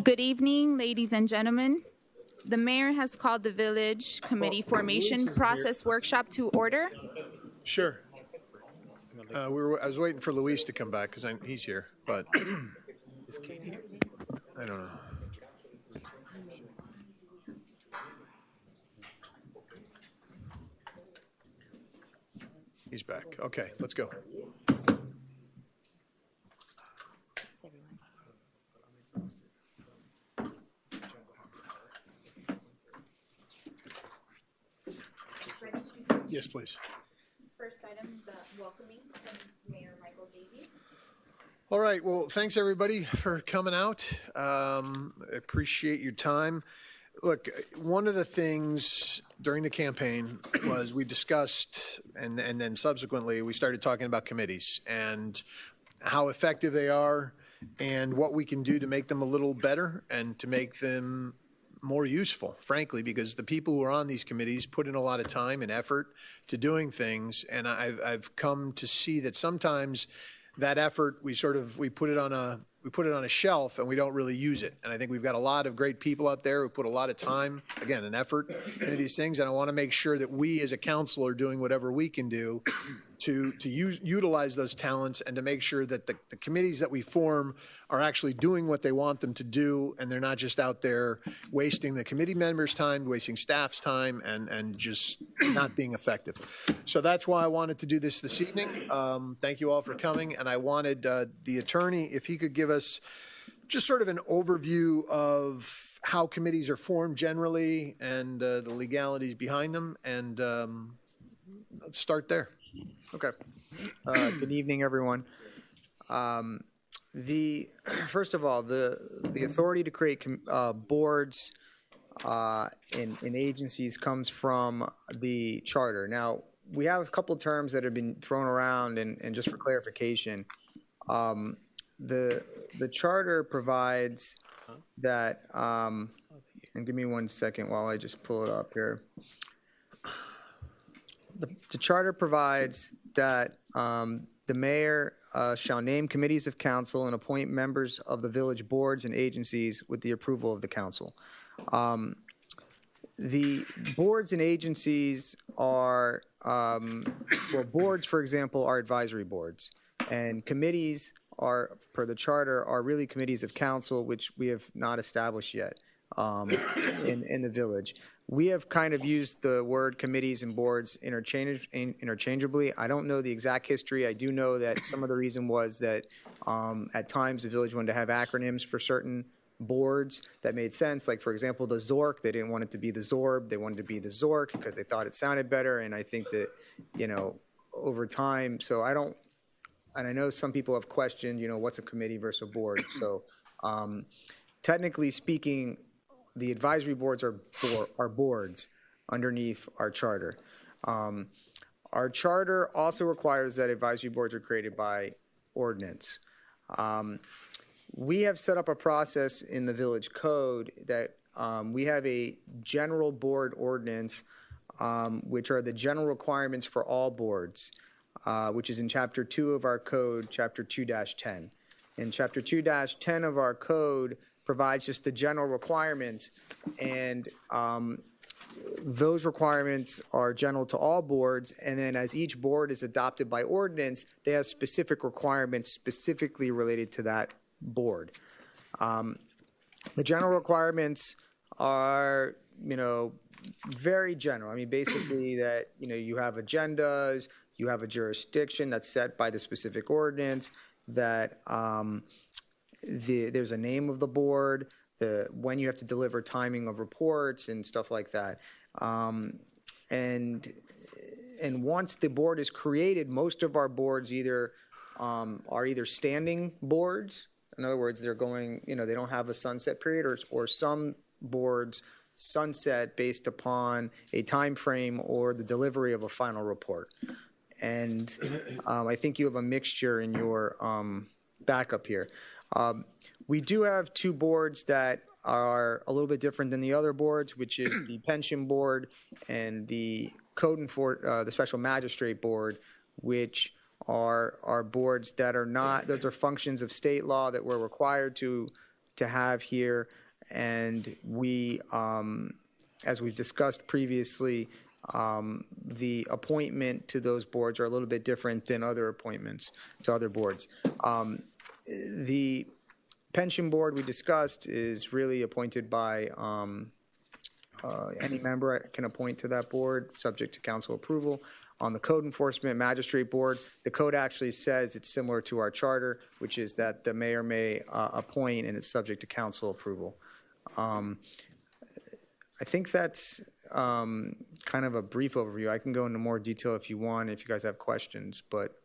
Good evening, ladies and gentlemen. The mayor has called the village committee formation process workshop to order. Sure. I was waiting for Luis to come back because he's here, but Is Kate here? I don't know. He's back. Okay, let's go. Yes, please. First item is welcoming from Mayor Michael Davies. All right. Well, thanks everybody for coming out. I appreciate your time. Look, one of the things during the campaign was we discussed, and then subsequently we started talking about committees and how effective they are and what we can do to make them a little better and to make them more useful, frankly, because the people who are on these committees put in a lot of time and effort to doing things. And I've come to see that sometimes that effort, we put it on a shelf and we don't really use it. And I think we've got a lot of great people out there who put a lot of time, again, and effort into these things. And I want to make sure that we as a council are doing whatever we can do to utilize those talents and to make sure that the committees that we form are actually doing what they want them to do, and they're not just out there wasting the committee members' time, wasting staff's time, and just not being effective. So that's why I wanted to do this evening. Thank you all for coming, and I wanted the attorney, if he could give us just sort of an overview of how committees are formed generally and the legalities behind them, and let's start there. Okay. Good evening, everyone. First of all, the authority to create boards in agencies comes from the charter. Now, we have a couple of terms that have been thrown around, and just for clarification, the charter provides that, and give me 1 second while I just pull it up here. The charter provides that the mayor shall name committees of council and appoint members of the village boards and agencies with the approval of the council. The boards and agencies are, boards, for example, are advisory boards, and committees are, per the charter, are really committees of council, which we have not established yet in the village. We have kind of used the word committees and boards interchangeably. I don't know the exact history. I do know that some of the reason was that at times the village wanted to have acronyms for certain boards that made sense. Like, for example, the ZORC, they didn't want it to be the ZORB. They wanted it to be the ZORC because they thought it sounded better. And I think that, over time, and I know some people have questioned, what's a committee versus a board. So technically speaking, the advisory boards are boards underneath our charter. Our charter also requires that advisory boards are created by ordinance. We have set up a process in the village code that we have a general board ordinance, which are the general requirements for all boards, which is in Chapter 2 of our code, Chapter 2-10. In Chapter 2-10 of our code provides just the general requirements, and those requirements are general to all boards, and then as each board is adopted by ordinance, they have specific requirements specifically related to that board. The general requirements are, very general. I mean, basically that, you have agendas, you have a jurisdiction that's set by the specific ordinance, that there's a name of the board, when you have to deliver timing of reports and stuff like that. And once the board is created, most of our boards are either standing boards. In other words, they're going, they don't have a sunset period, or some boards sunset based upon a time frame or the delivery of a final report. And I think you have a mixture in your backup here. We do have two boards that are a little bit different than the other boards, which is the pension board and the the special magistrate board, which are boards that are not, those are functions of state law that we're required to have here. And we, as we've discussed previously, the appointment to those boards are a little bit different than other appointments to other boards. The pension board we discussed is really appointed by any member can appoint to that board, subject to council approval. On the code enforcement magistrate board, the code actually says it's similar to our charter, which is that the mayor may appoint and it's subject to council approval. I think that's kind of a brief overview. I can go into more detail if you want, if you guys have questions. But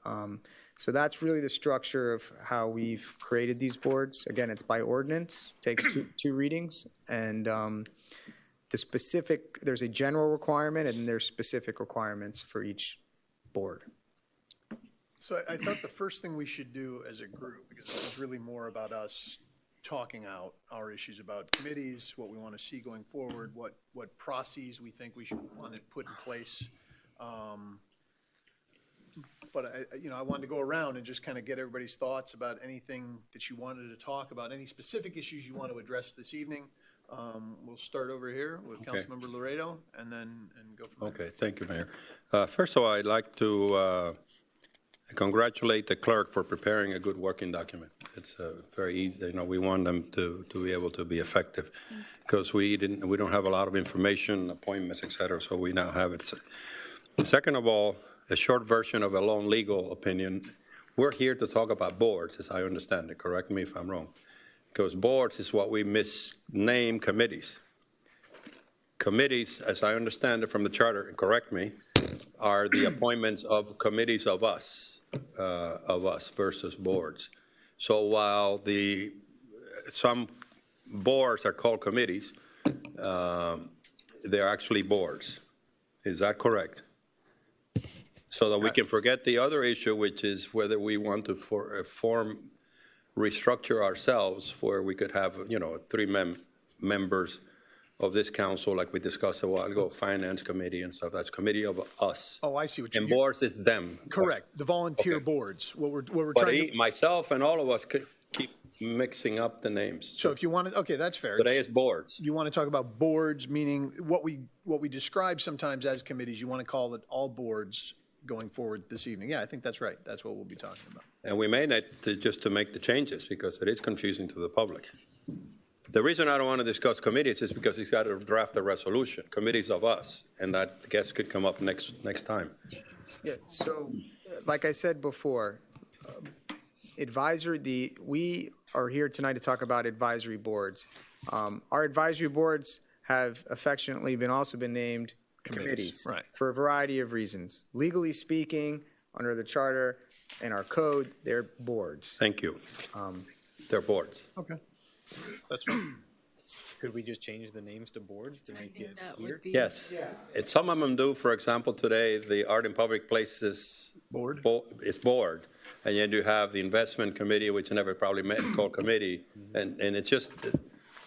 so that's really the structure of how we've created these boards. Again, it's by ordinance, takes two readings, and there's a general requirement and there's specific requirements for each board. So I thought the first thing we should do as a group, because it was really more about us talking out our issues about committees, what we want to see going forward, what processes we think we should want to put in place. But I wanted to go around and just kind of get everybody's thoughts about anything that you wanted to talk about, any specific issues you want to address this evening. We'll start over here with Councilmember Laredo and go from there. Okay, thank you, Mayor. First of all, I'd like to congratulate the clerk for preparing a good working document. It's very easy. We want them to be able to be effective because we don't have a lot of information, appointments, et cetera, so we now have it. Second of all, a short version of a long legal opinion. We're here to talk about boards, as I understand it. Correct me if I'm wrong. Because boards is what we misname committees. Committees, as I understand it from the charter, and correct me, are the appointments of committees of us versus boards. So while some boards are called committees, they're actually boards. Is that correct? So that we can forget the other issue, which is whether we want to restructure ourselves where we could have, 3 members of this council, like we discussed a while ago, finance committee and stuff. That's committee of us. Oh, I see what you mean. And boards is them. Correct. The volunteer boards. What we're trying to. Myself and all of us could keep mixing up the names. So if you want to, okay, that's fair. Today is boards. You want to talk about boards, meaning what we describe sometimes as committees. You want to call it all boards going forward this evening. Yeah, I think that's right. That's what we'll be talking about. And we may need just to make the changes because it is confusing to the public. The reason I don't want to discuss committees is because he's got to draft a resolution, committees of us, and that I guess could come up next time. Yeah, so like I said before, we are here tonight to talk about advisory boards. Our advisory boards have affectionately also been named committees right, for a variety of reasons. Legally speaking, under the charter and our code, they're boards. Thank you. They're boards. Okay. That's fine. Could we just change the names to boards to make it clear? Yes. Yeah. Some of them do. For example, today, the Art in Public Places board is board. And then you have the investment committee, which never probably met, it's called committee. And it's just,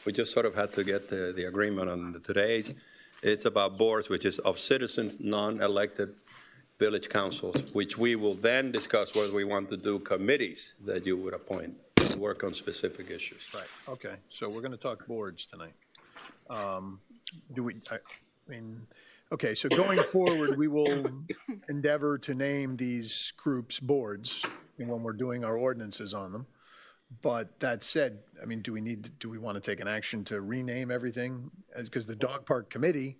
we just sort of had to get the agreement on today's. It's about boards, which is of citizens, non-elected village councils, which we will then discuss whether we want to do committees that you would appoint to work on specific issues. Right. Okay. So we're going to talk boards tonight. Okay. So going forward, we will endeavor to name these groups boards when we're doing our ordinances on them. But that said, do we want to take an action to rename everything? Because the dog park committee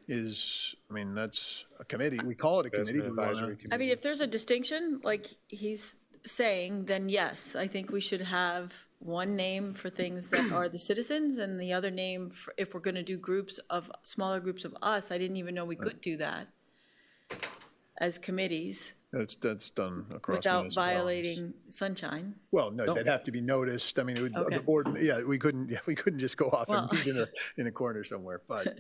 is, that's a committee. We call it a committee. If there's a distinction, like he's saying, then yes, I think we should have one name for things that are the citizens and the other name for if we're going to do smaller groups of us. I didn't even know we could do that as committees. That's done across without violating sunshine. Well, no, they'd have to be noticed. The board, we couldn't just go off and meet in a corner somewhere. But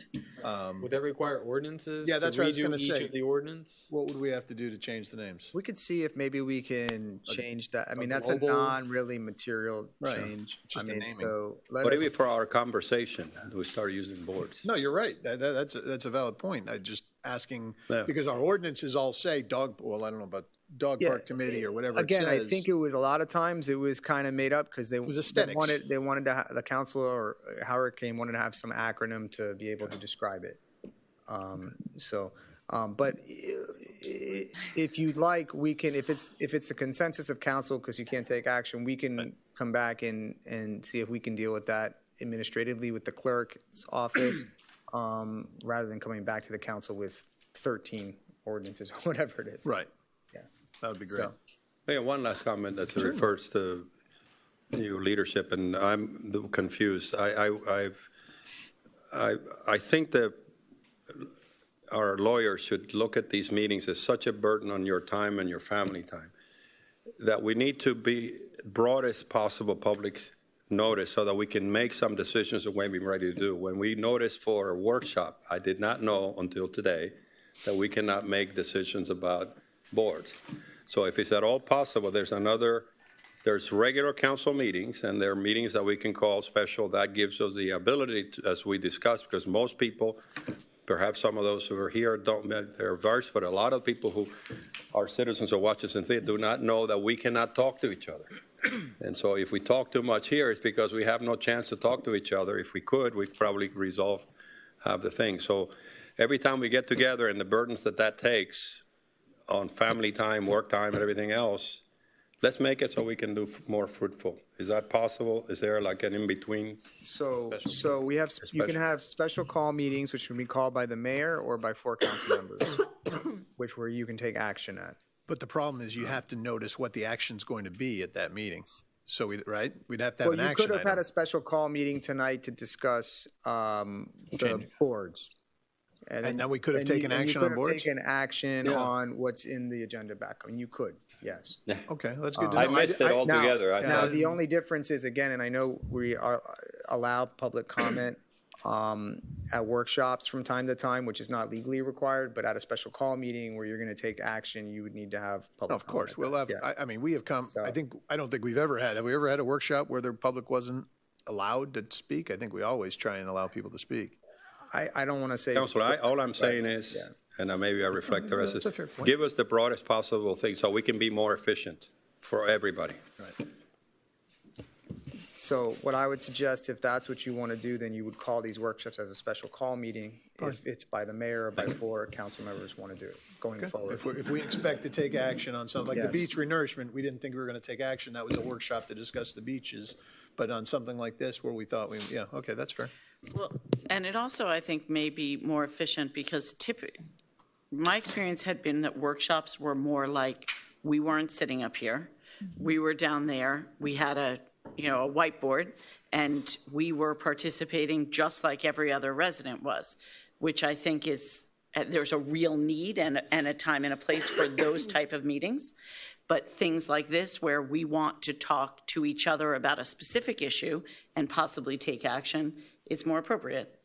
would that require ordinances? Yeah, that's what I was going to say. Each of the ordinance. What would we have to do to change the names? We could see if maybe we can change that. That's a non-really material change. It's just a naming. So but even for our conversation, we start using boards. No, you're right. That's a valid point. I just asking because our ordinances all say well, I don't know about dog Yeah, park committee or whatever it Again, says. I think it was a lot of times it was kind of made up because they was aesthetics. they wanted to the council or Howard Kane wanted to have some acronym to be able to describe it. But if you'd like, we can, if it's the consensus of council, because you can't take action, we can come back and see if we can deal with that administratively with the clerk's office, rather than coming back to the council with 13 ordinances or whatever it is. Right. Yeah. That would be great. So, Yeah, one last comment that refers to your leadership, and I'm confused. I think that our lawyers should look at these meetings as such a burden on your time and your family time that we need to be broadest possible public notice so that we can make some decisions of when we're ready to do. When we noticed for a workshop, I did not know until today that we cannot make decisions about boards. So if it's at all possible, there's regular council meetings, and there are meetings that we can call special. That gives us the ability to, as we discussed, because most people, perhaps some of those who are here they're versed, but a lot of people who are citizens or watch us in theater do not know that we cannot talk to each other. And so if we talk too much here, it's because we have no chance to talk to each other. If we could, we'd probably have the thing. So every time we get together and the burdens that takes on family time, work time, and everything else, let's make it so we can do more fruitful. Is that possible? Is there like an in-between? so we have, you can have special call meetings, which can be called by the mayor or by 4 council members, where you can take action at. But the problem is you have to notice what the action's going to be at that meeting. So we'd have to have an Well, you action could have had item. a special call meeting tonight to discuss the boards. And then we could have taken action on boards? You could have taken action Yeah. on what's in the agenda back. I mean, you could, yes. Okay, that's good to know. I missed it altogether. I Now, thought, the only difference is, again, and I know we allow public comment at workshops from time to time, which is not legally required, but at a special call meeting where you're going to take action, you would need to have public comment. Of course, at we'll that. have, Yeah. I mean, we have come, So- I don't think we've ever had a workshop where the public wasn't allowed to speak? I think we always try and allow people to speak. I don't want to say. Councilor, all I'm saying is, Yeah. and maybe I reflect the rest, That's a fair is point. give us the broadest possible thing so we can be more efficient for everybody. So what I would suggest, if that's what you want to do, then you would call these workshops as a special call meeting. If it's by the mayor or by 4 council members want to do it going forward. If we expect to take action on something like the Yes. beach renourishment, we didn't think we were going to take action. That was a workshop to discuss the beaches. But on something like this where we thought okay, that's fair. Well, and it also, I think, may be more efficient because my experience had been that workshops were more like, we weren't sitting up here. We were down there. We had a whiteboard, and we were participating just like every other resident was, which I think is, there's a real need and a time and a place for those type of meetings. But things like this, where we want to talk to each other about a specific issue and possibly take action, it's more appropriate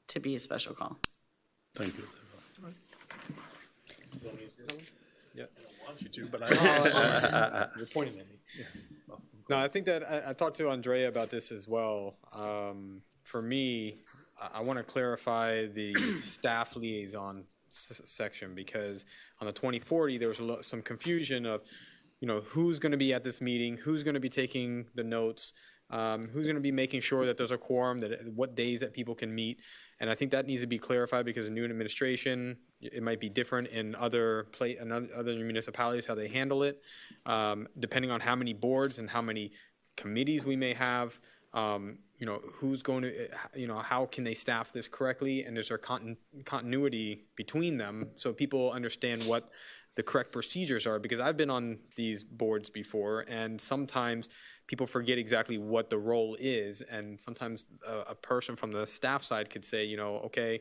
to be a special call. Thank you. You're pointing at me. No, I think that I talked to Andrea about this as well. For me, I want to clarify the staff liaison section, because on the 2040 there was some confusion of, who's going to be at this meeting, who's going to be taking the notes, who's going to be making sure that there's a quorum, what days that people can meet. And I think that needs to be clarified, because the new administration, it might be different in other municipalities, how they handle it, depending on how many boards and how many committees we may have. Who's going to, how can they staff this correctly? And is there continuity between them so people understand what the correct procedures are? Because I've been on these boards before, and sometimes people forget exactly what the role is. And sometimes a person from the staff side could say, okay,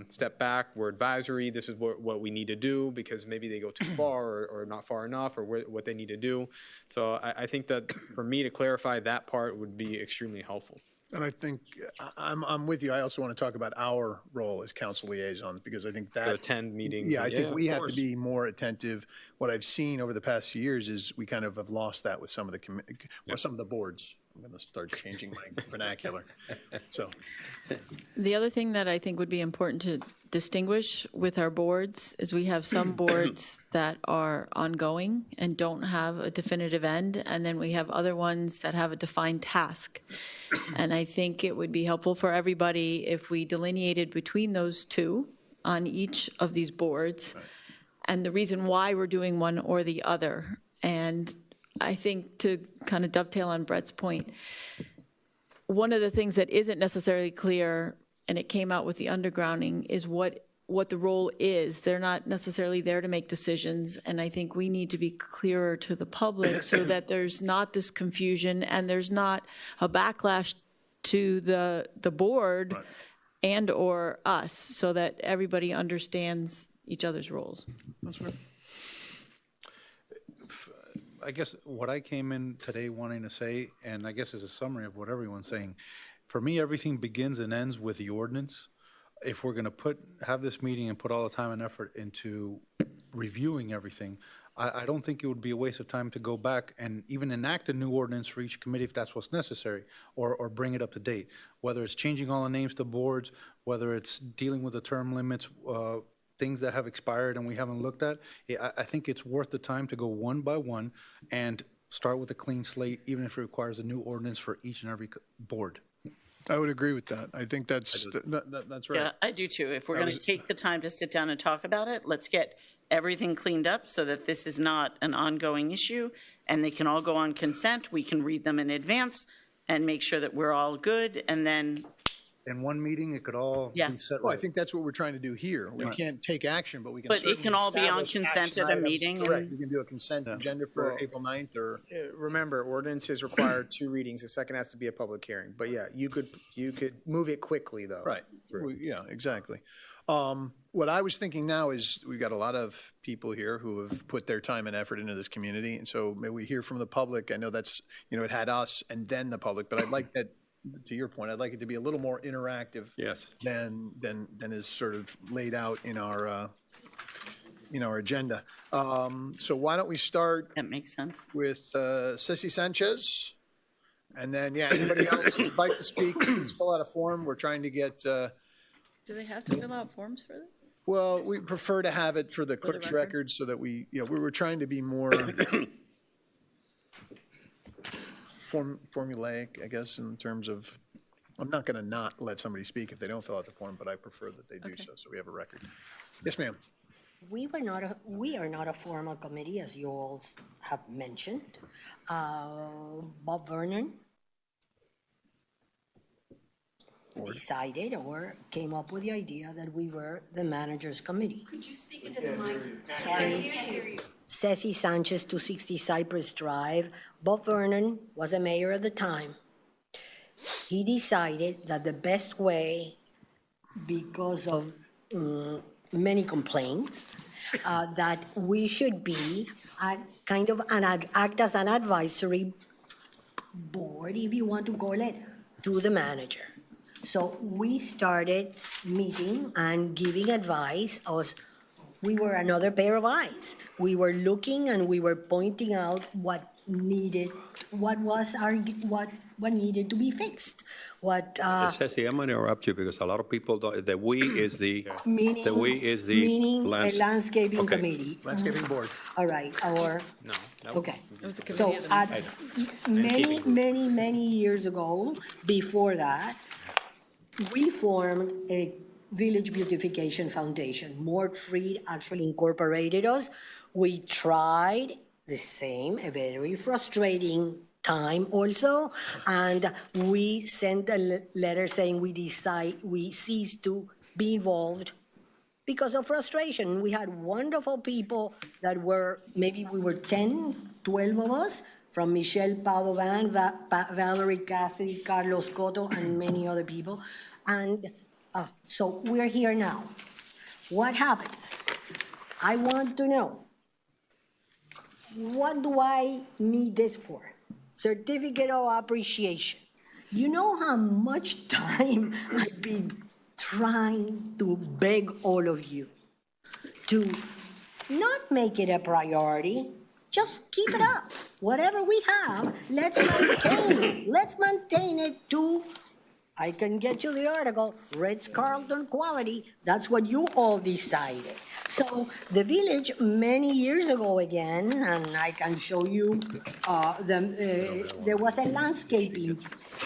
step back, we're advisory, this is what we need to do, because maybe they go too far or not far enough, or what they need to do. So I think that for me to clarify that part would be extremely helpful. And I think I'm with you. I also want to talk about our role as council liaisons, because I think that To attend meetings. Yeah, I think we of have to course. be more attentive. What I've seen over the past few years is we kind of have lost that with some of the some of the boards. I'm going to start changing my vernacular. So, The other thing that I think would be important to distinguish with our boards is we have some boards that are ongoing and don't have a definitive end, and then we have other ones that have a defined task. And I think it would be helpful for everybody if we delineated between those two on each of these boards and the reason why we're doing one or the other. And I think to kind of dovetail on Brett's point, one of the things that isn't necessarily clear, and it came out with the undergrounding, is what the role is. They're not necessarily there to make decisions, and I think we need to be clearer to the public so that there's not this confusion and there's not a backlash to the board and or us, so that everybody understands each other's roles. I guess what I came in today wanting to say, and I guess as a summary of what everyone's saying, for me, everything begins and ends with the ordinance. If we're going to have this meeting and put all the time and effort into reviewing everything, I don't think it would be a waste of time to go back and even enact a new ordinance for each committee if that's what's necessary, or bring it up to date. Whether it's changing all the names to boards, whether it's dealing with the term limits, things that have expired and we haven't looked at, I think it's worth the time to go one by one and start with a clean slate, even if it requires a new ordinance for each and every board. I would agree with that. I think that's right. Yeah, I do too. If we're going to take the time to sit down and talk about it, let's get everything cleaned up so that this is not an ongoing issue and they can all go on consent. We can read them in advance and make sure that we're all good, and then In one meeting, it could all Yeah. be set Well, I right. think that's what we're trying to do here. We can't take action, but we can But it certainly can all be on establish consent action at a items. meeting Correct. and- We can do a consent agenda for April 9th or. Remember, ordinances require 2 readings. The second has to be a public hearing. But yeah, you could move it quickly, though. Right. Yeah, exactly. What I was thinking now is we've got a lot of people here who have put their time and effort into this community. And so may we hear from the public. I know that's, it had us and then the public, but I'd like that, to your point, I'd like it to be a little more interactive. Yes. Than is sort of laid out in our agenda. So why don't we start That makes sense. with Ceci Sanchez? And then, anybody else who'd like to speak, please fill out a form. We're trying to get, Do they have to fill out forms for this? well, we prefer to have it for the clerk's record? record so that we were trying to be more formulaic, I guess, in terms of, I'm not going to not let somebody speak if they don't fill out the form, but I prefer that they do so we have a record. Yes, ma'am. We are not a formal committee, as you all have mentioned. Bob Vernon decided or came up with the idea that we were the managers committee. Could you speak into the mic? Sorry, I can't hear you. Ceci Sanchez, 260 Cypress Drive. Bob Vernon was the mayor at the time. He decided that the best way, because of many complaints, that we should be act as an advisory board, if you want to call it, to the manager. So we started meeting and giving advice as we were another pair of eyes. We were looking and we were pointing out what needed to be fixed. Ceci, I'm going to interrupt you because a lot of people don't, the we is the Meaning a landscaping Okay. committee. Landscaping board. All right, okay. It was a So committee of the at many years ago, before that, we formed a Village Beautification Foundation. Mort Freed actually incorporated us. We tried the same, a very frustrating time also, and we sent a letter saying we cease to be involved because of frustration. We had wonderful people that maybe we were 10, 12 of us, from Michelle Padovan, Valerie Cassidy, Carlos Cotto, and many other people. And so we're here now. What happens? I want to know, what do I need this for? Certificate of appreciation. You know how much time I've been trying to beg all of you to not make it a priority, just keep it up. whatever we have, let's maintain it. Let's maintain it to, I can get you the article, Ritz-Carlton quality. That's what you all decided. So the village, many years ago again, and I can show you, there was a landscaping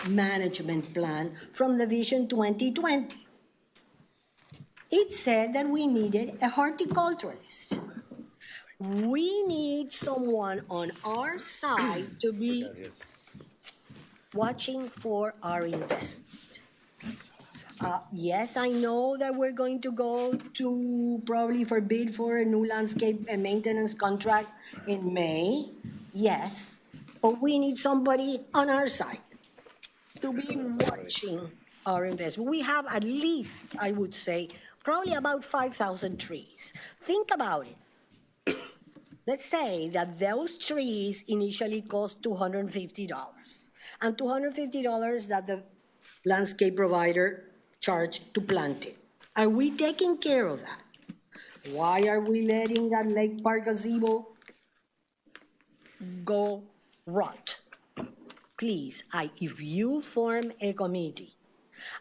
management plan from the Vision 2020. It said that we needed a horticulturist. We need someone on our side to be watching for our investment. Yes, I know that we're going to go to probably for bid for a new landscape and maintenance contract in May. Yes, but we need somebody on our side to be watching our investment. We have at least, I would say, probably about 5,000 trees. Think about it. Let's say that those trees initially cost $250, and $250 that the landscape provider charged to plant it. Are we taking care of that? Why are we letting that Lake Park gazebo go rot? Please, if you form a committee,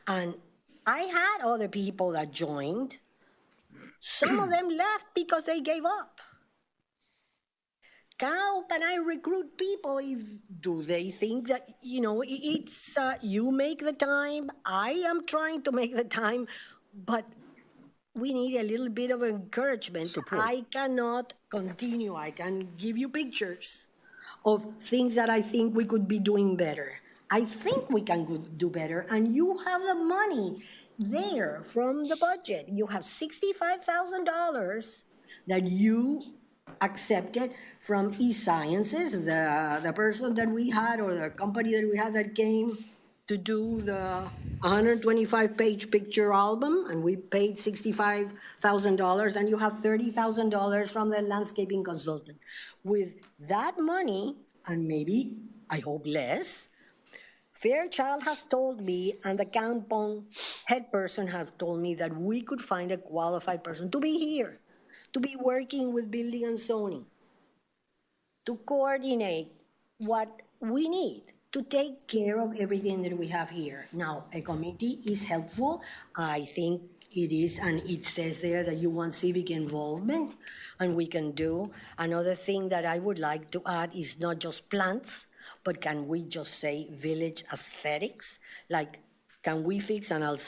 and I had other people that joined, some of them left because they gave up. How can I recruit people do they think that, it's, you make the time, I am trying to make the time, but we need a little bit of encouragement. Support. I cannot continue. I can give you pictures of things that I think we could be doing better. I think we can do better, and you have the money there from the budget. You have $65,000 that you accepted from eSciences, the person that we had, or the company that we had that came to do the 125-page picture album, and we paid $65,000, and you have $30,000 from the landscaping consultant. With that money, and maybe, I hope less, Fairchild has told me, and the Kampong head person has told me that we could find a qualified person to be here, to be working with building and zoning, to coordinate what we need to take care of everything that we have here. Now, a committee is helpful. I think it is, and it says there that you want civic involvement, and we can do. Another thing that I would like to add is not just plants, but can we just say village aesthetics? Like, can we fix, and I'll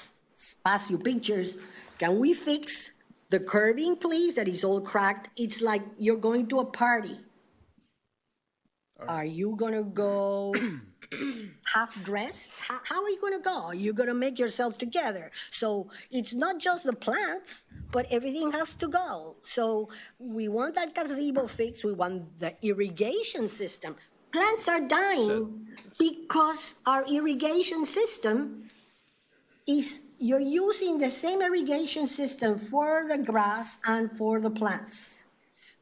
pass you pictures, can we fix the curbing, please, that is all cracked? It's like you're going to a party. Are you gonna go half-dressed? How are you gonna go? Are you gonna make yourself together? So it's not just the plants, but everything has to go. So we want that gazebo fixed. We want the irrigation system. Plants are dying because our irrigation system is, you're using the same irrigation system for the grass and for the plants.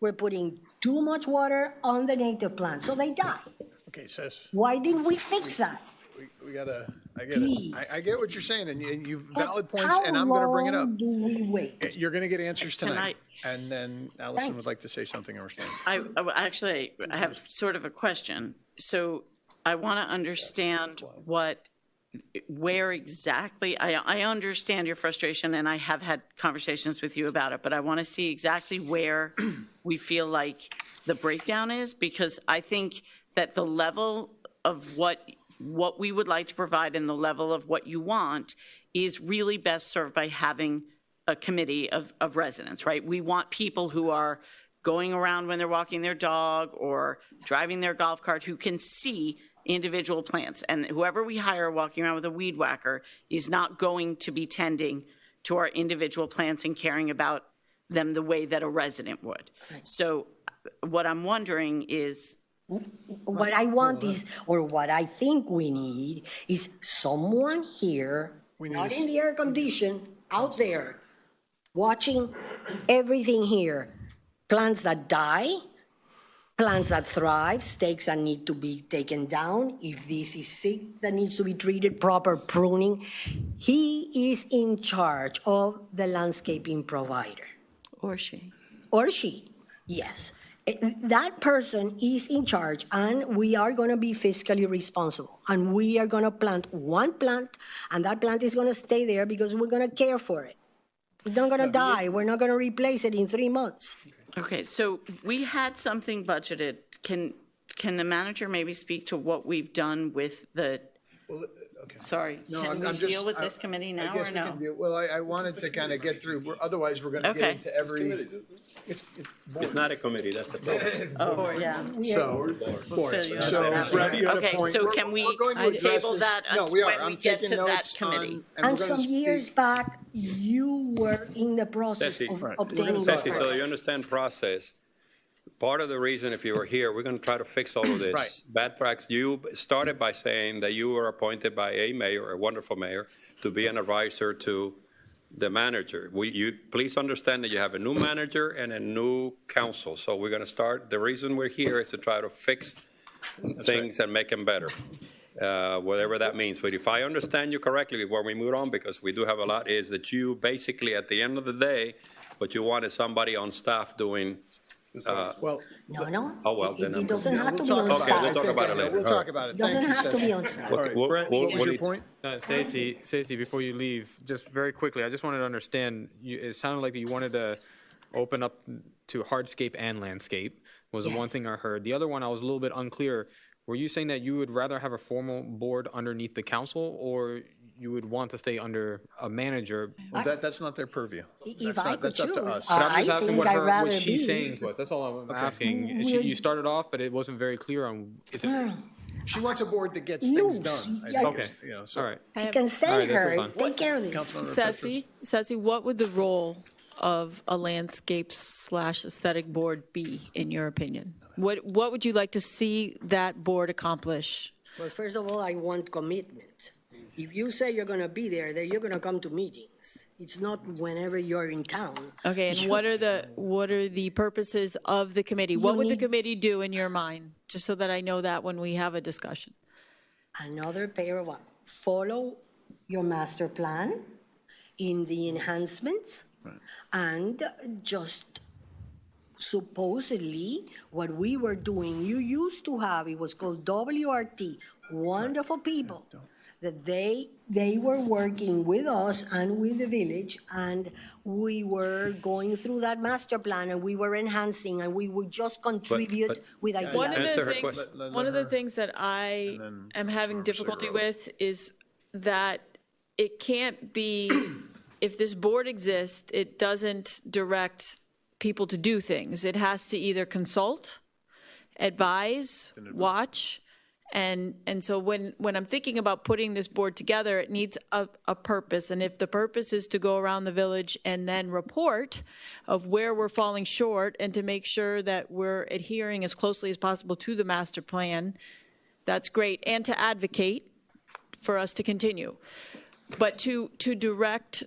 We're putting too much water on the native plants, so they die. Okay, sis. Why didn't we fix that? We gotta, I get it. I get what you're saying, and you valid points, and I'm gonna bring it up. How long do we wait? You're gonna get answers tonight. And then Allison would like to say something in response. I have sort of a question. So I want to understand where exactly, I understand your frustration, and I have had conversations with you about it, but I want to see exactly where we feel like the breakdown is, because I think that the level of what we would like to provide and the level of what you want is really best served by having a committee of residents, right? We want people who are going around when they're walking their dog or driving their golf cart who can see individual plants, and whoever we hire walking around with a weed whacker is not going to be tending to our individual plants and caring about them the way that a resident would. So what I'm wondering is, what I want is, or what I think we need is someone here, not in the air condition, out there, watching everything here. Plants that die, plants that thrive, stakes that need to be taken down. If this is sick, that needs to be treated, proper pruning. He is in charge of the landscaping provider. Or she. Or she, yes. That person is in charge, and we are going to be fiscally responsible. And we are going to plant one plant, and that plant is going to stay there because we're going to care for it. It's not going to die. We're not going to replace it in 3 months. Okay, so we had something budgeted. Can the manager maybe speak to what we've done with the, Okay. sorry, No, can we I'm just- deal with this committee I now guess or we no? can deal, well, I wanted to kind of get through, otherwise we're going to Okay. get into every. It's It's not a committee, that's the problem. Oh, yeah. So, boards. Fill you in So, on that. Brett, you had a Okay, point. so We're- can we we're going to address table this- that No, until we are. when I'm we get taking to that notes on- committee? And And we're going some to years speak. back, you were in the process Ceci, of right. obtaining Ceci, this. so you understand process. Part of the reason, if you were here, we're going to try to fix all of this. Right. Bad practice. You started by saying that you were appointed by a mayor, a wonderful mayor, to be an advisor to the manager. You please understand that you have a new manager and a new council. So we're going to start. The reason we're here is to try to fix things and make them better, whatever that means. But if I understand you correctly, before we move on, because we do have a lot, is that you basically, at the end of the day, what you want is somebody on staff doing. Well, No. Oh, well, then It I'm- doesn't have to be talk on about Okay, we'll staff. talk about it Yeah, later. we'll All talk right. about it. Doesn't Thank you, have to Ceci. be on staff. All right, What- Brett, what- what was what your do you- point? Stacey, before you leave, just very quickly, I just wanted to understand, it sounded like you wanted to open up to hardscape and landscape, was the one Yes. thing I heard. The other one, I was a little bit unclear. Were you saying that you would rather have a formal board underneath the council, or you would want to stay under a manager? Well, that's not their purview. If That's I not, could that's up to choose, us. But I'm I just asking think what, I'd rather what she's be. saying to us. That's all I'm asking. We're- You started off, but it wasn't very clear on, is it? She wants a board that gets things Loose. done. I Yeah. think Okay, is, you know, so- all right. You can send All right, this is her, fine. take care of this. Councilmember Petros. Ceci, what would the role of a landscape / aesthetic board be, in your opinion? What would you like to see that board accomplish? Well, first of all, I want commitment. If you say you're going to be there, then you're going to come to meetings. It's not whenever you're in town. Okay, and what are the purposes of the committee? What would the need- committee do in your mind? Just so that I know that when we have a discussion. Another pair of follow your master plan in the enhancements and just supposedly what we were doing, you used to have, it was called WRT, wonderful people, that they were working with us and with the village, and we were going through that master plan, and we were enhancing, and we would just contribute but- with ideas. One of Answer the her things, question. one of the things that I am having difficulty with is that it can't be, if this board exists, it doesn't direct people to do things. It has to either consult, advise, watch. And so when I'm thinking about putting this board together, it needs a purpose. And if the purpose is to go around the village and then report of where we're falling short and to make sure that we're adhering as closely as possible to the master plan, that's great. And to advocate for us to continue. But to direct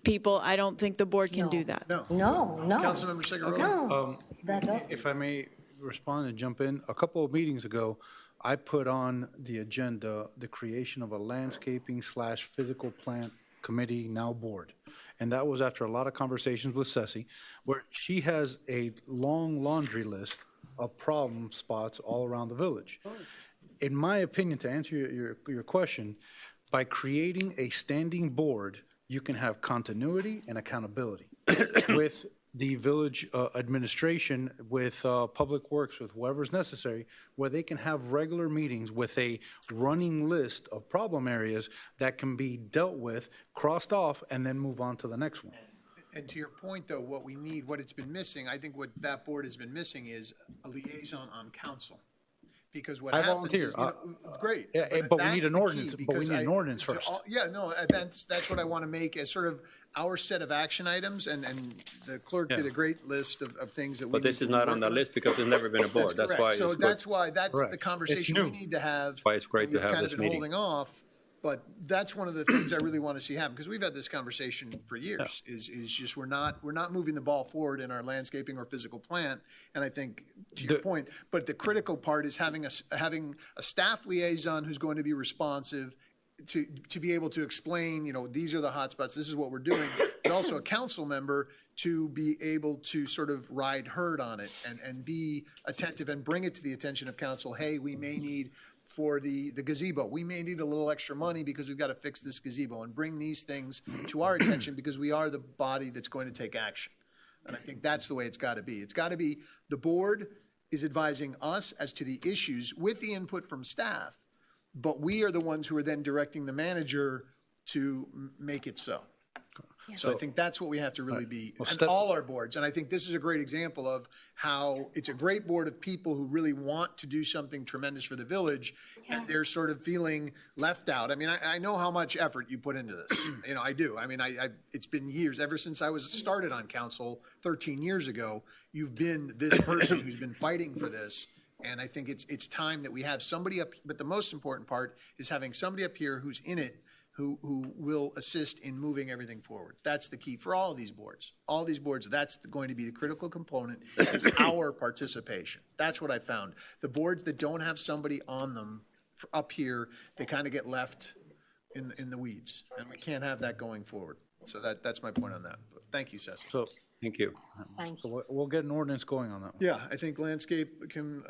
people, I don't think the board can do that. No. No. Councilmember Cigarelli? No. That- If I may respond and jump in, a couple of meetings ago, I put on the agenda the creation of a landscaping / physical plant committee, now board. And that was after a lot of conversations with Ceci, where she has a long laundry list of problem spots all around the village. In my opinion, to answer your question, by creating a standing board, you can have continuity and accountability with the village administration, with Public Works, with whoever's necessary, where they can have regular meetings with a running list of problem areas that can be dealt with, crossed off, and then move on to the next one. And to your point, though, what we need, what it's been missing, I think what that board has been missing is a liaison on council. Because what I happens is, volunteer. great. Yeah, but we that's need an the key, ordinance- but we because need an ordinance to first. Yeah, no, that's what I want to make as sort of our set of action items, and the clerk did a great list of things that we But need this to is be not on the working list because it's never been a board. That's correct. why. So it's good. that's why, that's the Correct. conversation It's we new. need to have. Why it's great to We've have kind this of been meeting. holding off, but that's one of the things I really want to see happen, because we've had this conversation for years, is just we're not moving the ball forward in our landscaping or physical plant. And I think, to your point, but the critical part is having a staff liaison who's going to be responsive, to be able to explain, these are the hotspots, this is what we're doing, but also a council member to be able to sort of ride herd on it and be attentive and bring it to the attention of council. Hey, we may need for the gazebo, we may need a little extra money because we've got to fix this gazebo, and bring these things to our attention because we are the body that's going to take action. And I think that's the way it's got to be. It's got to be the board is advising us as to the issues with the input from staff, but we are the ones who are then directing the manager to make it so. So I think that's what we have to really be, and all our boards. And I think this is a great example of how it's a great board of people who really want to do something tremendous for the village, and they're sort of feeling left out. I mean, I know how much effort you put into this. I do. I mean, it's been years, ever since I was started on council 13 years ago, you've been this person who's been fighting for this. And I think it's time that we have somebody up, but the most important part is having somebody up here who's in it, who will assist in moving everything forward. That's the key for all of these boards. All these boards, that's going to be the critical component, is our participation. That's what I found. The boards that don't have somebody on them up here, they kind of get left in the weeds, and we can't have that going forward. So that's my point on that. But thank you, Cecil. So, Thank you. so we'll get an ordinance going on that one. Yeah, I think landscape can.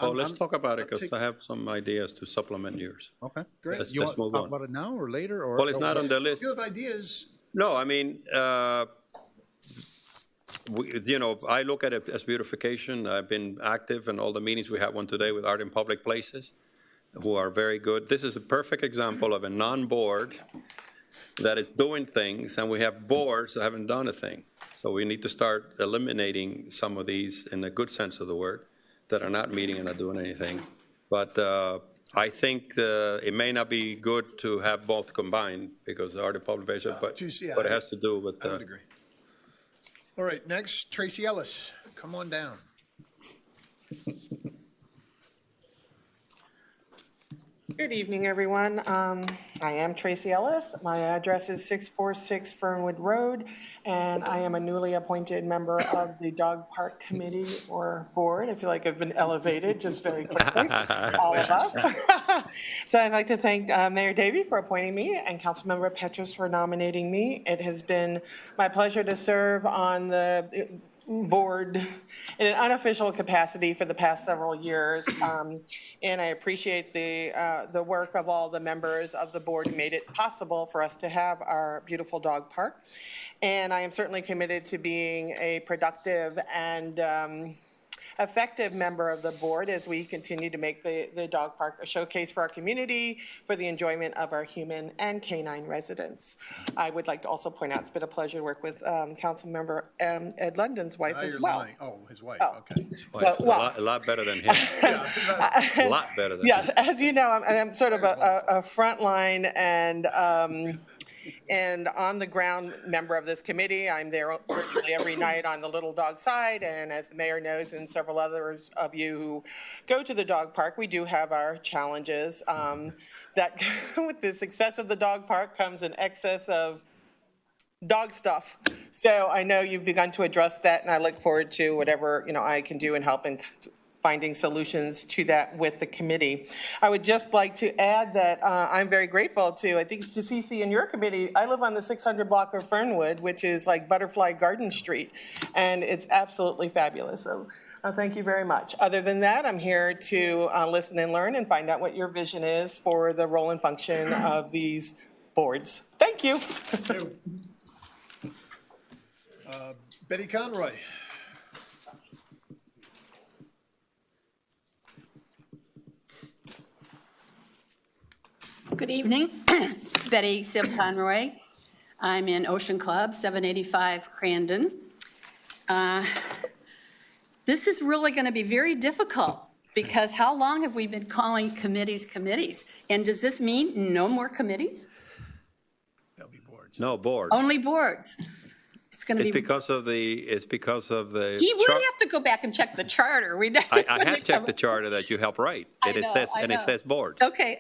Let's talk about it, because I have some ideas to supplement yours. Okay. Great. Let's You want to move talk on. about it now or later? Or Well, it's not on the list. If you have ideas, No, I mean, I look at it as beautification. I've been active in all the meetings. We had one today with Art in Public Places, who are very good. This is a perfect example of a non-board that is doing things, and we have boards that haven't done a thing. So we need to start eliminating some of these, in a good sense of the word, that are not meeting and not doing anything. But I think it may not be good to have both combined, because Art in Public Places, but it has to do with. I would agree. All right, next, Tracy Ellis, come on down. Good evening, everyone. I am Tracy Ellis. My address is 646 Fernwood Road, and I am a newly appointed member of the Dog Park Committee or Board. I feel like I've been elevated just very quickly, all of us. So I'd like to thank Mayor Davey for appointing me and Councilmember Petros for nominating me. It has been my pleasure to serve on the board in an unofficial capacity for the past several years, and I appreciate the work of all the members of the board who made it possible for us to have our beautiful dog park. And I am certainly committed to being a productive and effective member of the board as we continue to make the dog park a showcase for our community, for the enjoyment of our human and canine residents. I would like to also point out it's been a pleasure to work with Councilmember Ed London's wife as well. Lying. Oh, his wife, okay. A lot better than him. A lot better than him. As you know, I'm sort of a frontline and on the ground member of this committee. I'm there virtually every night on the little dog side, and as the mayor knows, and several others of you who go to the dog park, we do have our challenges. That with the success of the dog park comes an excess of dog stuff. So I know you've begun to address that, and I look forward to whatever I can do and help in finding solutions to that with the committee. I would just like to add that I'm very grateful to Cece and your committee. I live on the 600 block of Fernwood, which is like Butterfly Garden Street, and it's absolutely fabulous. So thank you very much. Other than that, I'm here to listen and learn and find out what your vision is for the role and function of these boards. Thank you. Betty Conroy. Good evening. Betty Sim Conroy. I'm in Ocean Club, 785 Crandon. This is really going to be very difficult, because how long have we been calling committees? And does this mean no more committees? There'll be boards. No, boards. Only boards? It's going to be. It's because of the. He would have to go back and check the charter. I have checked the charter that you helped write, and it says boards. Okay.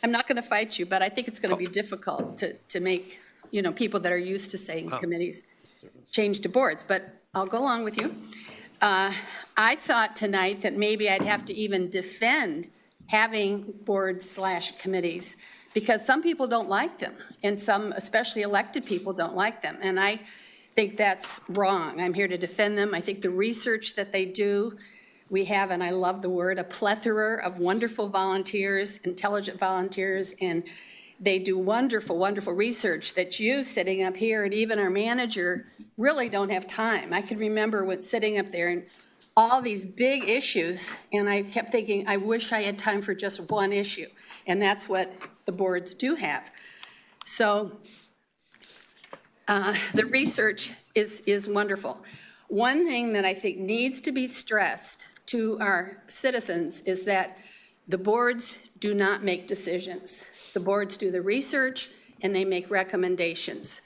I'm not going to fight you, but I think it's going to be difficult to make, people that are used to saying committees change to boards, but I'll go along with you. I thought tonight that maybe I'd have to even defend having boards/committees, because some people don't like them, and some, especially elected people, don't like them. And I think that's wrong. I'm here to defend them. I think the research that they do, we have, and I love the word, a plethora of wonderful volunteers, intelligent volunteers, and they do wonderful, wonderful research that you sitting up here and even our manager really don't have time. I can remember when sitting up there and all these big issues, and I kept thinking, I wish I had time for just one issue. And that's what the boards do have. So the research is wonderful. One thing that I think needs to be stressed to our citizens is that the boards do not make decisions. The boards do the research and they make recommendations.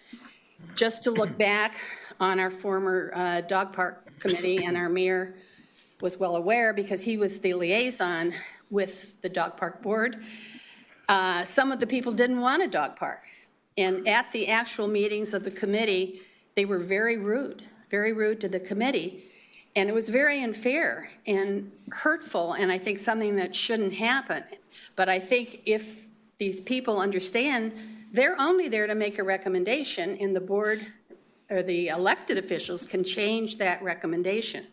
Just to look back on our former dog park committee, and our mayor was well aware because he was the liaison with the dog park board. Some of the people didn't want a dog park. And at the actual meetings of the committee, they were very rude to the committee. And it was very unfair and hurtful, and I think something that shouldn't happen. But I think if these people understand, they're only there to make a recommendation, and the board or the elected officials can change that recommendation.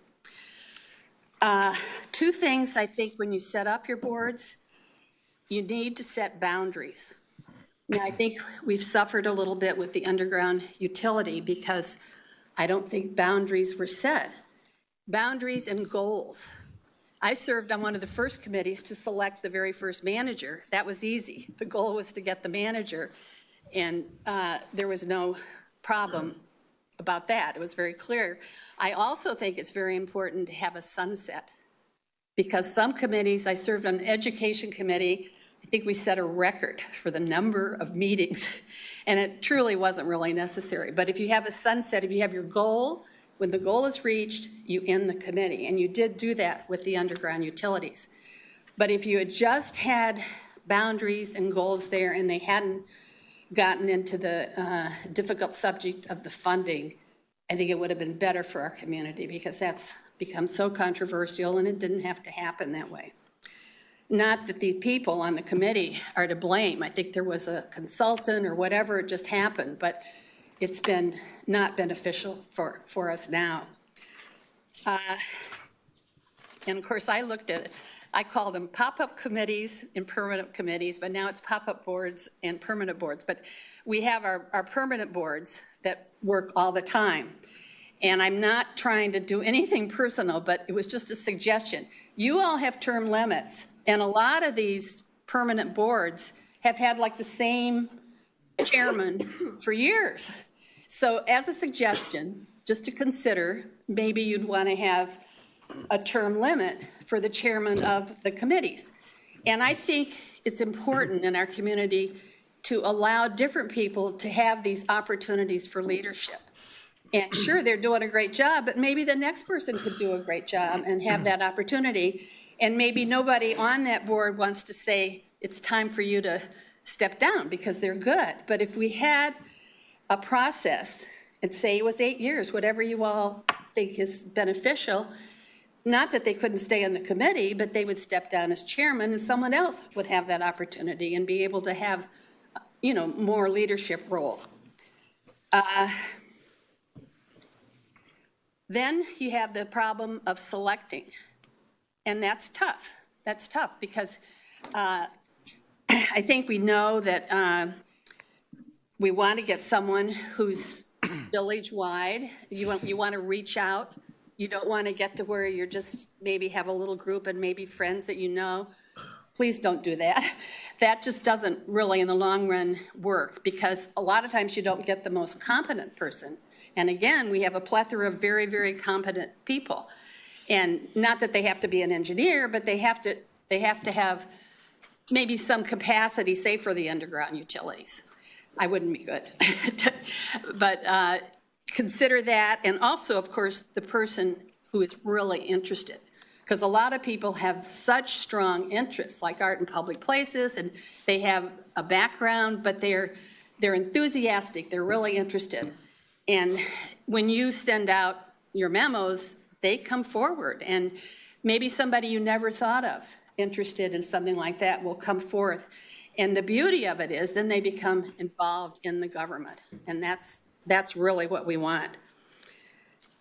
Two things I think when you set up your boards, you need to set boundaries. Now, I think we've suffered a little bit with the underground utility because I don't think boundaries were set. Boundaries and goals. I served on one of the first committees to select the very first manager. That was easy. The goal was to get the manager, and there was no problem about that. It was very clear. I also think it's very important to have a sunset, because some committees, I served on an education committee, I think we set a record for the number of meetings, and it truly wasn't really necessary. But if you have a sunset, if you have your goal, when the goal is reached, you end the committee, and you did do that with the underground utilities. But if you had just had boundaries and goals there and they hadn't gotten into the difficult subject of the funding, I think it would have been better for our community, because that's become so controversial and it didn't have to happen that way. Not that the people on the committee are to blame. I think there was a consultant or whatever, it just happened, but it's been not beneficial for us now. And of course, I looked at it. I called them pop-up committees and permanent committees, but now it's pop-up boards and permanent boards. But we have our permanent boards that work all the time. And I'm not trying to do anything personal, but it was just a suggestion. You all have term limits, and a lot of these permanent boards have had like the same chairman for years. So as a suggestion, just to consider, maybe you'd want to have a term limit for the chairman of the committees. And I think it's important in our community to allow different people to have these opportunities for leadership. And sure, they're doing a great job, but maybe the next person could do a great job and have that opportunity. And maybe nobody on that board wants to say, it's time for you to step down because they're good. But if we had a process and say it was 8 years, whatever you all think is beneficial, not that they couldn't stay on the committee, but they would step down as chairman and someone else would have that opportunity and be able to have, you know, more leadership role. Then you have the problem of selecting, and that's tough. That's tough because I think we know that we want to get someone who's village-wide. You want to reach out. You don't want to get to where you're just maybe have a little group and maybe friends that you know. Please don't do that. That just doesn't really in the long run work, because a lot of times you don't get the most competent person. And again, we have a plethora of very, very competent people. And not that they have to be an engineer, but they have to have maybe some capacity, say for the underground utilities. I wouldn't be good. But consider that, and also, of course, the person who is really interested. Because a lot of people have such strong interests, like art in public places, and they have a background, but they're enthusiastic, they're really interested. And when you send out your memos, they come forward, and maybe somebody you never thought of interested in something like that will come forth. And the beauty of it is then they become involved in the government. And that's really what we want.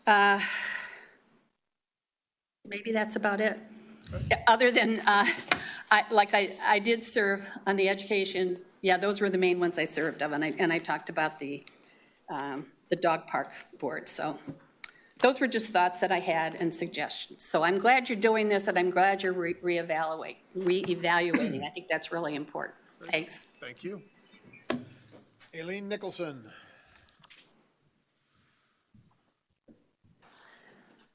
Maybe that's about it. Other than, I did serve on the education. Yeah, those were the main ones I served of. And I talked about the dog park board. So those were just thoughts that I had and suggestions. So I'm glad you're doing this, and I'm glad you're reevaluating. I think that's really important. Thanks. Thank you. Aileen Nicholson.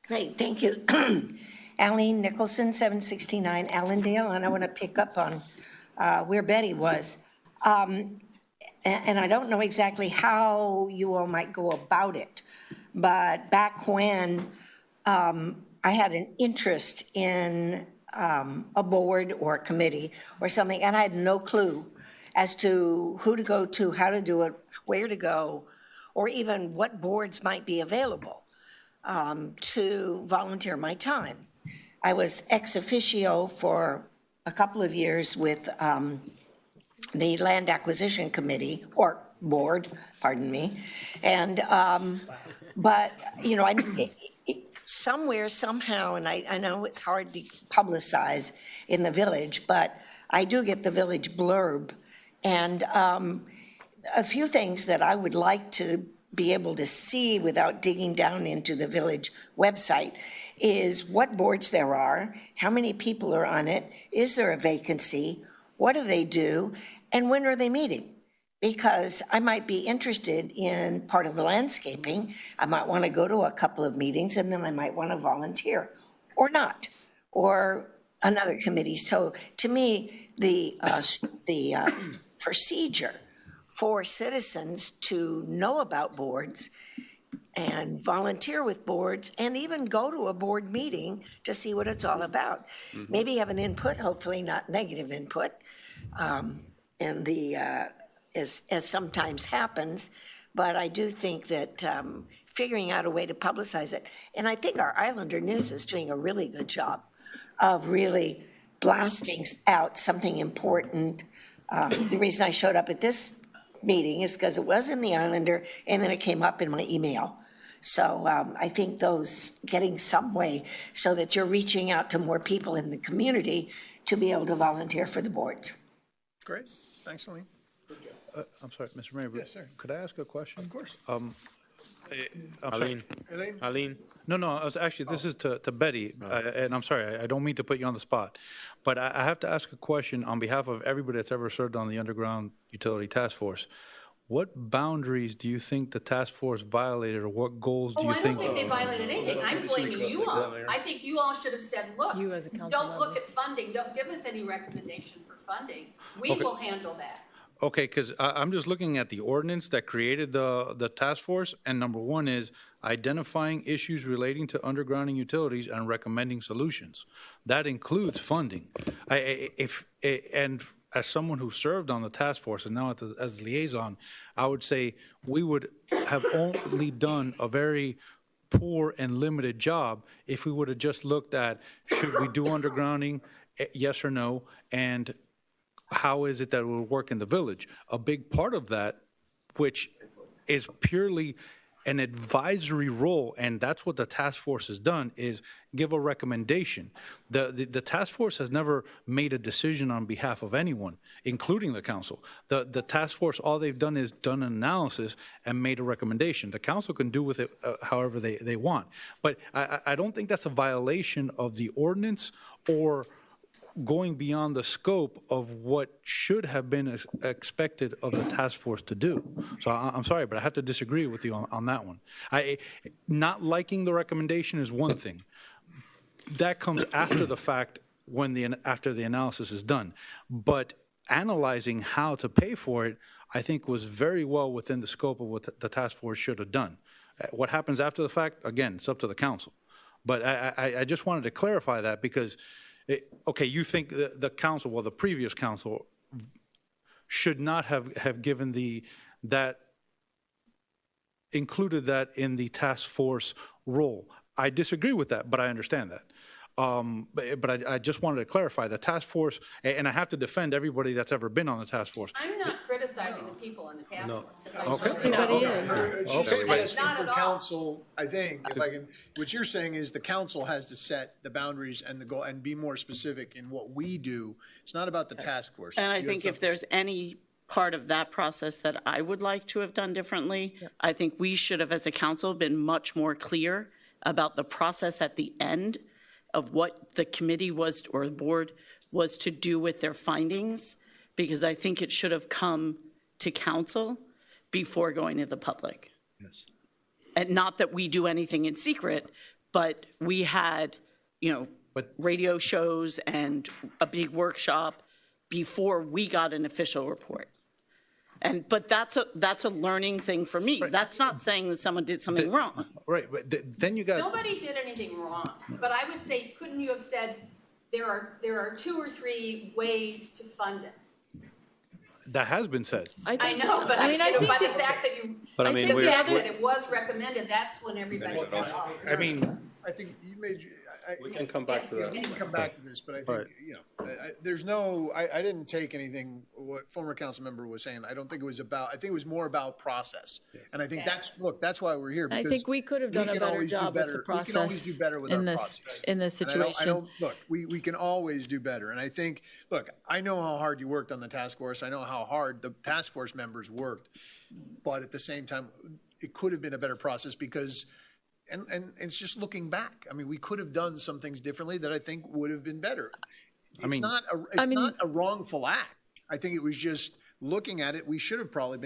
Great, thank you. Aileen Nicholson, 769 Allendale, and I want to pick up on where Betty was. And I don't know exactly how you all might go about it, but back when I had an interest in a board or a committee or something, and I had no clue as to who to go to, how to do it, where to go, or even what boards might be available to volunteer my time. I was ex officio for a couple of years with the Land Acquisition Committee, or board, pardon me. And, but, you know, somewhere, somehow, and I know it's hard to publicize in the village, but I do get the village blurb. And a few things that I would like to be able to see without digging down into the village website is what boards there are, how many people are on it, is there a vacancy, what do they do, and when are they meeting? Because I might be interested in part of the landscaping. I might want to go to a couple of meetings, and then I might want to volunteer, or not, or another committee. So to me, the procedure for citizens to know about boards and volunteer with boards and even go to a board meeting to see what it's all about. Mm-hmm. Maybe have an input, hopefully not negative input, and as sometimes happens, but I do think that figuring out a way to publicize it, and I think our Islander News is doing a really good job of really blasting out something important. The reason I showed up at this meeting is because it was in the Islander, and then it came up in my email. So I think those getting some way so that you're reaching out to more people in the community to be able to volunteer for the board. Great, thanks, Aileen. I'm sorry, Mr. Mayor. Yes, sir. Could I ask a question? Of course. Aileen? No, this is to Betty, and I'm sorry, I don't mean to put you on the spot, but I have to ask a question on behalf of everybody that's ever served on the Underground Utility Task Force. What boundaries do you think the task force violated, or what goals do you think? I don't think they violated anything. I'm blaming you all. I think you all should have said, look, don't look at funding. Don't give us any recommendation for funding. We will handle that. Okay, because I'm just looking at the ordinance that created the task force, and number one is identifying issues relating to undergrounding utilities and recommending solutions. That includes funding. And as someone who served on the task force and now as liaison, I would say we would have only done a very poor and limited job if we would have just looked at, should we do undergrounding, yes or no, and how is it that it will work in the village? A big part of that, which is purely an advisory role, and that's what the task force has done, is give a recommendation. The task force has never made a decision on behalf of anyone, including the council. The task force, all they've done is done an analysis and made a recommendation. The council can do with it however they want. But I don't think that's a violation of the ordinance or going beyond the scope of what should have been expected of the task force to do. So I'm sorry, but I have to disagree with you on that one. Not liking the recommendation is one thing. That comes after the fact, after the analysis is done. But analyzing how to pay for it, I think, was very well within the scope of what the task force should have done. What happens after the fact, again, it's up to the council. But I just wanted to clarify that because okay, you think the council, well, the previous council should not have given included that in the task force role. I disagree with that, but I understand that. But I just wanted to clarify, the task force, and I have to defend everybody that's ever been on the task force. I'm not criticizing the people on the task force. 'cause I Okay. know Everybody that- is. She's Okay. asking Not for at all. council, I think, if I can, what you're saying is the council has to set the boundaries and the goal and be more specific in what we do. It's not about the task force. And I You had think if something- there's any part of that process that I would like to have done differently, I think we should have, as a council, been much more clear about the process at the end of what the committee was, or the board was to do with their findings, because I think it should have come to council before going to the public. Yes. And not that we do anything in secret, but we had, radio shows and a big workshop before we got an official report. But that's a learning thing for me. That's not saying that someone did something wrong. Right, but then you got. Nobody did anything wrong, but I would say, couldn't you have said, there are 2 or 3 ways to fund it? That has been said. I know, but I mean, by the fact that you, But I mean, the we're- fact that it was recommended, that's when everybody got off. I mean, I think you made, We can come back to yeah, that. we can come back to this, but I Right. think, there's no, I didn't take anything, what former council member was saying. I don't think it was about, I think it was more about process. And I think that's why we're here. I because think we could have done a can better always do job with the better. We can always process do better with in our this, process. in this And I don't- situation. Look, we can always do better. And I think, look, I know how hard you worked on the task force. I know how hard the task force members worked. But at the same time, it could have been a better process because, and it's just looking back. I mean, we could have done some things differently that I think would have been better. It's not a wrongful act. I think it was just looking at it, we should have probably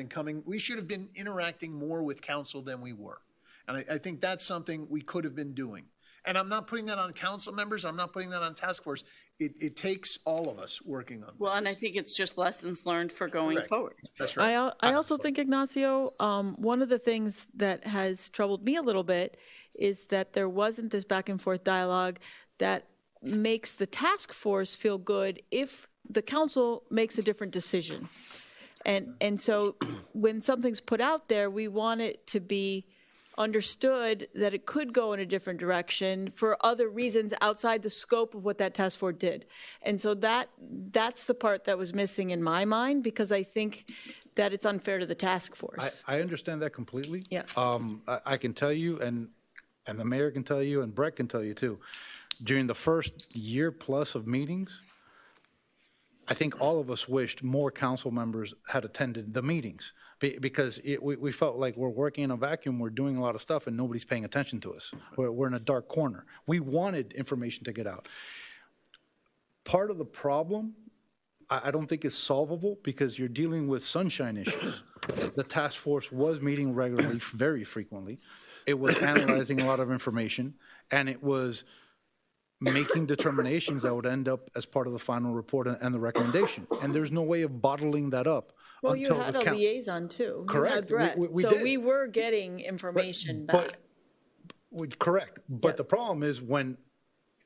we should have been interacting more with council than we were. And I think that's something we could have been doing. And I'm not putting that on council members. I'm not putting that on task force. It takes all of us working on Well, and I this. think it's just lessons learned for going Correct. forward. That's right. I also think, Ignacio, one of the things that has troubled me a little bit is that there wasn't this back and forth dialogue that makes the task force feel good if the council makes a different decision. And so when something's put out there, we want it to be understood that it could go in a different direction for other reasons outside the scope of what that task force did. And so that's the part that was missing in my mind, because I think that it's unfair to the task force. I understand that completely. Yeah. I can tell you, and the mayor can tell you, and Brett can tell you too, during the first year plus of meetings, I think all of us wished more council members had attended the meetings because we felt like we're working in a vacuum, we're doing a lot of stuff and nobody's paying attention to us. We're in a dark corner. We wanted information to get out. Part of the problem, I don't think is solvable because you're dealing with sunshine issues. The task force was meeting regularly, very frequently. It was analyzing a lot of information, and it was making determinations that would end up as part of the final report and the recommendation. And there's no way of bottling that up. Well, you until had the a count- liaison too. Correct. You had Brett. We So did. we were getting information back. Correct. But Yeah. the problem is when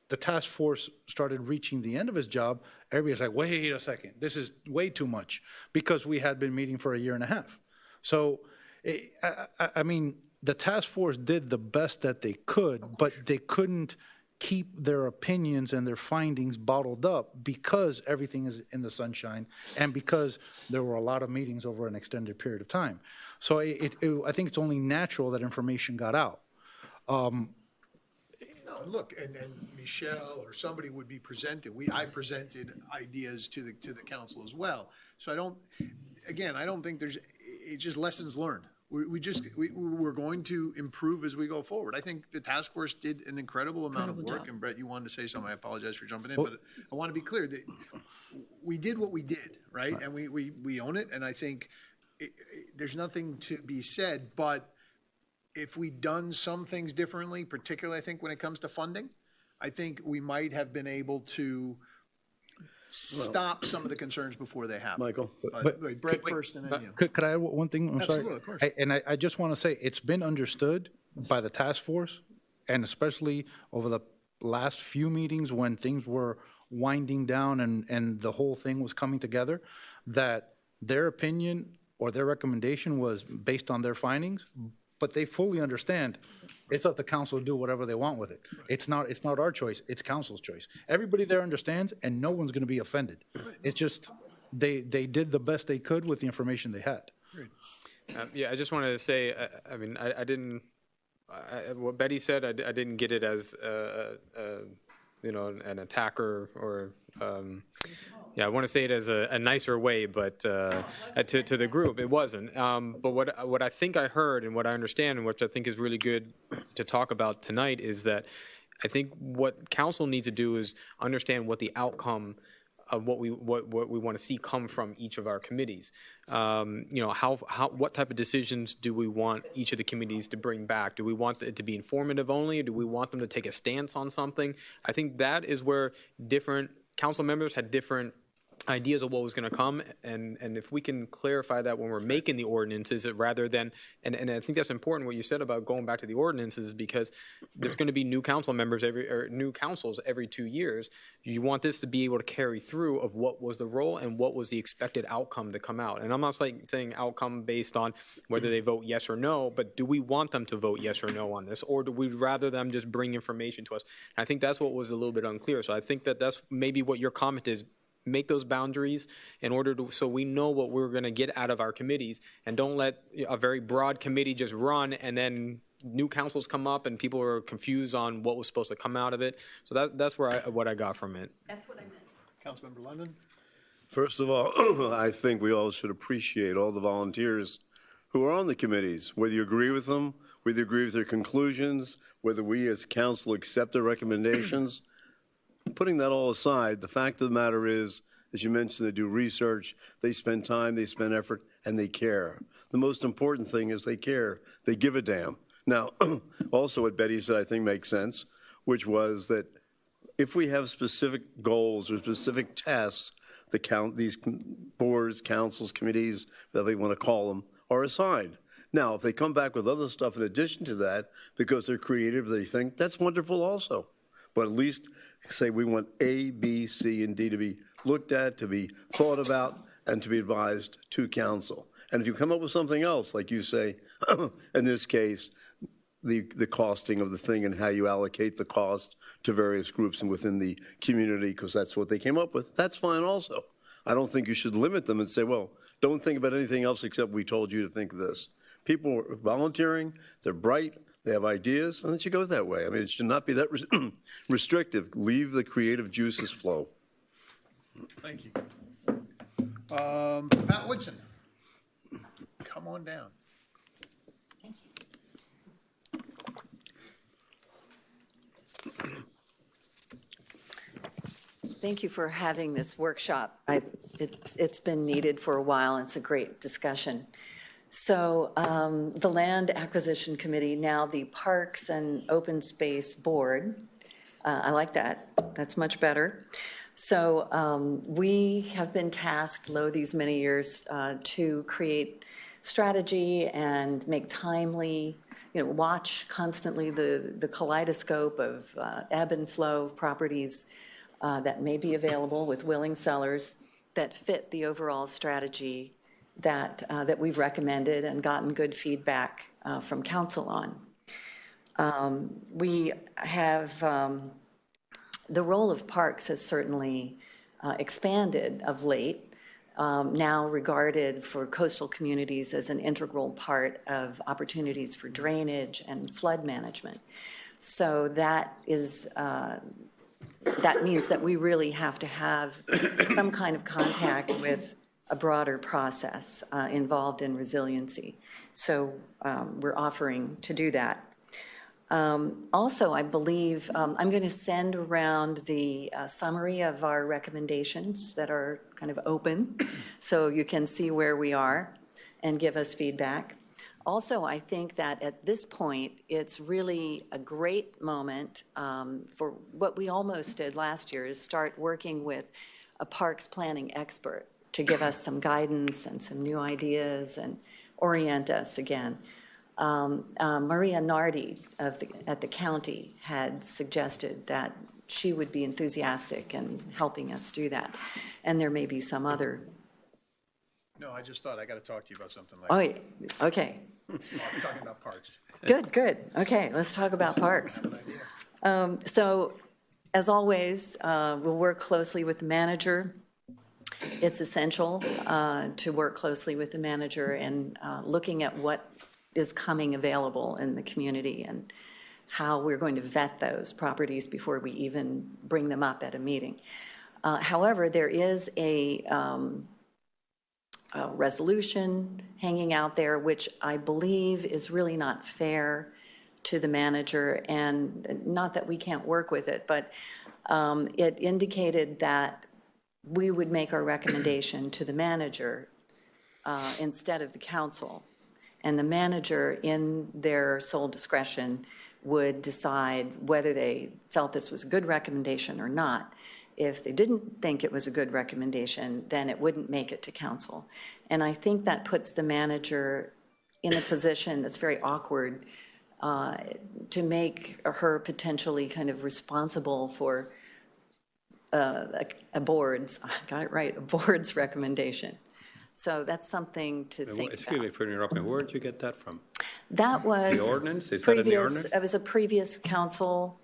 the task force started reaching the end of his job, everybody's like, wait a second, this is way too much, because we had been meeting for a year and a half. So, I mean, the task force did the best that they could, but they couldn't keep their opinions and their findings bottled up because everything is in the sunshine and because there were a lot of meetings over an extended period of time. So I think it's only natural that information got out. No, look, and Michelle or somebody would be presented. I presented ideas to the council as well. So I don't think it's just lessons learned. We're going to improve as we go forward. I think the task force did an incredible amount of work. And Brett, you wanted to say something. I apologize for jumping in, but I want to be clear that we did what we did, right? And we own it. And I think there's nothing to be said, but if we'd done some things differently, particularly I think when it comes to funding, I think we might have been able to stop some of the concerns before they happen. Michael. But wait, Brett first and then you. Could I add one thing? I'm Absolutely, sorry. of course. I just want to say, it's been understood by the task force, and especially over the last few meetings when things were winding down and the whole thing was coming together, that their opinion or their recommendation was based on their findings, but they fully understand it's up to council to do whatever they want with it. It's not our choice, it's council's choice. Everybody there understands, and no one's going to be offended. It's just, they did the best they could with the information they had. Yeah, I just wanted to say, I mean, I didn't, what Betty said, I didn't get it as, you know, an attacker or, yeah, I want to say it as a nicer way, but to the group, it wasn't. But what I think I heard and what I understand, and which I think is really good to talk about tonight, is that I think what council needs to do is understand what the outcome of what we want to see come from each of our committees. You know, what type of decisions do we want each of the committees to bring back? Do we want it to be informative only, or do we want them to take a stance on something? I think that is where different council members had different ideas of what was going to come, and if we can clarify that when we're making the ordinances, rather than, and I think that's important what you said about going back to the ordinances, because there's going to be new council members new councils every 2 years. You want this to be able to carry through of what was the role and what was the expected outcome to come out. And I'm not saying outcome based on whether they vote yes or no, but do we want them to vote yes or no on this, or do we rather them just bring information to us? And I think that's what was a little bit unclear. So I think that's maybe what your comment is. Make those boundaries in order to, so we know what we're going to get out of our committees, and don't let a very broad committee just run and then new councils come up and people are confused on what was supposed to come out of it. So that's where what I got from it. That's what I meant. Councilmember London? First of all, I think we all should appreciate all the volunteers who are on the committees, whether you agree with them, whether you agree with their conclusions, whether we as council accept their recommendations. Putting that all aside, the fact of the matter is, as you mentioned, they do research, they spend time, they spend effort, and they care. The most important thing is they care. They give a damn. Now, also what Betty said I think makes sense, which was that if we have specific goals or specific tasks, these boards, councils, committees, whatever you want to call them, are assigned. Now, if they come back with other stuff in addition to that, because they're creative, they think, that's wonderful also. But at least say we want A, B, C, and D to be looked at, to be thought about, and to be advised to council. And if you come up with something else, like you say, in this case, the costing of the thing and how you allocate the cost to various groups and within the community, because that's what they came up with, that's fine also. I don't think you should limit them and say, well, don't think about anything else except we told you to think this. People are volunteering, they're bright, they have ideas, and it should go that way. I mean, it should not be that restrictive. Leave the creative juices flow. Thank you. Pat Woodson, come on down. Thank you for having this workshop. It's been needed for a while, and it's a great discussion. So the Land Acquisition Committee, now the Parks and Open Space Board, I like that. That's much better. So we have been tasked, these many years, to create strategy and make timely, watch constantly the kaleidoscope of ebb and flow of properties that may be available with willing sellers that fit the overall strategy that we've recommended and gotten good feedback from council on. We have, the role of parks has certainly expanded of late, now regarded for coastal communities as an integral part of opportunities for drainage and flood management. So that is, that means that we really have to have some kind of contact with a broader process involved in resiliency. So we're offering to do that. Also, I believe I'm going to send around the summary of our recommendations that are kind of open, so you can see where we are and give us feedback. Also, I think that at this point, it's really a great moment for what we almost did last year, is start working with a parks planning expert to give us some guidance and some new ideas and orient us again. Maria Nardi at the county had suggested that she would be enthusiastic in helping us do that. And there may be some other. No, I just thought I got to talk to you about something like that. Oh, okay. Talking about parks. Good, good. Okay, let's talk about parks. So, as always, we'll work closely with the manager. It's essential to work closely with the manager and looking at what is coming available in the community and how we're going to vet those properties before we even bring them up at a meeting. However, there is a resolution hanging out there, which I believe is really not fair to the manager, and not that we can't work with it, but it indicated that we would make our recommendation to the manager instead of the council. And the manager, in their sole discretion, would decide whether they felt this was a good recommendation or not. If they didn't think it was a good recommendation, then it wouldn't make it to council. And I think that puts the manager in a position that's very awkward to make her potentially kind of responsible for a board's, I got it right, a board's recommendation. So that's something to think about. Excuse me for interrupting. Where did you get that from? That was The ordinance? Is that in the ordinance? It was a previous council.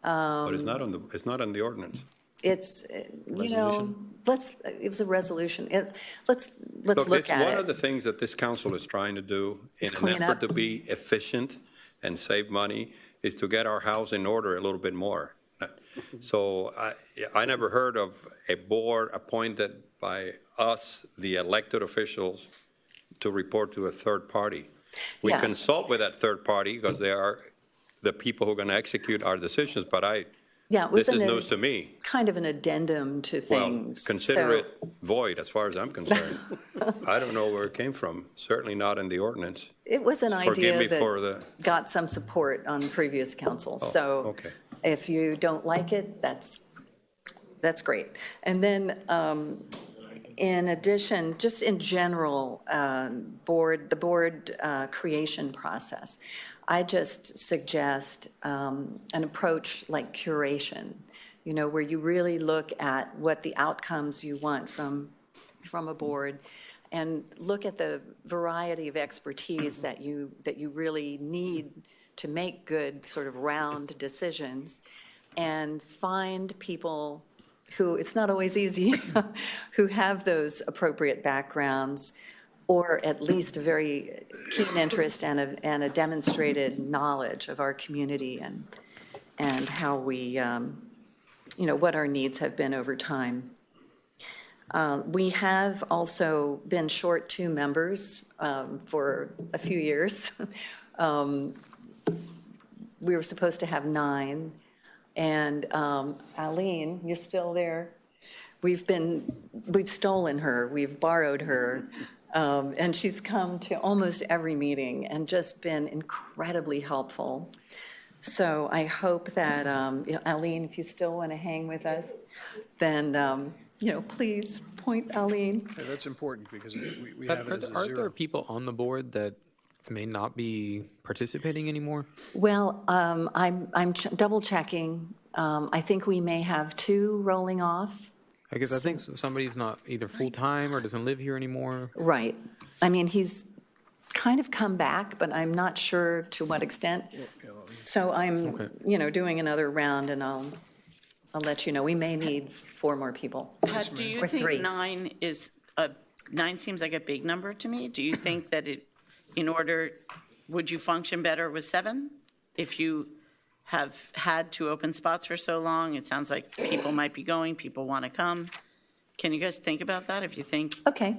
But it's not on the ordinance. It's, you know, it was a resolution. Let's look it's at it. one of the things that this council is trying to do in an clean effort up. to be efficient and save money is to get our house in order a little bit more. So I never heard of a board appointed by us, the elected officials, to report to a third party. We Yeah. consult with that third party because they are the people who are going to execute our decisions, but Yeah, it was this is news to me. kind of an addendum to Well, things. consider So- it void as far as I'm concerned. I don't know where it came from, certainly not in the ordinance. It was an Forgive me idea for that the, got some support on previous council. Oh, So okay. if you don't like it, that's great. And then in addition, just in general, the board creation process, I just suggest an approach like curation, you know, where you really look at what the outcomes you want from a board and look at the variety of expertise that you really need to make good sort of round decisions, and find people who, it's not always easy, who have those appropriate backgrounds, or at least a very keen interest and a demonstrated knowledge of our community and how we, you know, what our needs have been over time. We have also been short 2 members for a few years. We were supposed to have 9. And Aline, you're still there? We've stolen her, we've borrowed her. And she's come to almost every meeting and just been incredibly helpful. So I hope that, Aline, if you still want to hang with us, then, you know, please point Aline. Yeah, that's important because we have it as a Are there zero. people on the board that may not be participating anymore? Well, I'm double checking. I think we may have 2 rolling off. I guess I think somebody's not either full-time or doesn't live here anymore. Right. I mean, he's kind of come back, but I'm not sure to what extent. So I'm, you know, doing another round, and I'll let you know. We may need 4 more people. Pat, do you Or think 3. 9 seems like a big number to me? Do you think that would you function better with 7? If you have had 2 open spots for so long, it sounds like people might be going, people want to come. Can you guys think about that if you think? Okay.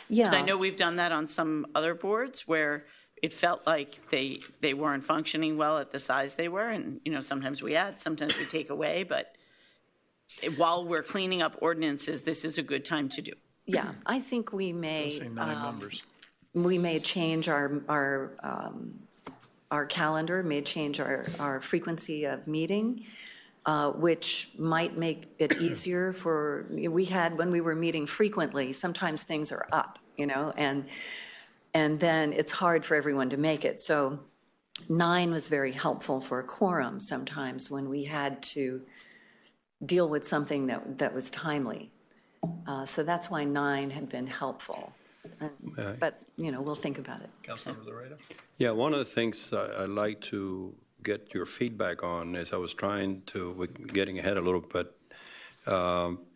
Yeah. Because I know we've done that on some other boards where it felt like they weren't functioning well at the size they were. And, you know, sometimes we add, sometimes we take away. But while we're cleaning up ordinances, this is a good time to do. Yeah, I think we may. Say 9 numbers. We may change our calendar, may change our frequency of meeting, which might make it easier for, when we were meeting frequently, sometimes things are up, you know, and then it's hard for everyone to make it. So 9 was very helpful for a quorum sometimes when we had to deal with something that was timely. So that's why 9 had been helpful. But, we'll think about it. Councilmember Laredo? Yeah, one of the things I'd like to get your feedback on is I was trying to, we're getting ahead a little bit,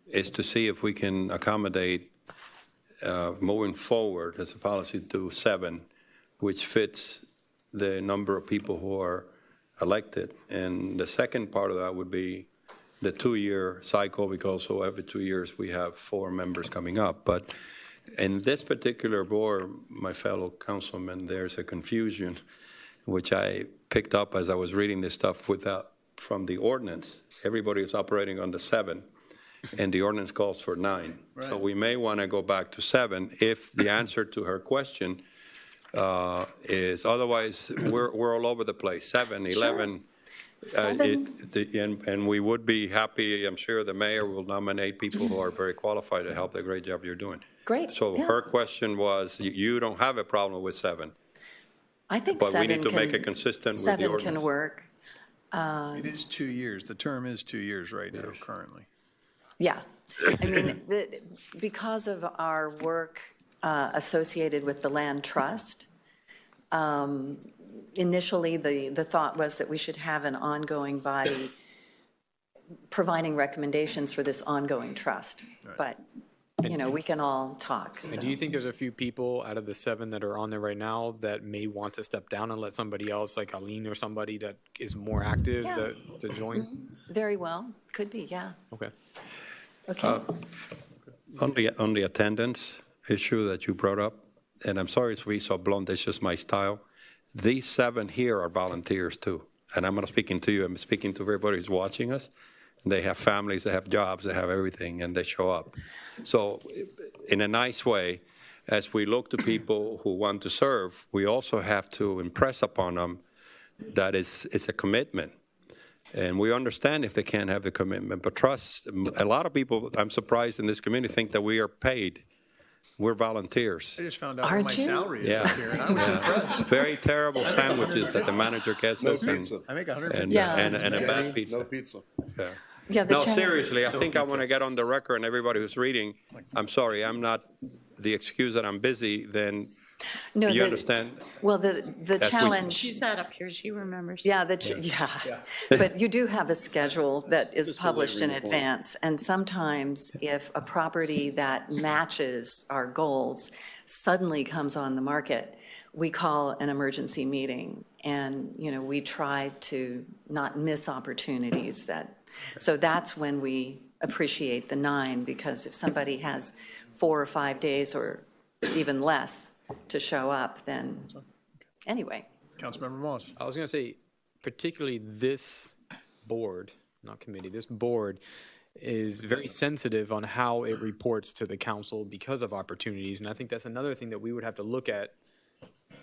is to see if we can accommodate moving forward as a policy to 7, which fits the number of people who are elected. And the second part of that would be the 2-year cycle, because so every 2 years we have 4 members coming up. But in this particular board, my fellow councilmen, there's a confusion, which I picked up as I was reading this stuff from the ordinance. Everybody is operating on the 7, and the ordinance calls for 9. Right. So we may want to go back to 7 if the answer to her question is, otherwise we're all over the place. 7, 11. And we would be happy, I'm sure the mayor will nominate people who are very qualified to help the great job you're doing. Great. So her question was, you don't have a problem with 7. I think but 7 we need to make it consistent with the ordinance. 7 can work. It is 2 years. The term is 2 years right now, currently. Yeah. I mean, because of our work associated with the land trust, initially the thought was that we should have an ongoing body providing recommendations for this ongoing trust. Right. But, we can all talk. And do you think there's a few people out of the 7 that are on there right now that may want to step down and let somebody else, like Aline or somebody that is more active, to join? Mm-hmm. Very well. Could be, yeah. Okay. Okay. On the attendance issue that you brought up, and I'm sorry to be so blunt, it's just my style. These 7 here are volunteers too. And I'm not speaking to you, I'm speaking to everybody who's watching us. They have families, they have jobs, they have everything, and they show up. So in a nice way, as we look to people who want to serve, we also have to impress upon them that it's a commitment. And we understand if they can't have the commitment, but trust, a lot of people, I'm surprised in this community, think that we are paid. We're volunteers. I just found out what my salary is up here, and I was impressed. Very terrible sandwiches that the manager gets us. I make $150. And a bad pizza. No pizza. Yeah. Yeah, No, seriously, I think I want to get on the record, and everybody who's reading, I'm sorry, I'm not the excuse that I'm busy, then no, you understand? Well, the challenge. She sat up here, she remembers. Yeah, but you do have a schedule that is published in advance, and sometimes if a property that matches our goals suddenly comes on the market, we call an emergency meeting, and, we try to not miss opportunities that. So that's when we appreciate the 9, because if somebody has 4 or 5 days or even less to show up, then anyway. Councilmember Moss. I was going to say, particularly this board, not committee, this board is very sensitive on how it reports to the council because of opportunities. And I think that's another thing that we would have to look at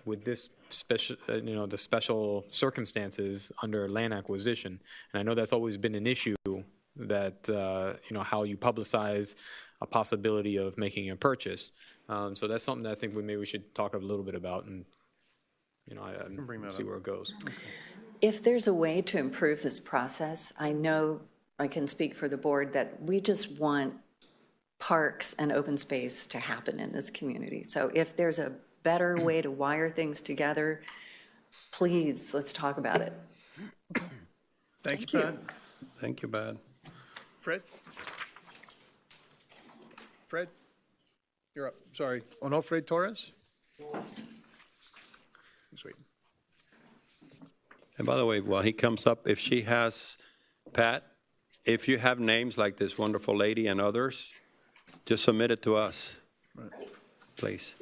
with this special, the special circumstances under land acquisition. And I know that's always been an issue, that, how you publicize a possibility of making a purchase. So that's something that I think we should talk a little bit about, and, see where it goes. Okay. If there's a way to improve this process, I know I can speak for the board that we just want parks and open space to happen in this community. So if there's a better way to wire things together, please, let's talk about it. Thank you, Pat. Thank you, Bad. Fred, you're up. Sorry. Onofre Torres? Sweet. And by the way, while he comes up, if she has, Pat, if you have names like this wonderful lady and others, just submit it to us, please.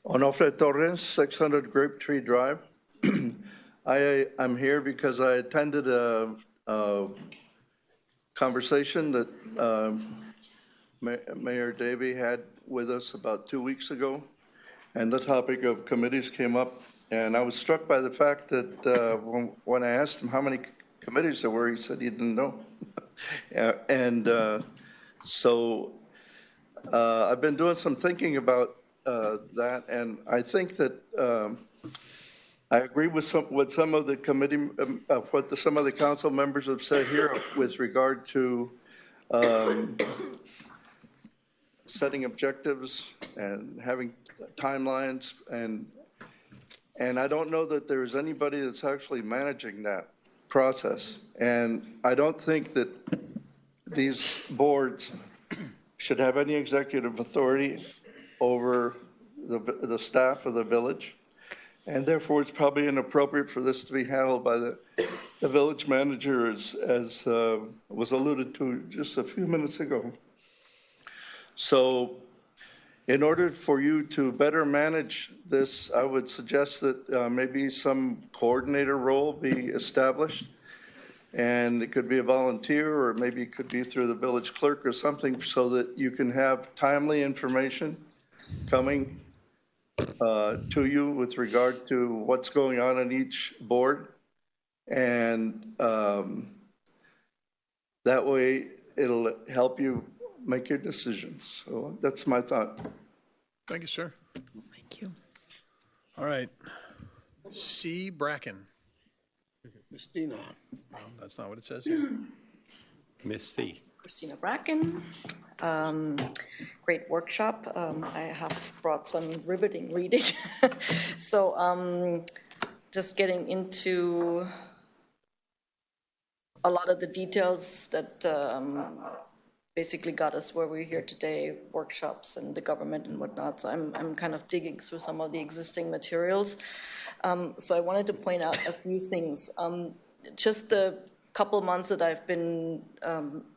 Onofre Torres, 600 Grapetree Drive. I'm here because I attended a conversation that Mayor Davey had with us about 2 weeks ago, and the topic of committees came up, and I was struck by the fact that when I asked him how many committees there were, he said he didn't know. So I've been doing some thinking about that, and I think that I agree with some of the committee, what some of the council members have said here with regard to setting objectives and having timelines, and I don't know that there's anybody that's actually managing that process. And I don't think that these boards should have any executive authority over the staff of the village. And therefore, it's probably inappropriate for this to be handled by the village manager, as was alluded to just a few minutes ago. So in order for you to better manage this, I would suggest that maybe some coordinator role be established. And it could be a volunteer, or maybe it could be through the village clerk or something, so that you can have timely information coming to you with regard to what's going on in each board. And that way it'll help you make your decisions. So that's my thought. Thank you, sir. Thank you. All right. C. Bracken. Christina. No, that's not what it says here. Miss C. Christina Bracken. Great workshop. I have brought some riveting reading. So just getting into a lot of the details that basically got us where we're here today, workshops and the government and whatnot. So I'm kind of digging through some of the existing materials. So I wanted to point out a few things. Just the couple months that I've been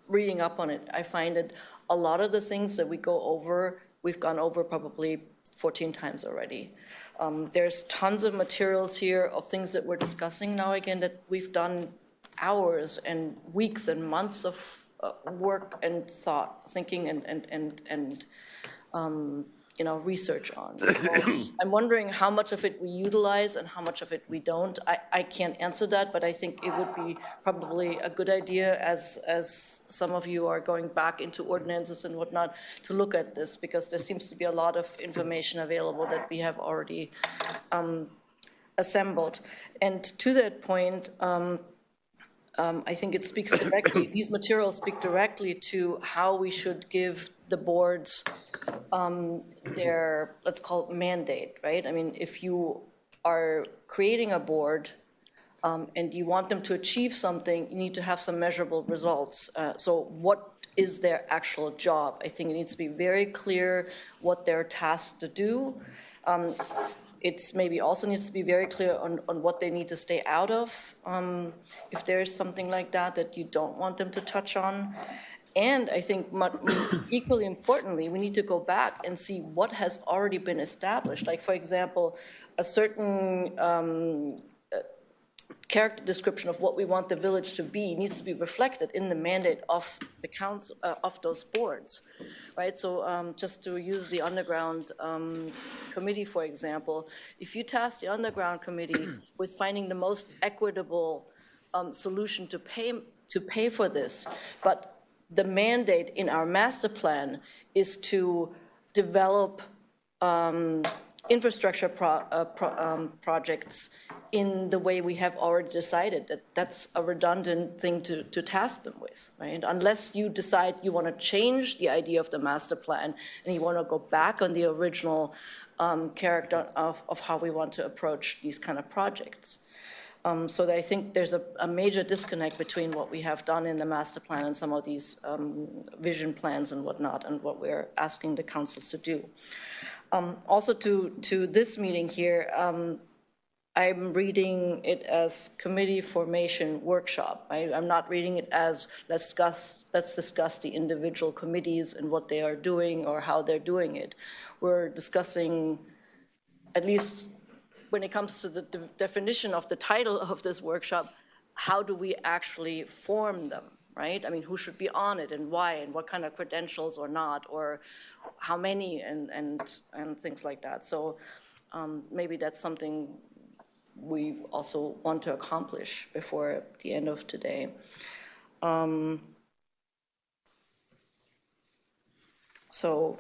reading up on it, I find that a lot of the things that we go over, we've gone over probably 14 times already. There's tons of materials here of things that we're discussing now again that we've done hours and weeks and months of work and thinking and research on. So I'm wondering how much of it we utilize and how much of it we don't. I can't answer that, but I think it would be probably a good idea as some of you are going back into ordinances and whatnot to look at this, because there seems to be a lot of information available that we have already assembled. And to that point, I think it speaks directly, these materials speak directly to how we should give the boards their, let's call it mandate, right? I mean, if you are creating a board and you want them to achieve something, you need to have some measurable results. So what is their actual job? I think it needs to be very clear what they're tasked to do. It's maybe also needs to be very clear on what they need to stay out of, if there is something like that you don't want them to touch on. And I think equally importantly, we need to go back and see what has already been established. Like, for example, a certain character description of what we want the village to be needs to be reflected in the mandate of the council, of those boards, right? So just to use the underground committee, for example, if you task the underground committee with finding the most equitable solution to pay for this, but the mandate in our master plan is to develop infrastructure projects in the way we have already decided, that's a redundant thing to task them with, right? Unless you decide you want to change the idea of the master plan and you want to go back on the original character of how we want to approach these kind of projects. So that I think there's a major disconnect between what we have done in the master plan and some of these vision plans and whatnot, and what we're asking the councils to do. Also to this meeting here, I'm reading it as committee formation workshop. I'm not reading it as let's discuss the individual committees and what they are doing or how they're doing it. We're discussing, at least when it comes to the definition of the title of this workshop, how do we actually form them, right? I mean, who should be on it and why, and what kind of credentials or not, or how many, and things like that. So maybe that's something we also want to accomplish before the end of today. So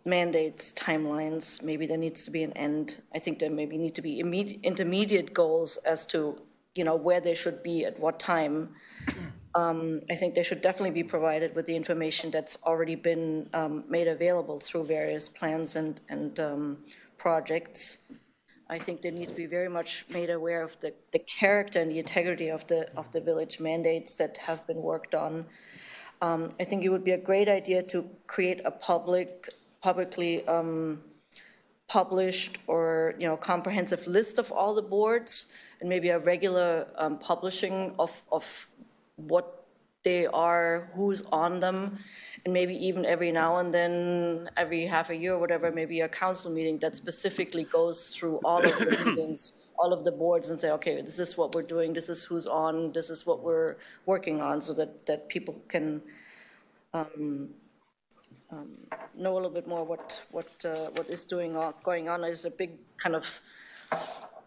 mandates, timelines, maybe there needs to be an end. I think there maybe need to be intermediate goals as to, where they should be at what time. I think they should definitely be provided with the information that's already been made available through various plans and projects. I think they need to be very much made aware of the character and the integrity of the village mandates that have been worked on. I think it would be a great idea to create a publicly published or comprehensive list of all the boards, and maybe a regular publishing of what they are, who's on them, and maybe even every now and then, every half a year or whatever, maybe a council meeting that specifically goes through all of the meetings, all of the boards, and say, okay, this is what we're doing, this is who's on, this is what we're working on, so that people can know a little bit more what is going on. There's a big kind of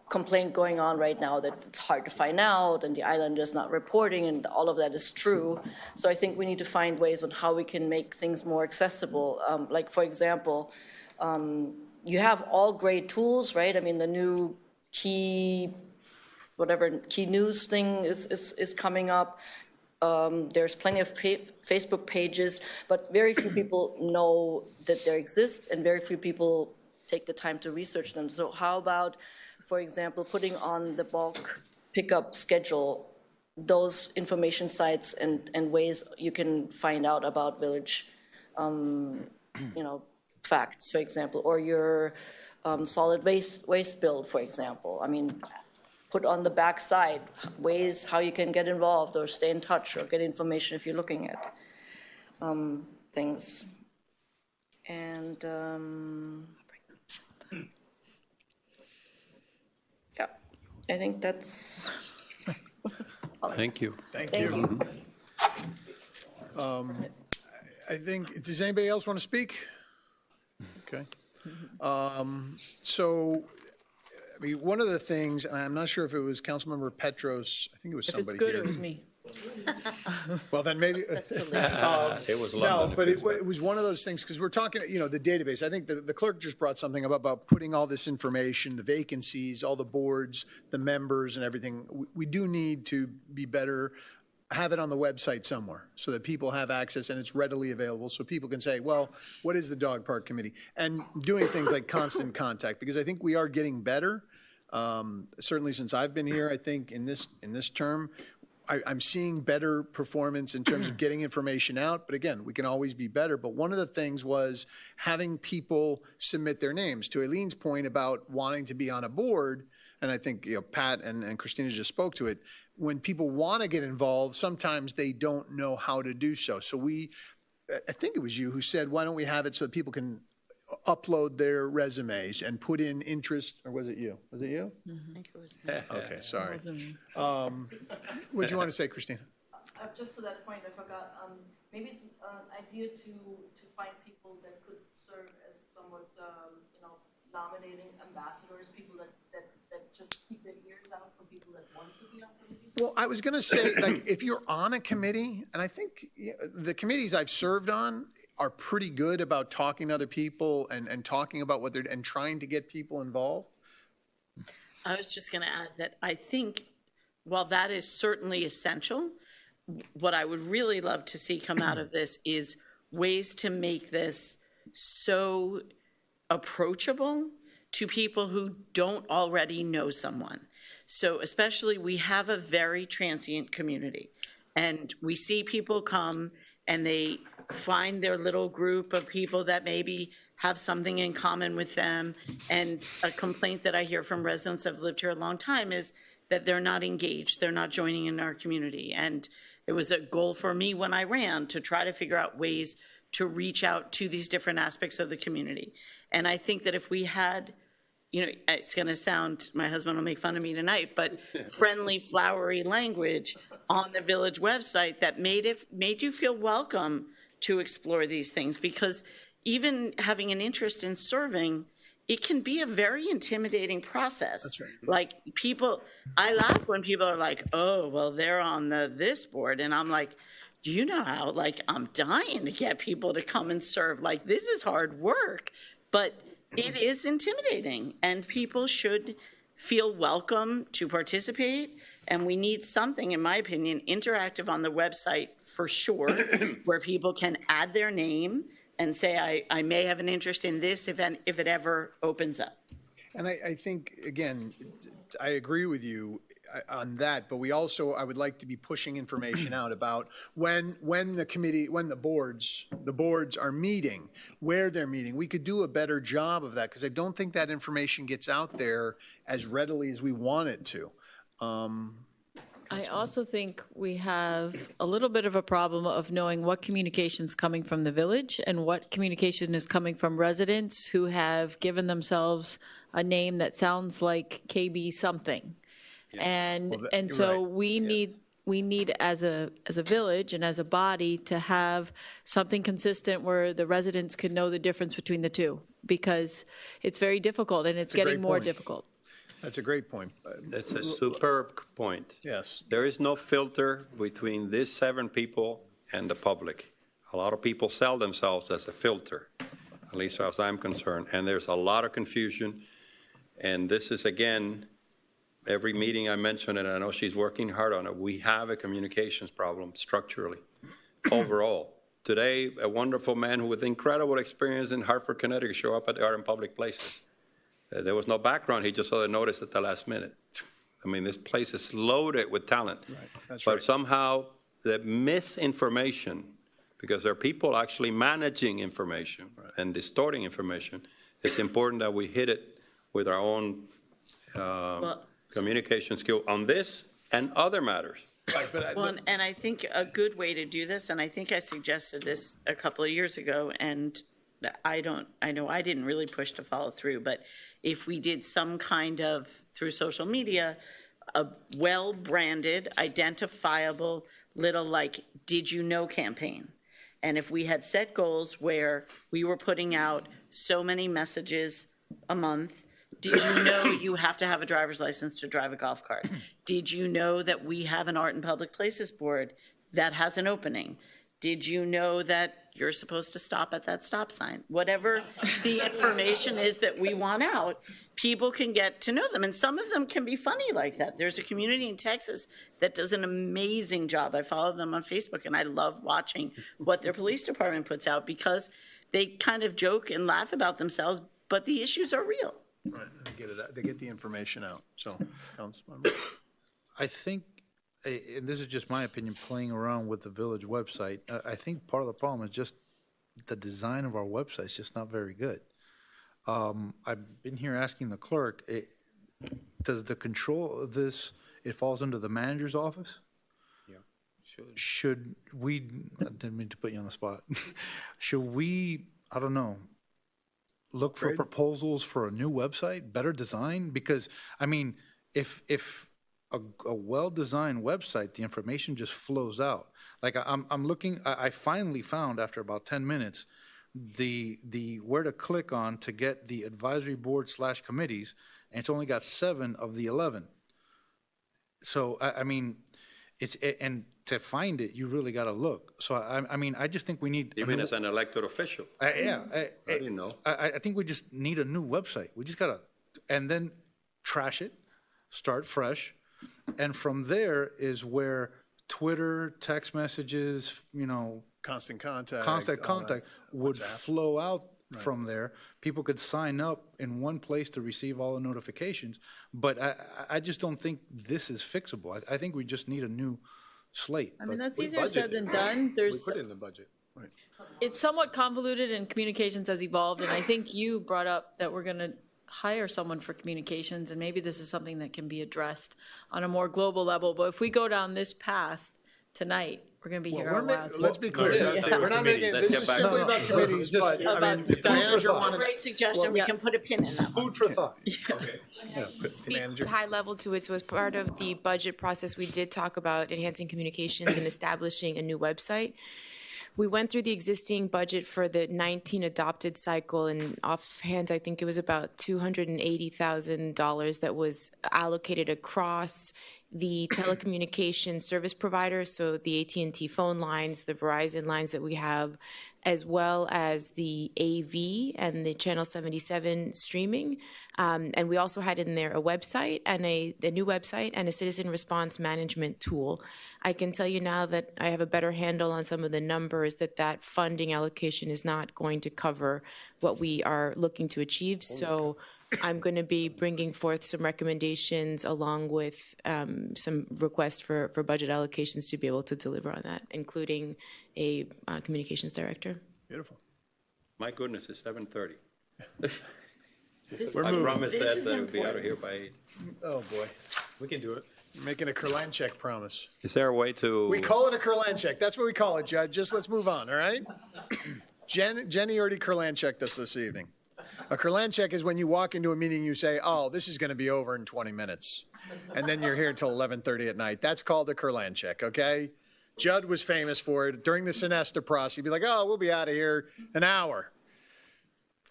complaint going on right now that it's hard to find out and the island is not reporting, and all of that is true. So I think we need to find ways on how we can make things more accessible. Like, for example, you have all great tools, right? I mean, the new key news thing is coming up. There's plenty of Facebook pages, but very few people know that they exist, and very few people take the time to research them. So how about, for example, putting on the bulk pickup schedule those information sites and ways you can find out about village, facts, for example, or your solid waste bill, for example. I mean, put on the back side ways how you can get involved or stay in touch or get information if you're looking at things. And yeah, I think that's. Thank you. Thank you. I think, does anybody else want to speak? Okay. So, I mean, one of the things, and I'm not sure if it was Councilmember Petros, I think it was If somebody it's good, here. it was me. Well, then maybe. It was No, London. but it was one of those things, because we're talking, the database. I think the clerk just brought something up about putting all this information, the vacancies, all the boards, the members and everything. We do need to be better, have it on the website somewhere so that people have access and it's readily available, so people can say, well, what is the dog park committee? And doing things like constant contact, because I think we are getting better. Certainly since I've been here, I think in this term, I'm seeing better performance in terms of getting information out. But again, we can always be better. But one of the things was having people submit their names. To Eileen's point about wanting to be on a board, and I think Pat and Christina just spoke to it, when people want to get involved, sometimes they don't know how to do so. So I think it was you who said, why don't we have it so that people can upload their resumes and put in interest, or was it you? Was it you? I think it was me. Okay, sorry. What do you want to say, Christina? Just to that point, I forgot, maybe it's an idea to find people that could serve as somewhat, nominating ambassadors, people that just keep their ears out for people that want to be on committees. Well, I was going to say, like, if you're on a committee, and I think the committees I've served on are pretty good about talking to other people and talking about what they're, and trying to get people involved. I was just going to add that I think while that is certainly essential, what I would really love to see come out of this is ways to make this so approachable to people who don't already know someone. So especially, we have a very transient community, and we see people come and they find their little group of people that maybe have something in common with them. And a complaint that I hear from residents that have lived here a long time is that they're not engaged, they're not joining in our community. And it was a goal for me when I ran to try to figure out ways to reach out to these different aspects of the community. And I think that if we had, it's going to sound, my husband will make fun of me tonight, but friendly, flowery language on the village website that made you feel welcome to explore these things, because even having an interest in serving, it can be a very intimidating process. That's right. Like, I laugh when people are like, oh, well, they're on this board. And I'm like, do you know how, I'm dying to get people to come and serve. Like, this is hard work, but it is intimidating, and people should feel welcome to participate And we need something, in my opinion, interactive on the website for sure, where people can add their name and say, I may have an interest in this event if it ever opens up. And I think, again, I agree with you on that, but we also, I would like to be pushing information out about when the boards are meeting, where they're meeting. We could do a better job of that, because I don't think that information gets out there as readily as we want it to. I also think we have a little bit of a problem of knowing what communication is coming from the village and what communication is coming from residents who have given themselves a name that sounds like KB something. And so we need as a village and as a body to have something consistent where the residents could know the difference between the two, because it's very difficult and it's getting more difficult. That's a great point. That's a superb point. Yes. There is no filter between these 7 people and the public. A lot of people sell themselves as a filter, at least as I'm concerned, and there's a lot of confusion. And this is, again, every meeting I mention it, I know she's working hard on it. We have a communications problem structurally, overall. Today, a wonderful man with incredible experience in Hartford, Connecticut, show up at the Art in Public Places. There was no background. He just saw the notice at the last minute. I mean, this place is loaded with talent. Right. That's but right. somehow the misinformation, because there are people actually managing information and distorting information, it's important that we hit it with our own communication skill on this and other matters. Well, and I think a good way to do this, and I think I suggested this a couple of years ago, and I know I didn't really push to follow through, but if we did some kind of, through social media, a well-branded, identifiable little like, did you know campaign. And if we had set goals where we were putting out so many messages a month, did you know you have to have a driver's license to drive a golf cart? Did you know that we have an Art in Public Places board that has an opening? Did you know that you're supposed to stop at that stop sign? Whatever the information is that we want out, people can get to know them. And some of them can be funny like that. There's a community in Texas that does an amazing job. I follow them on Facebook, and I love watching what their police department puts out, because they kind of joke and laugh about themselves, but the issues are real. Right. They get the information out. So, Councilmember. I think, and this is just my opinion, playing around with the village website, I think part of the problem is just the design of our website is just not very good. I've been here asking the clerk, does the control of this, it falls under the manager's office? Yeah. Should we, I didn't mean to put you on the spot, should we, I don't know, look for proposals for a new website, better design? Because, I mean, if a well-designed website, the information just flows out. Like I'm looking, I finally found after about 10 minutes, the where to click on to get the advisory board / committees, and it's only got 7 of the 11. So, I mean, and to find it, you really got to look. So, I mean, I just think we need. Even as an elected official. I think we just need a new website. We just got to, and then trash it, start fresh. And from there is where Twitter, text messages, constant contact would flow out from there. People could sign up in one place to receive all the notifications. But I just don't think this is fixable. I think we just need a new slate. I mean, that's easier said than done. We put it in the budget. Right. It's somewhat convoluted, and communications has evolved. And I think you brought up that we're going to hire someone for communications, and maybe this is something that can be addressed on a more global level. But if we go down this path tonight, we're going to be here a while. Let's be clear. We're not making, this is simply about committees, but I mean, if the manager wanted. Great suggestion. We can put a pin in that. Food for thought. Speak high level to it. So as part of the budget process, we did talk about enhancing communications and establishing a new website. We went through the existing budget for the 19 adopted cycle, and offhand, I think it was about $280,000 that was allocated across the telecommunication service providers, so the AT&T phone lines, the Verizon lines that we have, as well as the AV and the Channel 77 streaming. And we also had in there a website and a new website and a citizen response management tool. I can tell you now that I have a better handle on some of the numbers, that funding allocation is not going to cover what we are looking to achieve. So I'm going to be bringing forth some recommendations along with some requests for budget allocations to be able to deliver on that, including a communications director. Beautiful. My goodness, it's 7:30. We're I moving. promised that we'll be out of here by 8. Oh, boy. We can do it. You're making a Kurlanchek promise. Is there a way to? We call it a Kurlanchek. That's what we call it, Judge. Just let's move on, all right? Jenny already Kurlancheked us this evening. A Kurlanchek is when you walk into a meeting, you say, oh, this is going to be over in 20 minutes. And then you're here until 11:30 at night. That's called a Kurlanchek, okay? Judd was famous for it. During the Sinesta process, he'd be like, oh, we'll be out of here an hour.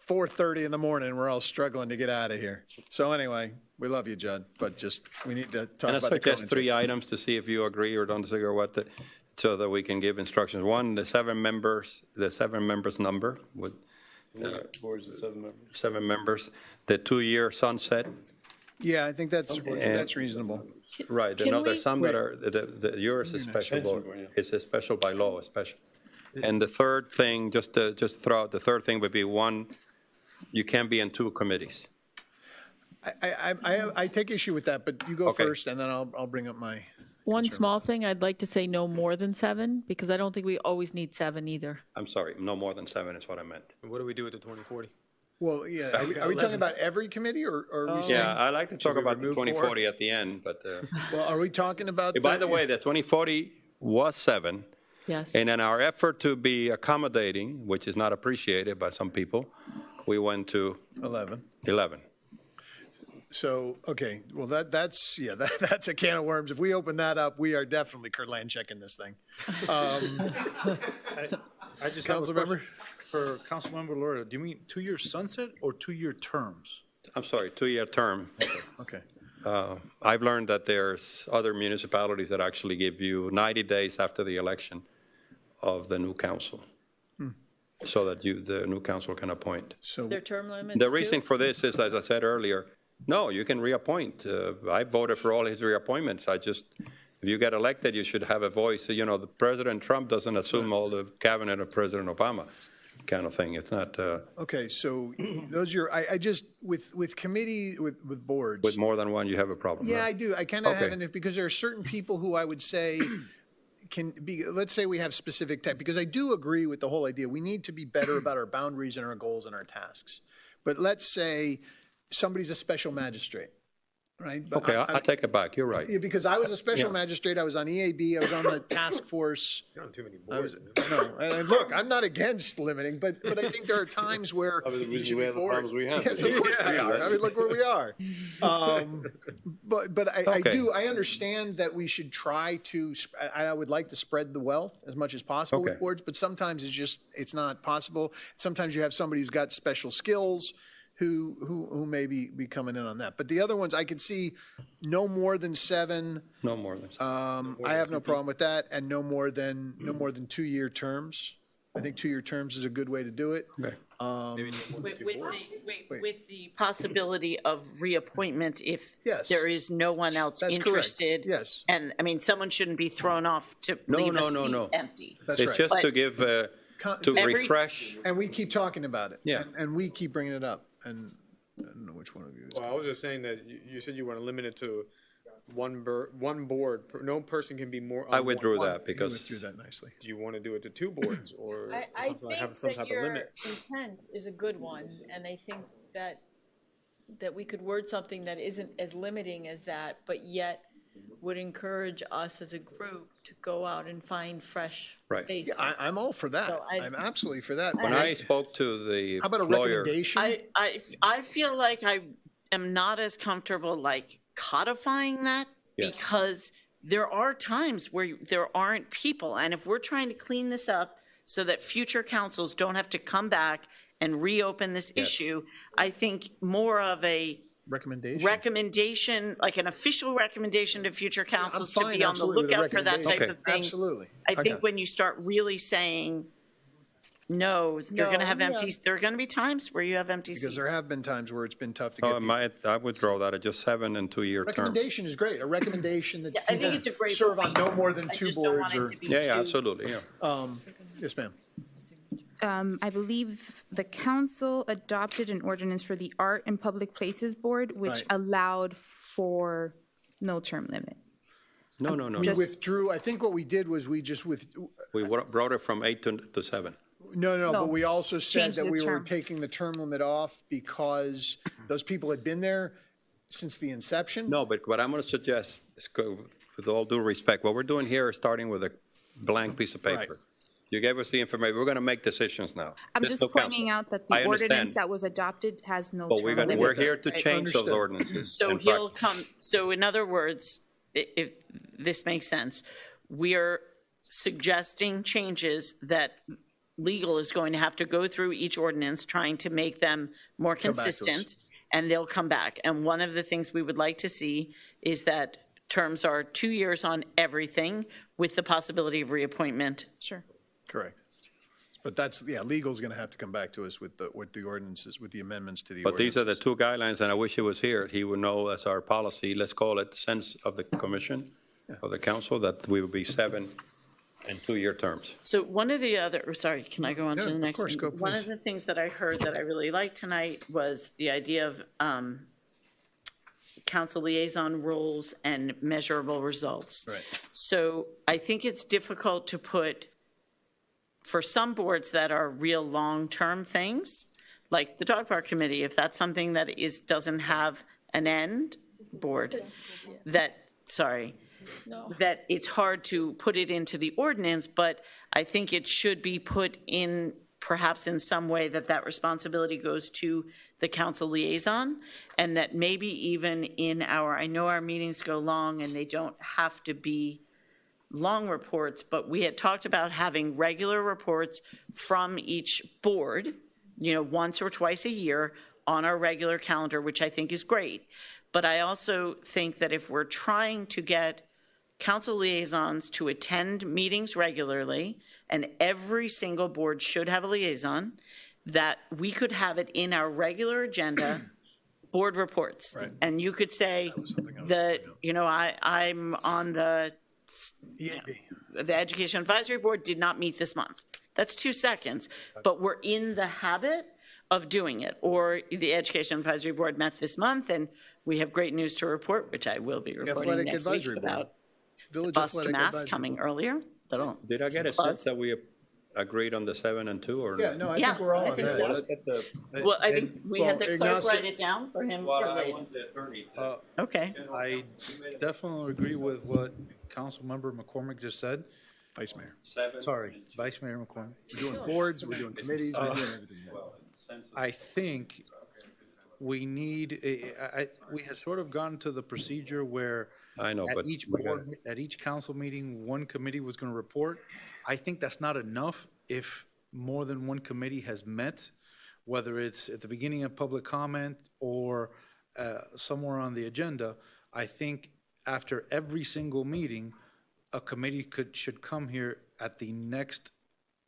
4:30 in the morning, we're all struggling to get out of here. So anyway, we love you, Judd, but just we need to talk And I about the suggest Kurlanchek. 3 items to see if you agree or don't agree or what, so that we can give instructions. One, the 7 members number with Boards of 7 members. 7 members, the 2-year sunset. Yeah, I think that's reasonable. Right, Can and there's we- some that are, yours is special, vote. It's a special by law, a special. And the third thing, just throw out, the third thing would be one, you can't be in 2 committees. I take issue with that, but you go Okay. first, and then I'll bring up my. One small thing, I'd like to say no more than 7, because I don't think we always need 7 either. I'm sorry, no more than 7 is what I meant. What do we do with the 2040? Well, yeah, are we talking about every committee, or are we saying? Yeah, I like to talk we about the remove 4? 2040 at the end, but, Well, are we talking about? by the way, the 2040 was 7. Yes. And in our effort to be accommodating, which is not appreciated by some people, we went to 11. 11. So, okay, well, that's a can of worms. If we open that up, we are definitely Kurlanchecking this thing. I just have a Councilmember? question for Councilmember Laura. Do you mean 2-year sunset or 2-year terms? I'm sorry, 2-year term. Okay. I've learned that there's other municipalities that actually give you 90 days after the election of the new council, so that the new council can appoint. So Their term limits, The reason for this is, as I said earlier, no, you can reappoint. I voted for all his reappointments. If you get elected, you should have a voice. You know, the President Trump doesn't assume all the cabinet of President Obama, kind of thing. It's not Okay, so those are, I just, with committee, with boards. with more than one. You have a problem. Yeah, right? I do. I kind of Okay. have, and because there are certain people who I would say can be, let's say we have specific type, because I do agree with the whole idea. We need to be better about our boundaries and our goals and our tasks. But let's say somebody's a special magistrate, right? But Okay, I take it back. You're right. Yeah, because I was a special Yeah. magistrate, I was on EAB, I was on the task force. You're on too many I was, boards. no, and look, I'm not against limiting, but I think there are times where. Probably the you reason should we be have the forward. problems we have. Yes, of course they are. I mean, look where we are. But I Okay. do, I understand that we should try to, I would like to spread the wealth as much as possible with Okay. boards, but sometimes it's not possible. Sometimes you have somebody who's got special skills who may be coming in on that. But the other ones, I could see no more than 7. No more than I have no problem with that, and no more than 2-year terms. I think 2-year terms is a good way to do it. Okay. With the possibility of reappointment if Yes. there is no one else That's correct. interested. Yes. And, I mean, someone shouldn't be thrown off to leave a seat empty. That's It's right. just to But- give, to Every- refresh. And we keep talking about it. Yeah. And we keep bringing it up. And I don't know which one of you is. Well, I was just saying that you said you want to limit it to one board. No person can be more. I on withdrew one. that because. Withdrew that nicely. Do you want to do it to 2 boards or I something like have think some that type of your limit? intent is a good one, and I think that we could word something that isn't as limiting as that, but yet would encourage us as a group to go out and find fresh Right. faces. I'm all for that. So I'm absolutely for that. When I spoke to the How about a lawyer, recommendation? I feel like I am not as comfortable like codifying that Yes. because there are times where there aren't people. And if we're trying to clean this up so that future councils don't have to come back and reopen this issue, I think more of a recommendation, like an official recommendation to future councils to fine, be on the absolutely, with a lookout for that type recommendation. of thing. Absolutely. I think when you start really saying, no, you're going to have No. empty, there are going to be times where you have empty Because seats. there have been times where it's been tough to Oh, get. I withdraw that at just 7 and 2-year terms. Recommendation is great. A recommendation that Yeah, I think people it's a great serve on point. no more than I two just don't boards want it or. to be Yeah, too- absolutely, yeah. Yes, ma'am. I believe the council adopted an ordinance for the Art and Public Places Board, which Right. allowed for no term limit. No, no, no. We no. withdrew, I think what we did was we just We brought it from 8 to 7. No, No. but we also said Change that the we were term. taking the term limit off because those people had been there since the inception. No, but what I'm going to suggest is, with all due respect, what we're doing here is starting with a blank piece of paper. Right. You gave us the information. We're going to make decisions now. I'm This just no council. pointing out that I the ordinance understand. that was adopted has no But term we're limit. here to change those Understood. ordinances. So in he'll practice. come, so in other words, if this makes sense, we are suggesting changes that legal is going to have to go through each ordinance, trying to make them more Come back to us. consistent, and they'll come back. And one of the things we would like to see is that terms are 2 years on everything with the possibility of reappointment. Sure. Correct. But that's, legal's going to have to come back to us with the ordinances, with the amendments to the But these ordinances. are the two guidelines, and I wish he was here. He would know as our policy, let's call it the sense of the commission, of the council, that we would be 7 and 2-year terms. So one of the other, sorry, can I go on to Yeah, the of next course, thing? go, One please. of the things that I heard that I really liked tonight was the idea of council liaison roles and measurable results. Right. So I think it's difficult to put, for some boards that are real long-term things, like the dog park committee, if that's something that doesn't have an end board, that it's hard to put it into the ordinance, but I think it should be put in, perhaps in some way, that responsibility goes to the council liaison, and that maybe even in I know our meetings go long and they don't have to be long reports, but we had talked about having regular reports from each board, once or twice a year on our regular calendar, which I think is great. But I also think that if we're trying to get council liaisons to attend meetings regularly, and every single board should have a liaison, that we could have it in our regular agenda, board reports. Right. And you could say that, I'm on the Education Advisory Board did not meet this month. That's 2 seconds, but we're in the habit of doing it. Or the Education Advisory Board met this month, and we have great news to report, which I will be reporting Athletic next week Advisory Board. about Village bus to Athletic mass Advisory coming Board. earlier. Did I get a sense that we agreed on the 7 and 2, or? Yeah, no, I Yeah, think we're all I on think that. so. Well, I think we had the clerk Ignacio- write it down for him for later. Okay. I definitely agree with what Councilmember McCormick just said. Vice Mayor. Sorry, Vice Mayor McCormick. We're doing boards, we're doing committees, we're doing everything. I think we need, we have sort of gone to the procedure where I know, but at each council meeting, one committee was going to report. I think that's not enough if more than one committee has met, whether it's at the beginning of public comment or somewhere on the agenda. I think after every single meeting, a committee should come here at the next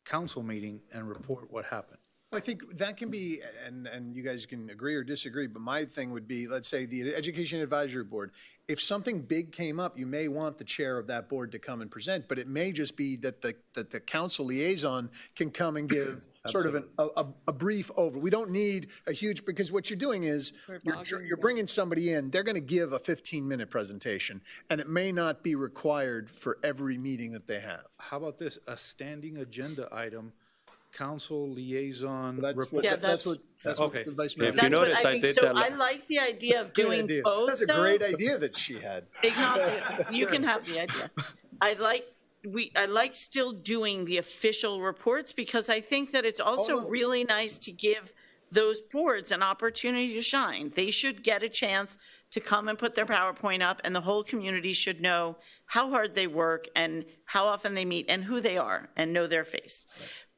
council meeting and report what happened. I think that can be, and you guys can agree or disagree, but my thing would be, let's say the Education Advisory Board, if something big came up, you may want the chair of that board to come and present, but it may just be that the council liaison can come and give sort of a brief over. We don't need a huge, because what you're doing is you're bringing somebody in, they're going to give a 15-minute presentation, and it may not be required for every meeting that they have. How about this, a standing agenda item, council liaison That's report? what the Vice Mayor. If you notice, I did that. I like the idea of doing both. That's a great idea that she had. Ignacio, you can have the idea. I like still doing the official reports, because I think that it's also really nice to give those boards an opportunity to shine. They should get a chance to come and put their PowerPoint up, and the whole community should know how hard they work and how often they meet and who they are and know their face.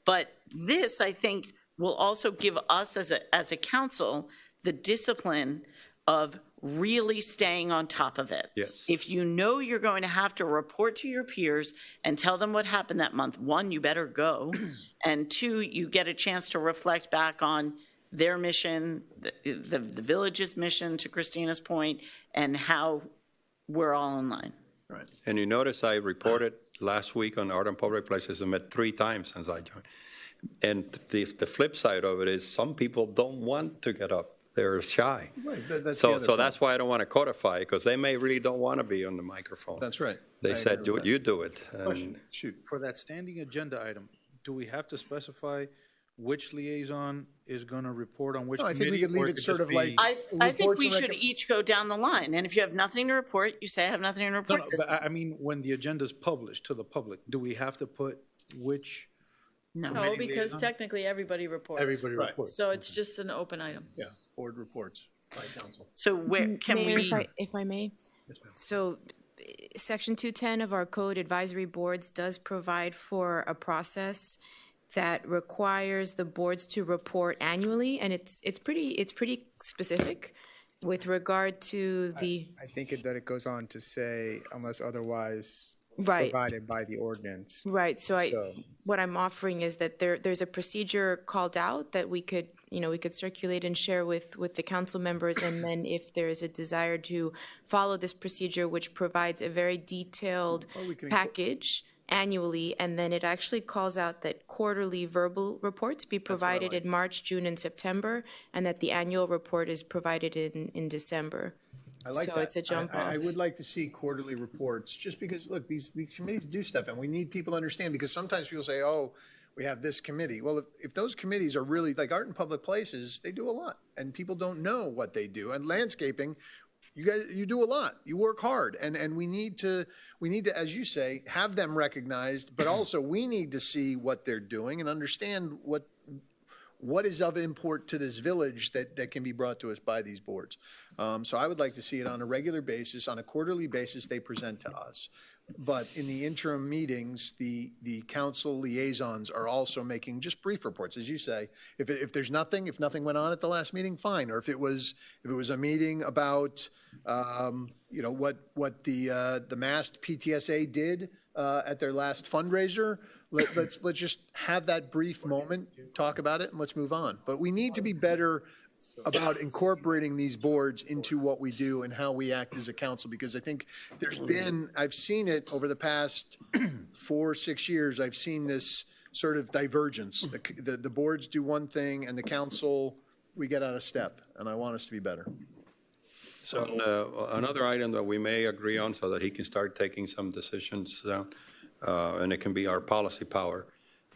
But this, I think, will also give us as a council the discipline of really staying on top of it. Yes. If you know you're going to have to report to your peers and tell them what happened that month, one, you better go. And two, you get a chance to reflect back on their mission, the village's mission, to Christina's point, and how we're all in line. Right. And you notice I reported last week on Art and Public Places. I met 3 times since I joined. And the flip side of it is some people don't want to get up. They're shy. Right, that's so that's why I don't want to codify it, because they may really don't want to be on the microphone. That's right. They said, you do it. And Shoot, for that standing agenda item, do we have to specify which liaison is going to report on which No, I committee? think we could leave or it sort just of like. be- I think reports we and should each go down the line. And if you have nothing to report, you say, I have nothing to No, report. no, but I mean, when the agenda is published to the public, do we have to put which? No, committee because liaison? technically everybody reports. Everybody reports. So it's just an open item. Yeah, board reports by council. So where can Mayor, we? if I may? So Section 210 of our code, advisory boards, does provide for a process that requires the boards to report annually, and it's pretty specific with regard to the. I think that it goes on to say unless otherwise Right. provided by the ordinance. Right, so what I'm offering is that there's a procedure called out that we could circulate and share with the council members, and then if there is a desire to follow this procedure, which provides a very detailed package annually, and then it actually calls out that quarterly verbal reports be provided in March, June, and September, and that the annual report is provided in December. I like so that. it's a jump off. I would like to see quarterly reports, just because, look, these committees do stuff, and we need people to understand, because sometimes people say, oh, we have this committee. Well, if those committees are really, like Art and Public Places, they do a lot, and people don't know what they do. And landscaping, you do a lot. You work hard, and we need to, as you say, have them recognized, but also we need to see what they're doing and understand what is of import to this village that can be brought to us by these boards. So I would like to see it on a regular basis, on a quarterly basis, they present to us. But in the interim meetings, the council liaisons are also making just brief reports, as you say. If there's nothing, if nothing went on at the last meeting, fine. Or if it was a meeting about, what the MAST PTSA did at their last fundraiser, let's just have that brief moment, talk about it, and let's move on. But we need to be better about incorporating these boards into what we do and how we act as a council, because I think I've seen it over the past 4 or 6 years, I've seen this sort of divergence. The boards do one thing and the council, we get out of step, and I want us to be better. So another item that we may agree on so that he can start taking some decisions down, and it can be our policy power.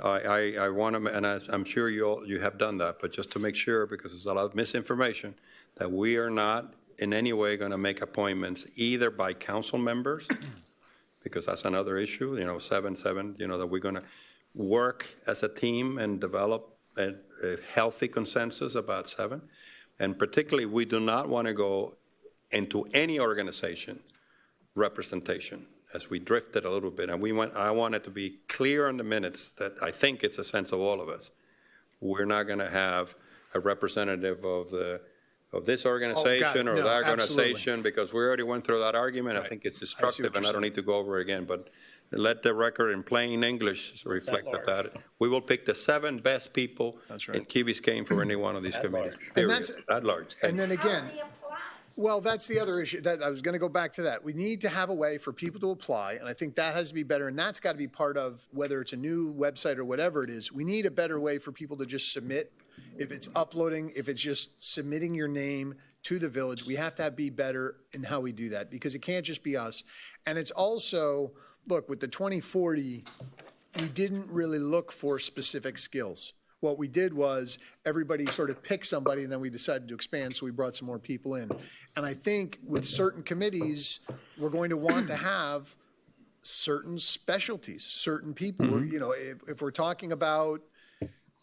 I want to, and I'm sure you have done that, but just to make sure, because there's a lot of misinformation, that we are not in any way going to make appointments either by council members, because that's another issue, 7-7, that we're going to work as a team and develop a healthy consensus about 7. And particularly, we do not want to go into any organization representation, as we drifted a little bit. And I want it to be clear in the minutes that I think it's a sense of all of us. We're not going to have a representative of this organization or that organization, because we already went through that argument. Right. I think it's destructive, and I don't need to go over it again. But let the record in plain English reflect that. We will pick the 7 best people in Key Biscayne for any one of these committees. Period. At large. And then again, well, that's the other issue. That I was going to go back to that. We need to have a way for people to apply, and I think that has to be better, and that's got to be part of whether it's a new website or whatever it is. We need a better way for people to just submit. If it's uploading, if it's just submitting your name to the village, we have to be better in how we do that, because it can't just be us. And it's also, look, with the 2040, we didn't really look for specific skills. What we did was everybody sort of picked somebody, and then we decided to expand, so we brought some more people in. And I think with certain committees, we're going to want to have certain specialties, certain people. Mm-hmm. If we're talking about,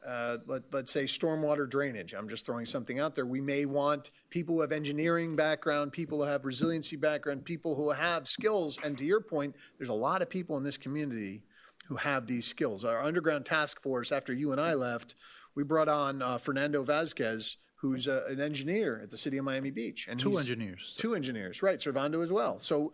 let's say, stormwater drainage, I'm just throwing something out there, we may want people who have engineering background, people who have resiliency background, people who have skills. And to your point, there's a lot of people in this community who have these skills. Our underground task force, after you and I left, we brought on Fernando Vazquez, who's an engineer at the city of Miami Beach. And Two he's- engineers. Two engineers, right, Servando as well. So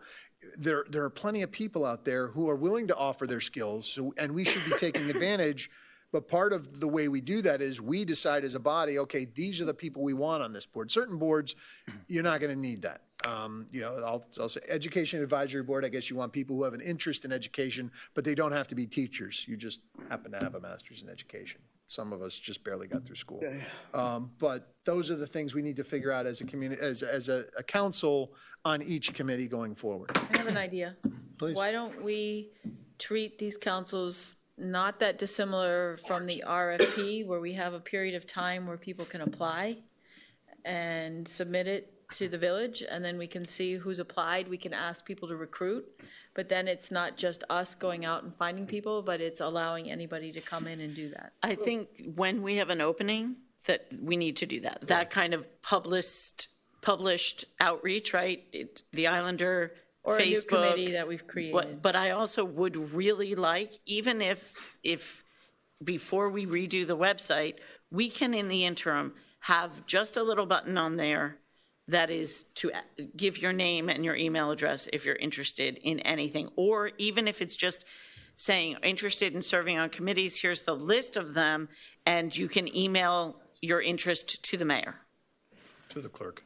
there are plenty of people out there who are willing to offer their skills, and we should be taking advantage. But part of the way we do that is we decide as a body, okay, these are the people we want on this board. Certain boards, you're not going to need that. I'll say Education Advisory Board, I guess you want people who have an interest in education, but they don't have to be teachers. You just happen to have a master's in education. Some of us just barely got through school. But those are the things we need to figure out as a community, as a council on each committee going forward. I have an idea. Please. Why don't we treat these councils not that dissimilar from the RFP, where we have a period of time where people can apply and submit it to the village, and then we can see who's applied. We can ask people to recruit, but then it's not just us going out and finding people, but it's allowing anybody to come in and do that. I think when we have an opening, that we need to do that. That kind of published outreach, right? The Islander Or a new Facebook committee that we've created. But I also would really like, even if before we redo the website, we can in the interim have just a little button on there that is to give your name and your email address if you're interested in anything, or even if it's just saying interested in serving on committees, here's the list of them, and you can email your interest to the mayor. To the clerk.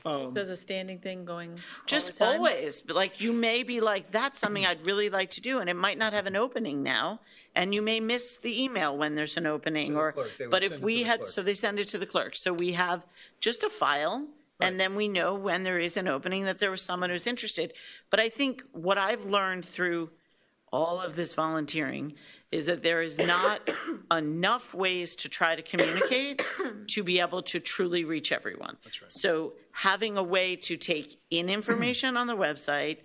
Does a standing thing going Just all the time? always, but like you may be like, that's something I'd really like to do, and it might not have an opening now, and you may miss the email when there's an opening, or, clerk. They would but send if it to we the had, clerk. so they send it to the clerk, so we have just a file, and then we know when there is an opening that there was someone who's interested. But I think what I've learned through all of this volunteering is that there is not enough ways to try to communicate to be able to truly reach everyone. That's right. So having a way to take in information on the website,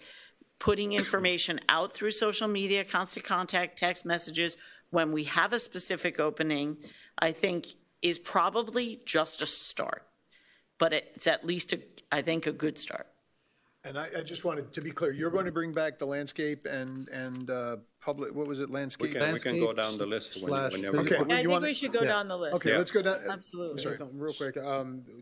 putting information out through social media, constant contact, text messages, when we have a specific opening, I think is probably just a start. But it's at least, I think, a good start. And I just wanted to be clear, you're going to bring back the landscape and public, what was it, landscape? We can go down the list whenever. Okay. I you think want- we should go down the list. Okay, let's go down. Absolutely. Say something real quick.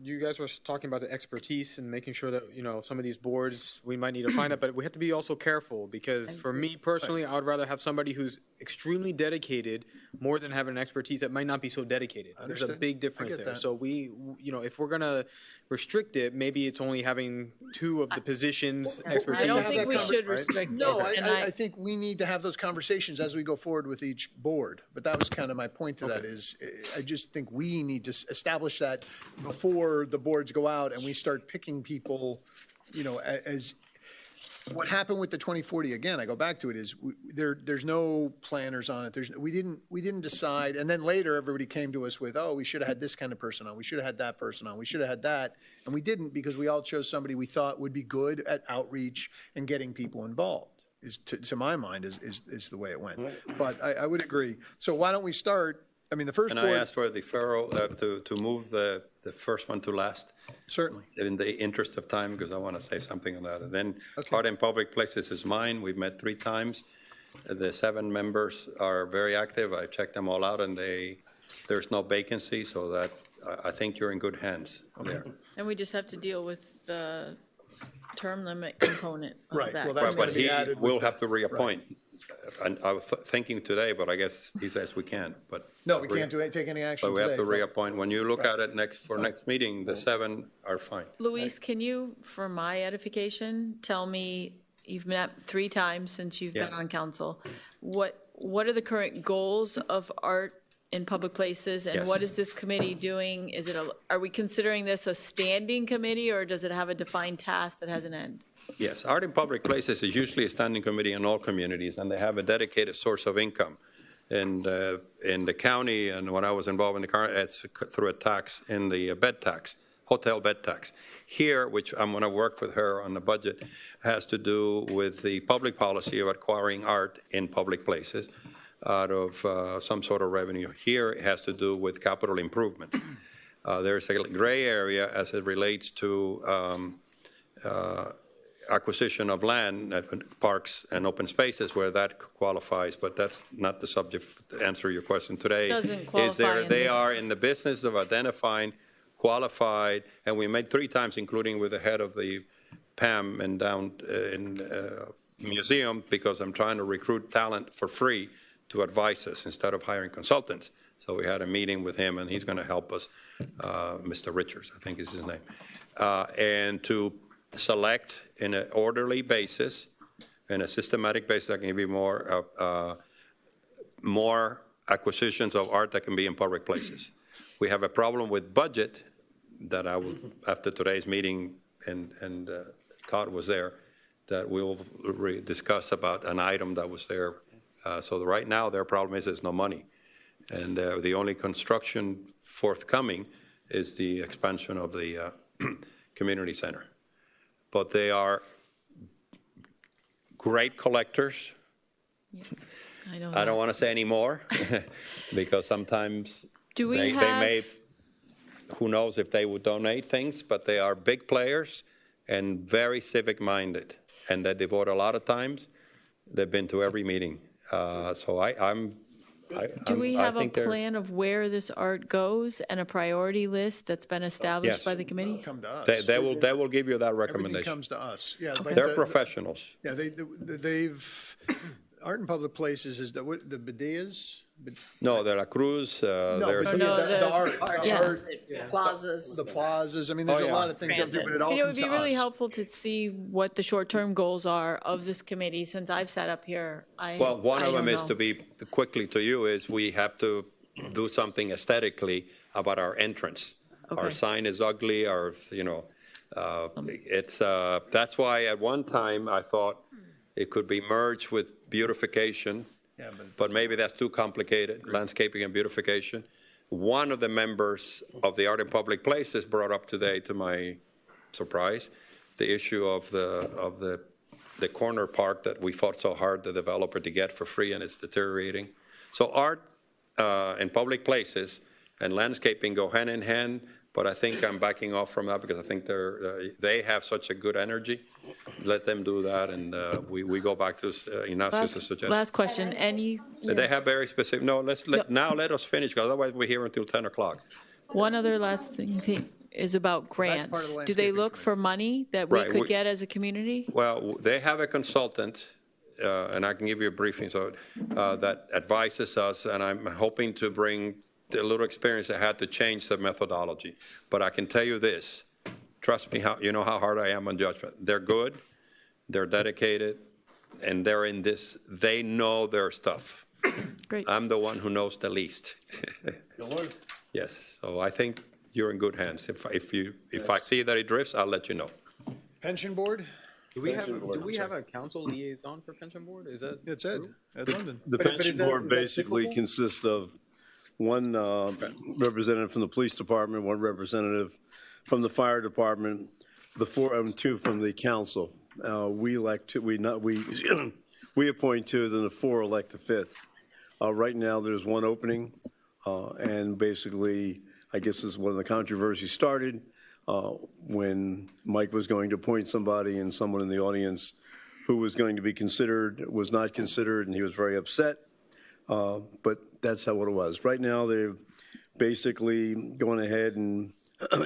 You guys were talking about the expertise and making sure that, some of these boards, we might need to find it, but we have to be also careful, because for me personally, I would rather have somebody who's extremely dedicated more than having an expertise that might not be so dedicated. There's a Understood. big I difference get there. that. So we, if we're gonna restrict it, maybe it's only having 2 of the positions expertise. I don't think we Right? should restrict it. No, And I think we need to have those conversations as we go forward with each board. But that was kind of my point to that is, I just think we need to establish that before the boards go out and we start picking people, as, what happened with the 2040, again, I go back to it, is there's no planners on it. We didn't decide, and then later everybody came to us with, oh, we should have had this kind of person on, we should have had that person on, we should have had that, and we didn't, because we all chose somebody we thought would be good at outreach and getting people involved, is to my mind, is the way it went. But I would agree. So why don't we start, the first And board. I asked for the deferral to move the first one to last. Certainly. In the interest of time, because I want to say something on that. And then Art in Public Places is mine. We've met 3 times. The 7 members are very active. I've checked them all out, and there's no vacancy, so that I think you're in good hands there. And we just have to deal with the term limit component of Right. that. Well, that's But going to be he added. will have to reappoint. And I was thinking today, but I guess he says we can't, but. No, we can't take any action But we today. have to reappoint. When you look at it next meeting, the 7 are fine. Luis, can you, for my edification, tell me, you've met 3 times since you've been Yes. on council. What are the current goals of Art in Public Places, and Yes. what is this committee doing? Are we considering this a standing committee, or does it have a defined task that has an end? Yes, Art in Public Places is usually a standing committee in all communities, and they have a dedicated source of income. And in the county, and when I was involved in the car, it's through a tax in the bed tax, hotel bed tax. Here, which I'm going to work with her on the budget, has to do with the public policy of acquiring art in public places out of some sort of revenue. Here, it has to do with capital improvement. There's a gray area as it relates to acquisition of land, parks and open spaces where that qualifies, but that's not the subject to answer your question today. Doesn't qualify in They this. are in the business of identifying qualified, and we made 3 times, including with the head of the PAM and down in museum, because I'm trying to recruit talent for free to advise us instead of hiring consultants. So we had a meeting with him, and he's going to help us, Mr. Richards, I think is his name, and to select in an orderly basis, in a systematic basis. I can give you more acquisitions of art that can be in public places. We have a problem with budget that I will, after today's meeting, and Todd was there, that we'll discuss about an item that was there. So right now, their problem is there's no money. And the only construction forthcoming is the expansion of the community center. But they are great collectors. I don't want to say any more because sometimes they may, who knows if they would donate things, but they are big players and very civic-minded, and they devote a lot of times. They've been to every meeting. Do we have a think they're- plan of where this art goes and a priority list that's been established Yes. by the committee? Come to us. They will give you that Everything recommendation. comes to us. Yeah, like They're the- professionals. Yeah, they've, Art in Public Places is the Badillas? No, De La Cruz, No, there's. but the art, yeah. the plazas, I mean, there's a lot of things that do, but it all You know, it would comes be to really us. helpful to see what the short-term goals are of this committee. Since I've sat up here, Well, one of them don't is know. to be, quickly to you, is we have to do something aesthetically about our entrance. Our Okay. sign is ugly, that's why at one time I thought it could be merged with beautification, but maybe that's too complicated, landscaping and beautification. One of the members of the Art in Public Places brought up today, to my surprise, the issue of the corner park that we fought so hard the developer to get for free, and it's deteriorating. So art in public places and landscaping go hand in hand, but I think I'm backing off from that because I think they have such a good energy. Let them do that, and we go back to Ignacio's suggestion. Last question. They have very specific. No, let us finish, because otherwise we're here until 10 o'clock. One other last thing is about grants. Do they look for money that we Right, could get as a community? Well, they have a consultant, and I can give you a briefing, that advises us, and I'm hoping to bring the little experience I had to change the methodology. But I can tell you this, trust me, you know how hard I am on judgment. They're good, they're dedicated, and they're in this, they know their stuff. Great. I'm the one who knows the least. Yes, so I think you're in good hands. If I see that it drifts, I'll let you know. Pension Board? Do we have a council liaison for pension board? Is that? It's Ed London. The pension board basically consists of one representative from the police department, one representative from the fire department, two from the council. We elect two, we appoint two, then the 4 elect the 5th. Right now, there's one opening, and basically, I guess this is when the controversy started, when Mike was going to appoint somebody and someone in the audience who was going to be considered was not considered, and he was very upset. But that's how it was. Right now, they're basically going ahead and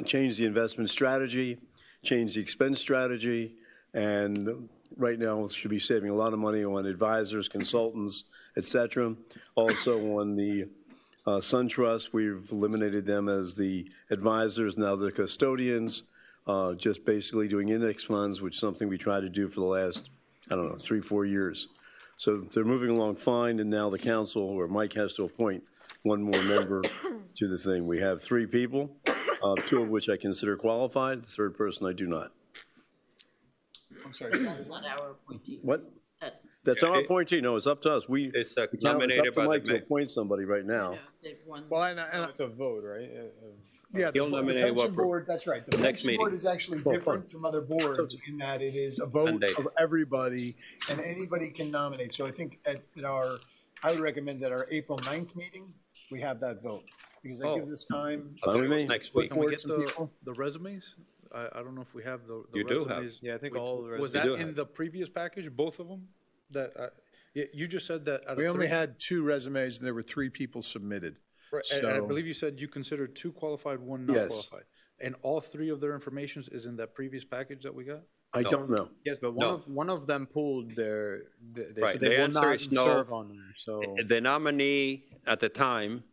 changed the investment strategy, changed the expense strategy, and right now should be saving a lot of money on advisors, consultants, et cetera. Also on the Sun Trust, we've eliminated them as the advisors, now they're custodians, just basically doing index funds, which is something we tried to do for the last, 3-4 years. So they're moving along fine, and now the council, or Mike, has to appoint one more member to the thing. We have 3 people, 2 of which I consider qualified, the 3rd person I do not. I'm sorry. That's not our appointee. What? That's our appointee. No, it's up to us. It's the count- nominated it's up to by Mike the to appoint somebody right now. Well, and It's a vote, right? yeah, He'll the nominate pension what- board, that's right. The Next pension board meeting. is actually different from other boards in that it is a vote Mandated. of everybody, and anybody can nominate. So I think I would recommend that our April 9th meeting, we have that vote, because that gives us time. I thought it was next week. Can we forward get some people. the resumes? I don't know if we have the You do have. resumes. Yeah, I think We- all the Was resumes- that You do in have. the previous package, both of them? That, you just said that out of We only three- had 2 resumes, and there were 3 people submitted. Right, and I So- believe you said you considered 2 qualified, 1 not Yes. qualified. And all 3 of their information is in that previous package that we got? I don't know. Yes, but No. one of them pulled their, they Right, said the they will answer not is no. serve on there, so. The nominee at the time,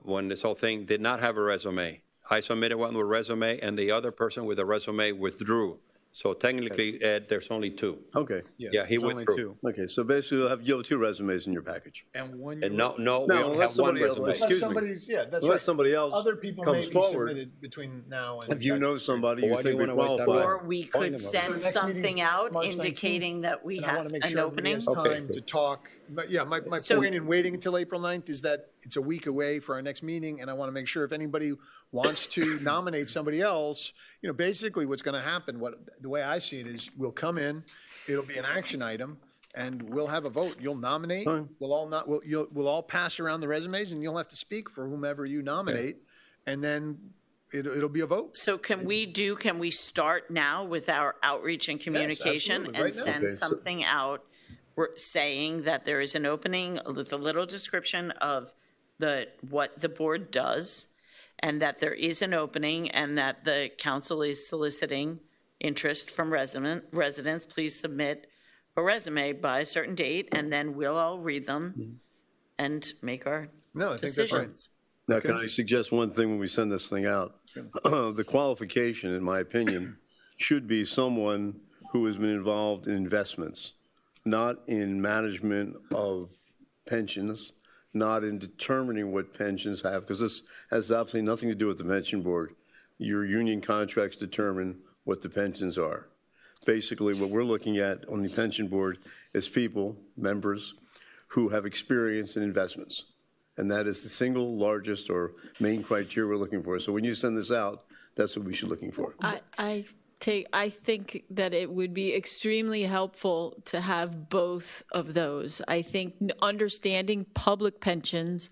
when this whole thing, did not have a resume. I submitted one with a resume, and the other person with a resume withdrew. So technically, Ed, there's only 2. Okay. Yes, Yeah, he it's only withdrew. 2. Okay, so basically you'll have 2 resumes in your package. And when And you, no, we No, only unless have one somebody else- resume. excuse me. Somebody's, yeah, that's Unless right. somebody else Other people comes may be forward. submitted between now and. If you know somebody you Well, why do think you we wanna wait that qualify. long? Or we Point could them over. send Next something meeting's out March indicating 19th, that we and I want have to make an sure everybody opening. has Okay. time to talk. But yeah, my So- point in waiting until April 9th is that it's a week away for our next meeting, and I want to make sure if anybody wants to nominate somebody else, basically what's going to happen, the way I see it is we'll come in, it'll be an action item, and we'll have a vote. You'll nominate, we'll all pass around the resumes, and you'll have to speak for whomever you nominate, and then it'll be a vote. So can we start now with our outreach and communication absolutely, and right now. send Okay, so- something out saying that there is an opening with a little description of what the board does, and that there is an opening, and that the council is soliciting interest from residents. Please submit a resume by a certain date, and then we'll all read them and make our No, I think that's right. decisions. Now, can I suggest one thing when we send this thing out? The qualification, in my opinion, should be someone who has been involved in investments, not in management of pensions, not in determining what pensions have, because this has absolutely nothing to do with the pension board. Your union contracts determine what the pensions are. Basically, what we're looking at on the pension board is people, members, who have experience in investments. And that is the single largest or main criteria we're looking for. So when you send this out, that's what we should be looking for. I think that it would be extremely helpful to have both of those. I think understanding public pensions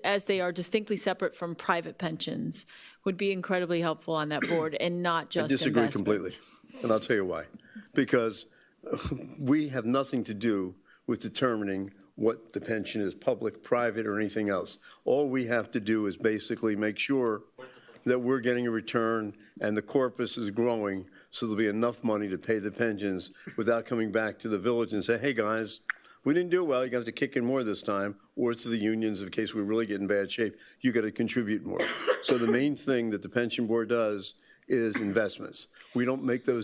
as they are distinctly separate from private pensions would be incredibly helpful on that board, and not just I disagree investments. completely, and I'll tell you why. Because we have nothing to do with determining what the pension is, public, private, or anything else. All we have to do is basically make sure that we're getting a return and the corpus is growing, so there'll be enough money to pay the pensions without coming back to the village and say, hey, guys, we didn't do well, you got to kick in more this time, or to the unions in case we really get in bad shape, you got to contribute more. So the main thing that the pension board does is investments. We don't make the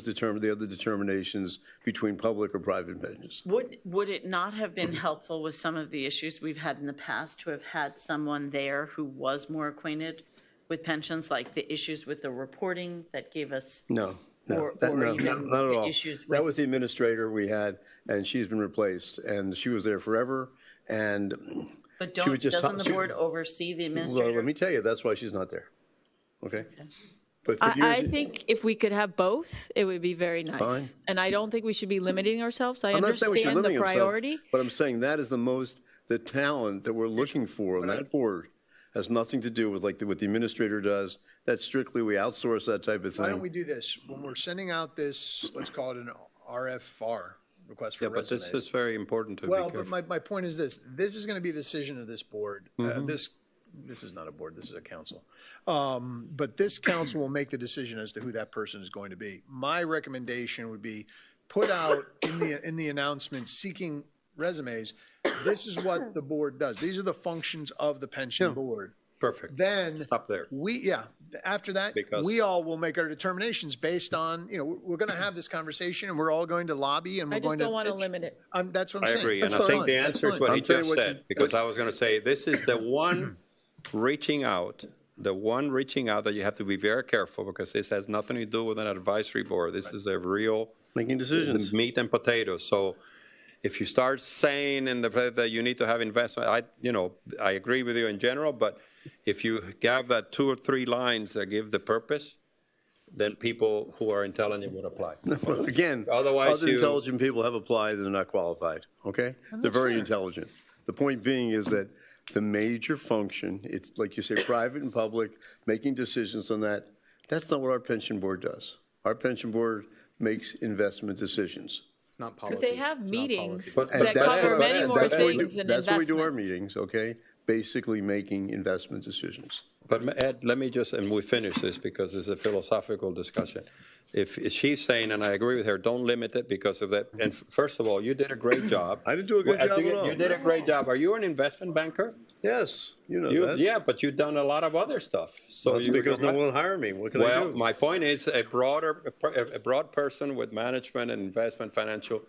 other determinations between public or private pensions. Would it not have been helpful with some of the issues we've had in the past to have had someone there who was more acquainted with pensions, like the issues with the reporting that gave us? No, Or not even at the all. issues That with- was the administrator we had, and she's been replaced, and she was there forever, and But she would just doesn't the talk- board oversee the Well, administrator? let me tell you, that's why she's not there. Okay? But for I years- think if we could have both, it would be very nice. Fine. And I don't think we should be limiting ourselves. I I'm not saying we should understand the limit ourselves, priority. but I'm saying that is the talent that we're looking for on that board has nothing to do with like what the administrator does. That's strictly, we outsource that type of Why don't thing. we do this? When we're sending out this, let's call it an RFR, request for Yeah, but resumes. this is very important to be Well, careful. but my point is this is going to be a decision of this board. Mhm. This is not a board, this is a council. But this council will make the decision as to who that person is going to be. My recommendation would be put out in the announcement seeking resumes. This is what the board does. These are the functions of the pension board. Perfect. Then Stop there. After that, Because- we all will make our determinations based on, we're going to have this conversation and we're all going to lobby and we're I going just to. don't want to limit it. That's what I'm I saying. agree, and I That's think fine. the That's answer is fine. what he I'll tell you just what- said, because I was going to say, this is the one reaching out that you have to be very careful, because this has nothing to do with an advisory board. This is a real Making decisions. meat and potatoes. So if you start saying in the that you need to have investment, I agree with you in general, but if you have that 2 or 3 lines that give the purpose, then people who are intelligent would apply. Again, Otherwise, other you- intelligent people have applied and they're not qualified, okay? They're very fair. intelligent. The point being is that the major function, it's like you say, private and public, making decisions on that. That's not what our pension board does. Our pension board makes investment decisions. It's not policy. But they have meetings And that that's cover what- many more that's what we do- things than That's what we do our investments. meetings, okay? Basically making investment decisions. But Ed, let me just, and we finish this because it's a philosophical discussion. If she's saying, and I agree with her, don't limit it because of that. And first of all, you did a great job. I didn't do a good job at all. You did a great job. Are you an investment banker? Yes, you know that. Yeah, but you've done a lot of other stuff. So That's because no one hired me. What can I do? Well, my point is a broad person with management and investment financial.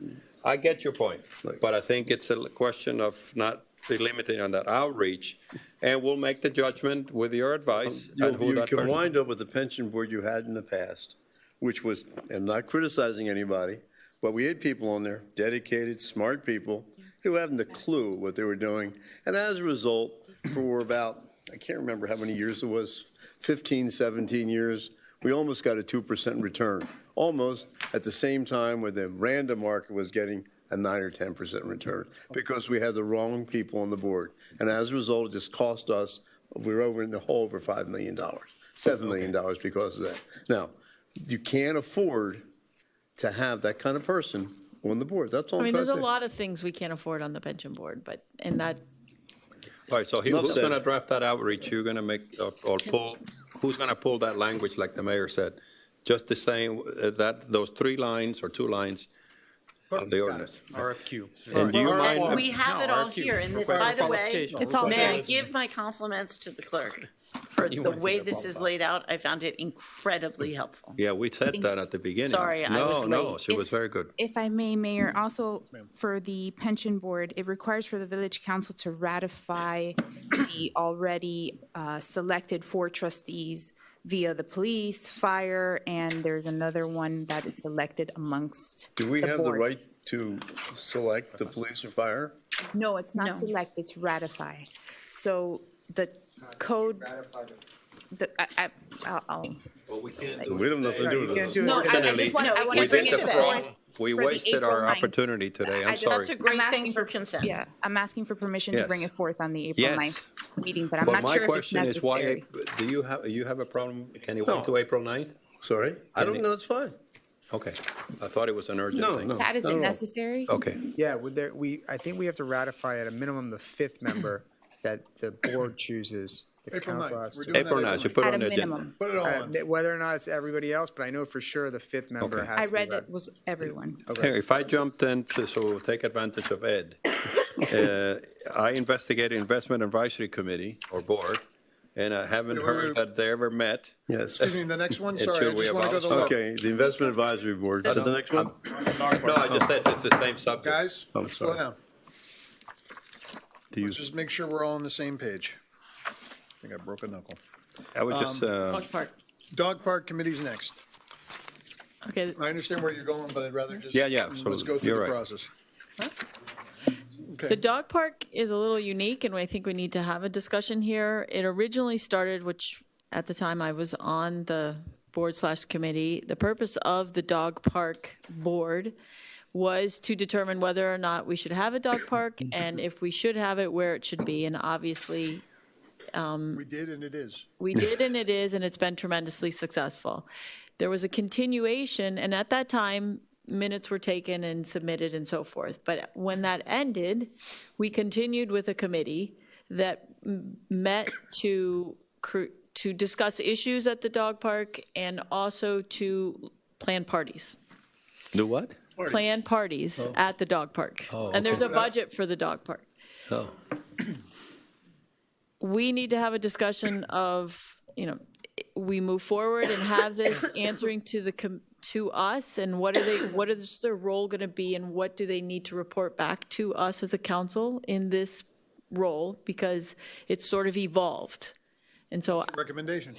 I get your point, but I think it's a question of not be limited on that outreach, and we'll make the judgment with your advice on who You that can person. wind up with the pension board you had in the past, which was, and not criticizing anybody, but we had people on there, dedicated, smart people, who haven't a clue what they were doing. And as a result, for about, I can't remember how many years it was, 15, 17 years, we almost got a 2% return, almost at the same time where the random market was getting a 9 or 10% return, because we had the wrong people on the board. And as a result, it just cost us, we were over in the hole over $5 million, $7 million because of that. Now, you can't afford to have that kind of person on the board. That's all I I'm mean, trying there's to a say. lot of things we can't afford on the pension board, but, and that, All right, so Enough who's said. going to draft that outreach? You're going to make, or pull, who's going to pull that language like the mayor said? Just the same, that, those 3 lines or 2 lines of the ordinance. RFQ. And do you mind? And we have it all RFQ. here in this, Require by the way, qualification. It's all may there. I give my compliments to the clerk for You the wanna see way that this is qualified. laid out. I found it incredibly helpful. Yeah, we said that at the beginning. Sorry, I was No, late. she was very good. If I may, Mayor, also for the pension board, it requires for the village council to ratify the already selected 4 trustees via the police, fire, and there's another one that it's elected amongst Do we have the board. right to select the police or fire? No, it's not No. select, it's ratify. So the code, I'll We We don't have nothing to do with You can't it. do it No, today. I just want, I want We to bring did it the to the fraud. board. We for the wasted April our 9th. opportunity today. I'm I just- sorry. That's a great I'm thing asking for consent. Yeah, I'm asking for permission to Yes. bring it forth on the April Yes. 9th meeting, but I'm But not my sure if it's question is why, necessary. do you have a problem? Can you wait to April 9th? Sorry? I don't know, it's fine. Okay, I thought it was an urgent No, thing. no. That not isn't at all. necessary? Okay, Yeah, would there, I think we have to ratify at a minimum the 5th member that the board chooses. The April council 9th. has We're to. doing April that 9th, you put it At on a the agenda. minimum. Put it all on. Whether or not it's everybody else, but I know for sure the 5th member Okay. has I to be read ratified. it was everyone. Here, if I jumped in to, so take advantage of Ed. I investigated Investment Advisory Committee or Board, and I haven't heard that they ever met. Yes. Excuse me, the next one, And sorry, should I we just want to go to the abolish- law. Okay, the Investment Advisory Board, to the next one? No, I just said it's the same subject. Guys, I'm slow sorry. down. Do you- Let's just make sure we're all on the same page. I think I broke a knuckle. I would just, Dog Park. Dog Park Committee's next. Okay, I understand where you're going, but I'd rather just. Yeah, yeah, Let's absolutely. go through You're the right. process. the Okay, dog park is a little unique, and I think we need to have a discussion here. It originally started, which at the time I was on the board/committee, the purpose of the dog park board was to determine whether or not we should have a dog park, and if we should have it, where it should be. And obviously, we did and it is. we did, and it is, and it's been tremendously successful. There was a continuation, and at that time, minutes were taken and submitted and so forth. But when that ended, we continued with a committee that met to discuss issues at the dog park and also to plan parties. do what? Plan parties at the dog park. Oh, And there's a budget for the dog park. Oh, We need to have a discussion of, we move forward and have this answering to us, and what is their role going to be, and what do they need to report back to us as a council in this role, because it's sort of evolved. And so Recommendation.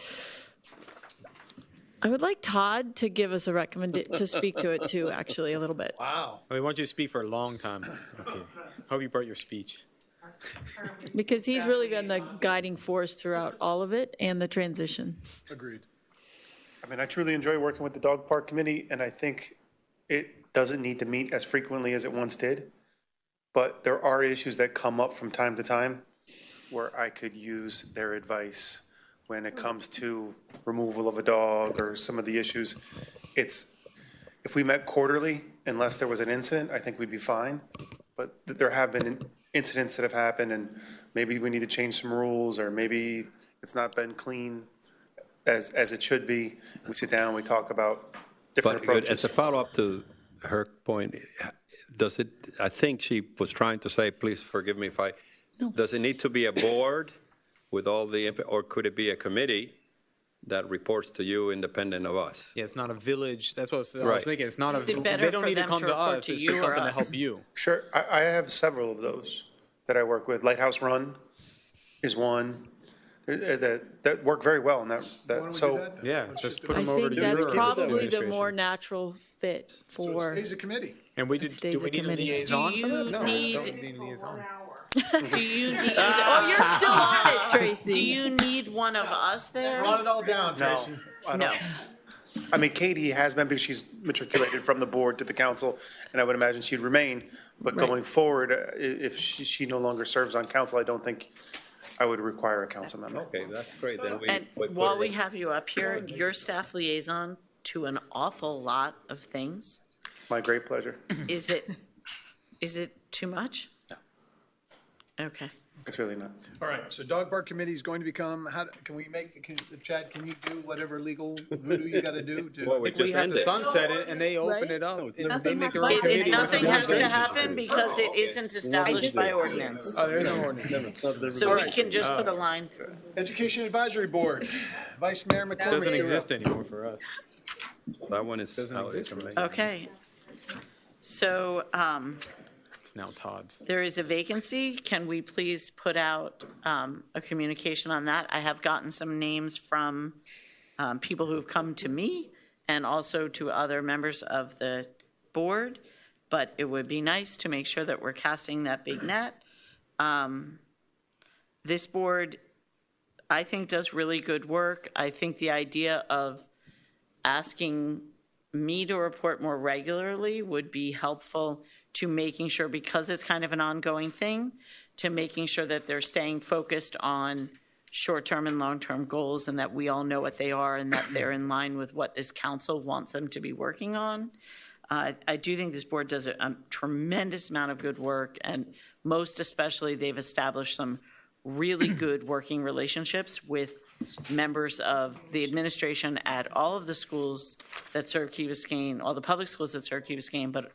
I would like Todd to give us a to speak to it too, actually, a little bit. Wow. We want you to speak for a long time. Okay. Hope you brought your speech. Because he's really been the guiding force throughout all of it and the transition. Agreed. I mean, I truly enjoy working with the dog park committee, and I think it doesn't need to meet as frequently as it once did. But there are issues that come up from time to time where I could use their advice when it comes to removal of a dog or some of the issues. If we met quarterly, unless there was an incident, I think we'd be fine. But there have been incidents that have happened, and maybe we need to change some rules, or maybe it's not been clean as it should be. We sit down, we talk about different approaches. As a follow-up to her point, I think she was trying to say, please forgive me if does it need to be a board with all or could it be a committee that reports to you independent of us? Yeah, it's not a village. That's what I Right. was thinking. It's not Is it better they don't for need to them come to to report us. to It's you just or something to us? help you. Sure, I have several of those that I work with. Lighthouse Run is one that work very well, and Yeah, just put I them over think to that's your probably the administration. more natural fit So it for. stays a committee. And we It did. stays Do we a need a committee. liaison Do for that? you No, need- we don't need a liaison. Do you need? Oh, you're still on it, Tracy. Do you need one of us there? Run it all down, No, Tracy. I don't. No. I mean, Katie has been, because she's matriculated from the board to the council, and I would imagine she'd remain. But going forward, if she no longer serves on council, I don't think I would require a council member. Okay, that's great. Then And while we have you up here, your staff liaison to an awful lot of things. My great pleasure. Is it too much? No. Okay. It's really not. All right, so dog park committee is going to become, Chad, can you do whatever legal voodoo you got to do? Well, we We just have to ended. sunset it, and they open Right? it up. They Nothing make their own It- committee. Nothing with has to administration. happen because it isn't established by ordinance. Oh, there is no ordinance. So we can just put a line through it. Education Advisory Board, Vice Mayor McCormick. Doesn't you're exist up. anymore for us. That one is Doesn't out. exist for me. Okay. So, It's now Todd's. there is a vacancy. Can we please put out a communication on that? I have gotten some names from people who've come to me and also to other members of the board, but it would be nice to make sure that we're casting that big net. This board, I think, does really good work. I think the idea of asking me to report more regularly would be helpful to making sure, because it's kind of an ongoing thing, to making sure that they're staying focused on short-term and long-term goals and that we all know what they are and that they're in line with what this council wants them to be working on. I do think this board does a tremendous amount of good work, and most especially, they've established some really good working relationships with members of the administration at all of the schools that serve Key Biscayne, all the public schools that serve Key Biscayne, but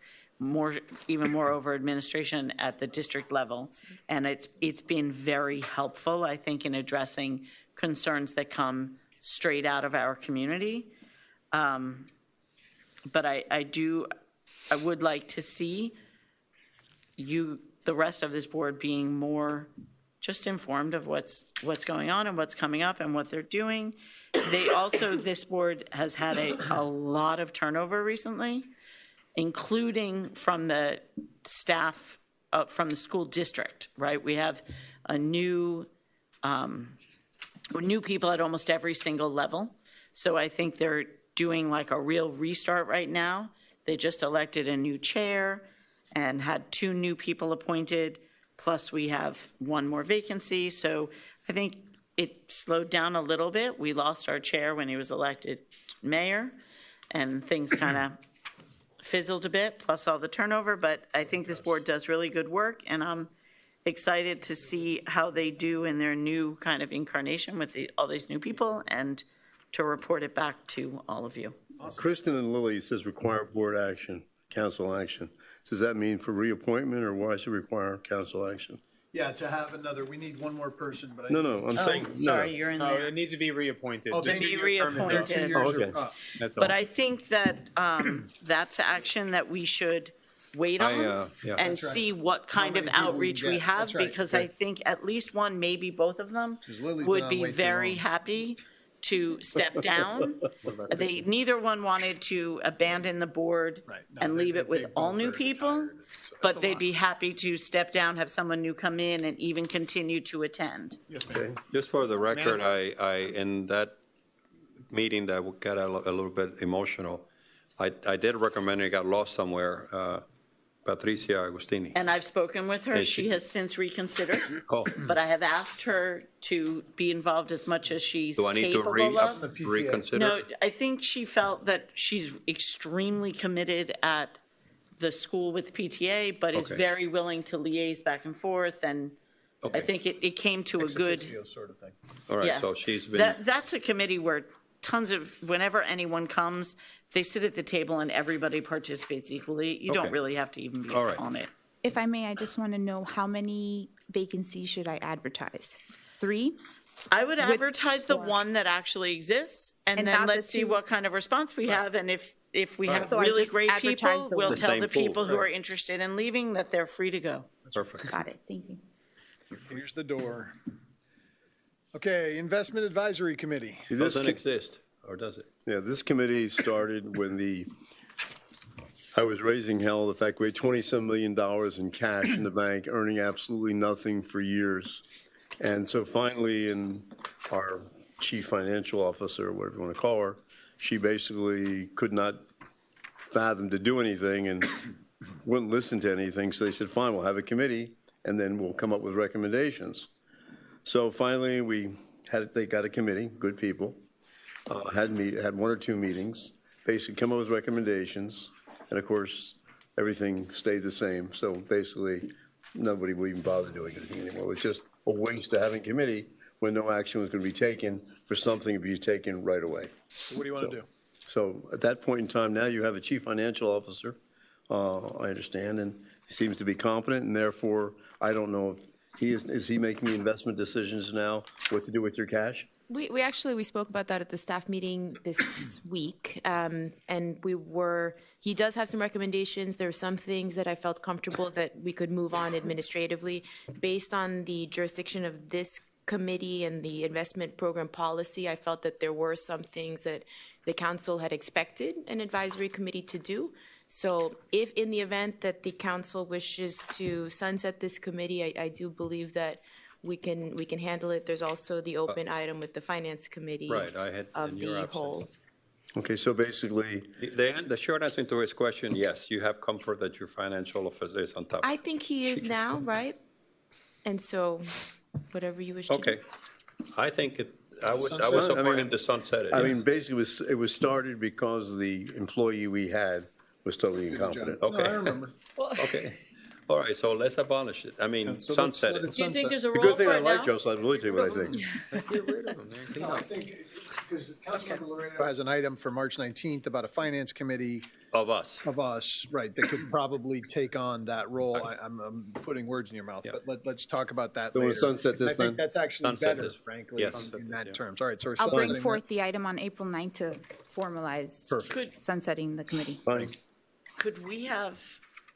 even more over administration at the district level. And it's been very helpful, I think, in addressing concerns that come straight out of our community. But I would like to see the rest of this board being more just informed of what's going on and what's coming up and what they're doing. This board has had a lot of turnover recently, including from the staff, from the school district, right? We have new people at almost every single level. So I think they're doing like a real restart right now. They just elected a new chair and had 2 new people appointed, plus we have 1 more vacancy. So I think it slowed down a little bit. We lost our chair when he was elected mayor, and things kind of fizzled a bit, plus all the turnover. But I think this board does really good work, and I'm excited to see how they do in their new kind of incarnation with all these new people, and to report it back to all of you. Kristen and Lily says require board action, council action. Does that mean for reappointment, or why should it require council action? Yeah, to have another, we need one more person, but I. No, I'm saying, no. Sorry, you're in No, there. it needs to be reappointed. Oh, The to be 2-year term is reappointed. up. 2 years Okay. are up. That's all. But I think that that's action that we should wait on yeah. and That's right. see what kind of many people we outreach can we get. have, That's right. because I think at least one, maybe both of them, 'Cause Lily's been would on be way too very long. happy to step down. Neither one wanted to abandon the board Right. No, and leave it with they all both new are people, retired. That's a but they'd lot. be happy to step down, have someone new come in, and even continue to attend. Yes, ma'am. Just for the record, I in that meeting that got a little bit emotional, I did recommend, it got lost somewhere, Patricia Agustini. And I've spoken with her. And She she- has since reconsidered. Oh. But I have asked her to be involved as much as she's Do I need to capable of. reconsider? No, I think she felt that she's extremely committed at the school with PTA, but is Okay. very willing to liaise back and forth, and I Okay. think it came to a good. Sort of thing. All right, Yeah. so she's been, That's a committee where whenever anyone comes, they sit at the table and everybody participates equally. You don't Okay. really have to even be All right. on it. If I may, I just want to know how many vacancies should I advertise? 3? I would advertise the one that actually exists, and And then not the let's see two- what kind of response we have, and if we have So I really just great advertise people, the we'll one. tell The the same pool, people who are right. interested in leaving that they're free to go. perfect. Got it, thank you. Here's the door. Okay, Investment Advisory Committee. It doesn't exist, or does it? Yeah, this committee started when I was raising hell, the fact we had $27 million in cash in the bank, earning absolutely nothing for years. And so finally, in our chief financial officer, whatever you want to call her, she basically could not fathom to do anything and wouldn't listen to anything. So they said, fine, we'll have a committee, and then we'll come up with recommendations. So finally, they got a committee, good people, had 1 or 2 meetings, basically come up with recommendations, and of course, everything stayed the same. So basically, nobody would even bother doing anything anymore. It was just a waste of having a committee when no action was going to be taken for something to be taken right away. So what do you want to do? So at that point in time, now you have a chief financial officer, I understand, and he seems to be competent, and therefore, I don't know if is he making the investment decisions now, what to do with your cash? We actually spoke about that at the staff meeting this week, and he does have some recommendations. There are some things that I felt comfortable that we could move on administratively based on the jurisdiction of this committee and the investment program policy. I felt that there were some things that the council had expected an advisory committee to do. So if in the event that the council wishes to sunset this committee, I do believe that we can handle it. There's also the open item with the finance committee Right, I had, of and you're the absent. whole. Okay, so basically, The short answer to his question, yes, you have comfort that your financial officer is on top. I think he is now, right? And so whatever you wish to do. Okay, I think I would Sunset? support him to sunset it. I yes. mean, basically, it was started because the employee we had was totally incompetent. Okay. No, I remember. Okay, all right, so let's abolish it, I mean, So let's sunset let it. Do you think there's a The role good thing for I it like, now? Joseph, I'll really tell you what I think. Let's get rid of him, man. Clean No, I up. think, because Councilmember Laredo has an item for March 19th about a finance committee Of us. of us, right, that could probably take on that role. I'm putting words in your mouth, Yeah. but let's talk about that So we'll later. sunset this I think then? that's actually Sunset better, this. frankly, Yes. in that Yeah. terms. All right, so we're I'll bring sunsetting forth that. the item on April 9th to formalize Perfect. sunsetting the committee. Fine. Could we have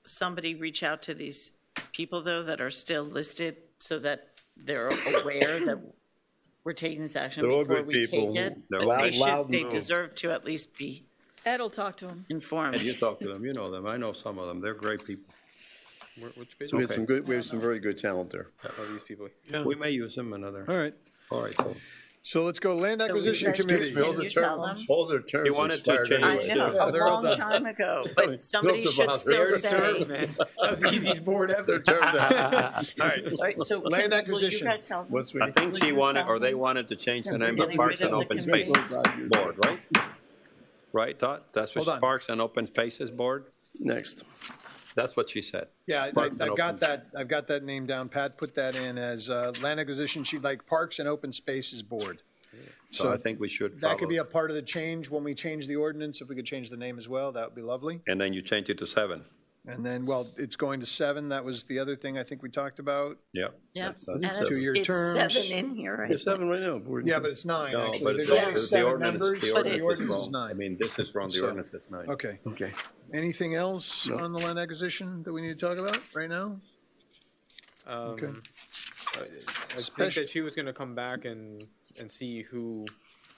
somebody reach out to these people, though, that are still listed so that they're aware that we're taking this action They're all before good we people. take it? They're But loud- they should, loud they no. deserve to at least be Ed will talk to him. informed. And you talk to them, you know them, I know some of them, they're great people. Which page So we have Okay. we have some very good talent there. are these people? We may use them another. All right, All right, so so let's go Land Acquisition Excuse Committee. me, Can you tell them? All their terms He wanted to expired change anyway. I know, Yeah, a they're all long done. time ago, but somebody Built should about still 30 say. Man, that was the easiest board ever. Their terms out. All right, Sorry, so Land will you acquisition. guys tell them? What's we, I think she wanted, or they wanted to change the name of Getting Parks rid and of the Open committee. Spaces Board, right? Right, Todd? That's Hold what on. Parks and Open Spaces Board? next. That's what she said. Yeah, Parks and I've got Open- I've got that name down. Pat put that in as Land Acquisition, she'd like Parks and Open Spaces Board. So I think we should That could be follow. a part of the change when we change the ordinance. If we could change the name as well, that would be lovely. And then you change it to 7. And then, well, it's going to 7. That was the other thing I think we talked about. Yeah. Yeah, That's, and It's 2-year it's terms. 7 in here, right? It's 7 right now. We're- Yeah, but it's 9, No, actually. but There's the- only the 7 ordinance- members, the but the ordinance ordinance is is wrong. 9. I mean, this is wrong, the So- ordinance is 9. Okay. Okay. Anything else on the land acquisition that we need to talk about right now? Okay. I think Special- that she was gonna come back and see who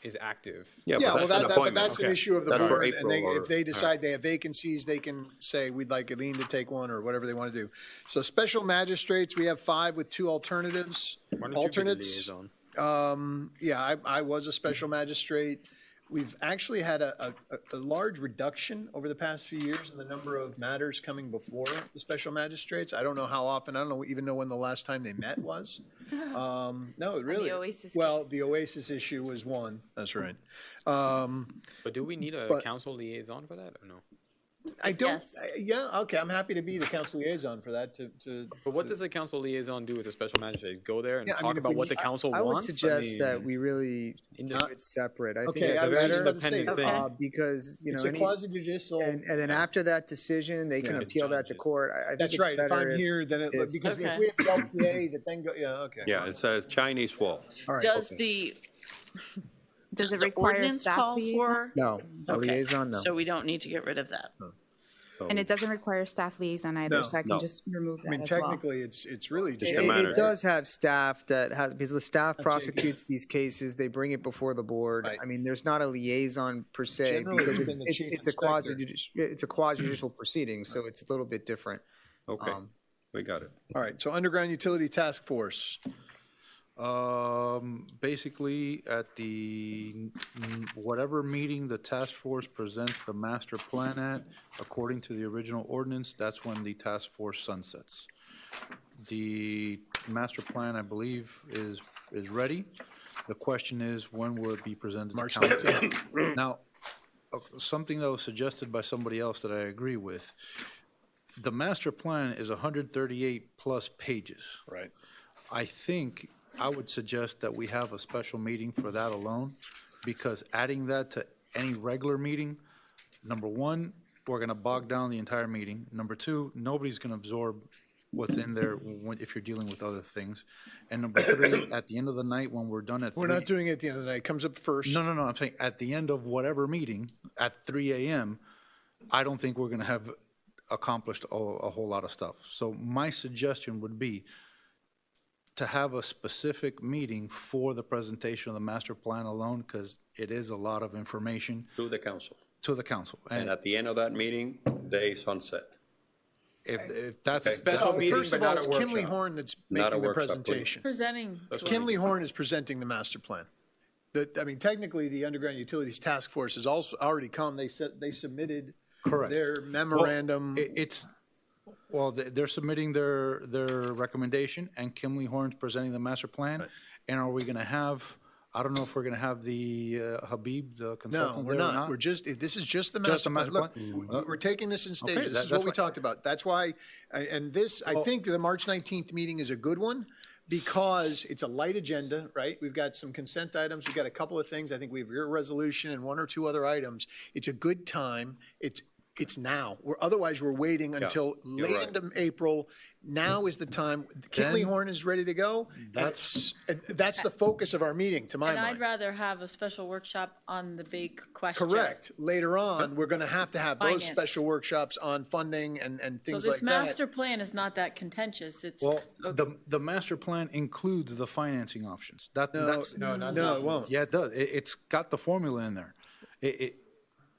is active. Yeah, Yeah, but well, that's an but appointment. that's an Okay. issue of the That's for board, April and or- if they decide they have vacancies, they can say, we'd like Eileen to take one, or whatever they want to do. So special magistrates, we have 5 with 2 alternatives. Why don't you be the Alternates, liaison? yeah, I was a special magistrate. we've actually had a large reduction over the past few years in the number of matters coming before the special magistrates. I don't know how often, I don't even know when the last time they met was. No, really. Well, the Oasis issue was one, that's right. But do we need a council liaison for that or no? I don't, yeah, okay, I'm happy to be the council liaison for that But what does the council liaison do with the special magistrate? Go there and Yeah, I talk mean, if about we- what the council I would wants? suggest that we really do it separate. I think Okay, it's I was just better about to say, because, you know, it's a quasi-judicial. and then after that decision, they can Yeah. appeal that to court. I think That's it's right, if better I'm here, then, because if we have the LPA, that then go, yeah, okay. Yeah, it's a Chinese wall. All right. Does the, Does it the require ordinance staff call liaison? for? No, a Okay, liaison, no. So we don't need to get rid of that. And it doesn't require staff liaison either, No, so I can no. just remove I mean, that as well. technically, it's really just. It does have staff that has, because the staff prosecutes these cases, they bring it before the board. Right. I mean, there's not a liaison per se, Generally, because it's been the chief it's a inspector. it's a quasi-judicial proceeding, so it's a little bit different. Okay, we got it. All right, so Underground Utility Task Force. Basically, at the, whatever meeting the task force presents the master plan at, according to the original ordinance, that's when the task force sunsets. The master plan, I believe, is ready. The question is, when will it be presented to March council? 19th. Now, something that was suggested by somebody else that I agree with. The master plan is 138 plus pages. Right. I think I would suggest that we have a special meeting for that alone, because adding that to any regular meeting, number one, we're going to bog down the entire meeting. Number two, nobody's going to absorb what's in there if you're dealing with other things. And number three, at the end of the night, when we're done at We're not doing it at the end of the night. It comes up first. No, I'm saying at the end of whatever meeting, at 3 a.m., I don't think we're going to have accomplished a whole lot of stuff. So my suggestion would be to have a specific meeting for the presentation of the master plan alone, because it is a lot of information. To the council. To the council. And at the end of that meeting, they sunset. If that's. Okay. Special meeting, First of but all, not a it's Kinley workshop. Horn that's Not a making the workshop, please. presentation. Presenting. Kinley Horn is presenting the master plan. I mean, technically, the Underground Utilities Task Force has also already come. They submitted Correct. their memorandum. Well, they're submitting their recommendation, and Kimley Horn's presenting the master plan. Right. And are we going to have, I don't know if we're going to have the Habib, the No, consultant we're there or not. We're just, this is just the Just master the plan. master Look, plan? we're taking this in stages. This is that's what we fine. talked about. That's why, and this, I think the March 19th meeting is a good one because it's a light agenda, right? We've got some consent items. We've got a couple of things. I think we have your resolution and one or two other items. It's a good time. It's now. Otherwise, we're waiting until late right. into April. Now is the time. Kinley Horn is ready to go. That's the focus of our meeting, to my And I'd mind. rather have a special workshop on the big question. Correct. Later on, we're going to have those Finance. special workshops on funding and So things this like that. master plan is not that contentious. It's, Well, okay. the master plan includes the financing options. No, it won't. Yeah, it does. It's got the formula in there.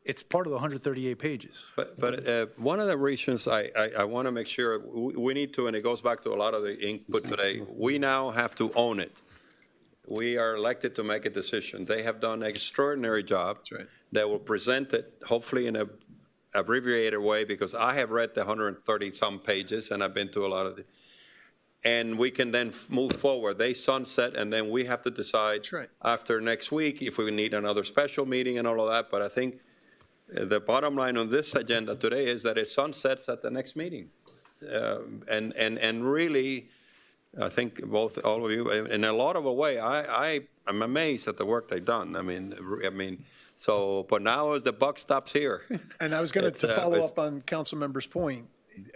It's part of the 138 pages. But one of the reasons I want to make sure, we need to, and it goes back to a lot of the input today, we now have to own it. We are elected to make a decision. They have done an extraordinary job. That's right. They will present it hopefully in a abbreviated way, because I have read the 130-some pages, and I've been to a lot of it. And we can then move forward. They sunset, and then we have to decide after next week if we need another special meeting and all of that. But I think the bottom line on this agenda today is that it sunsets at the next meeting. And really, I think all of you, in a lot of a way, I'm amazed at the work they've done. I mean, so, but now as the buck stops here. And I was going to follow up on council member's point.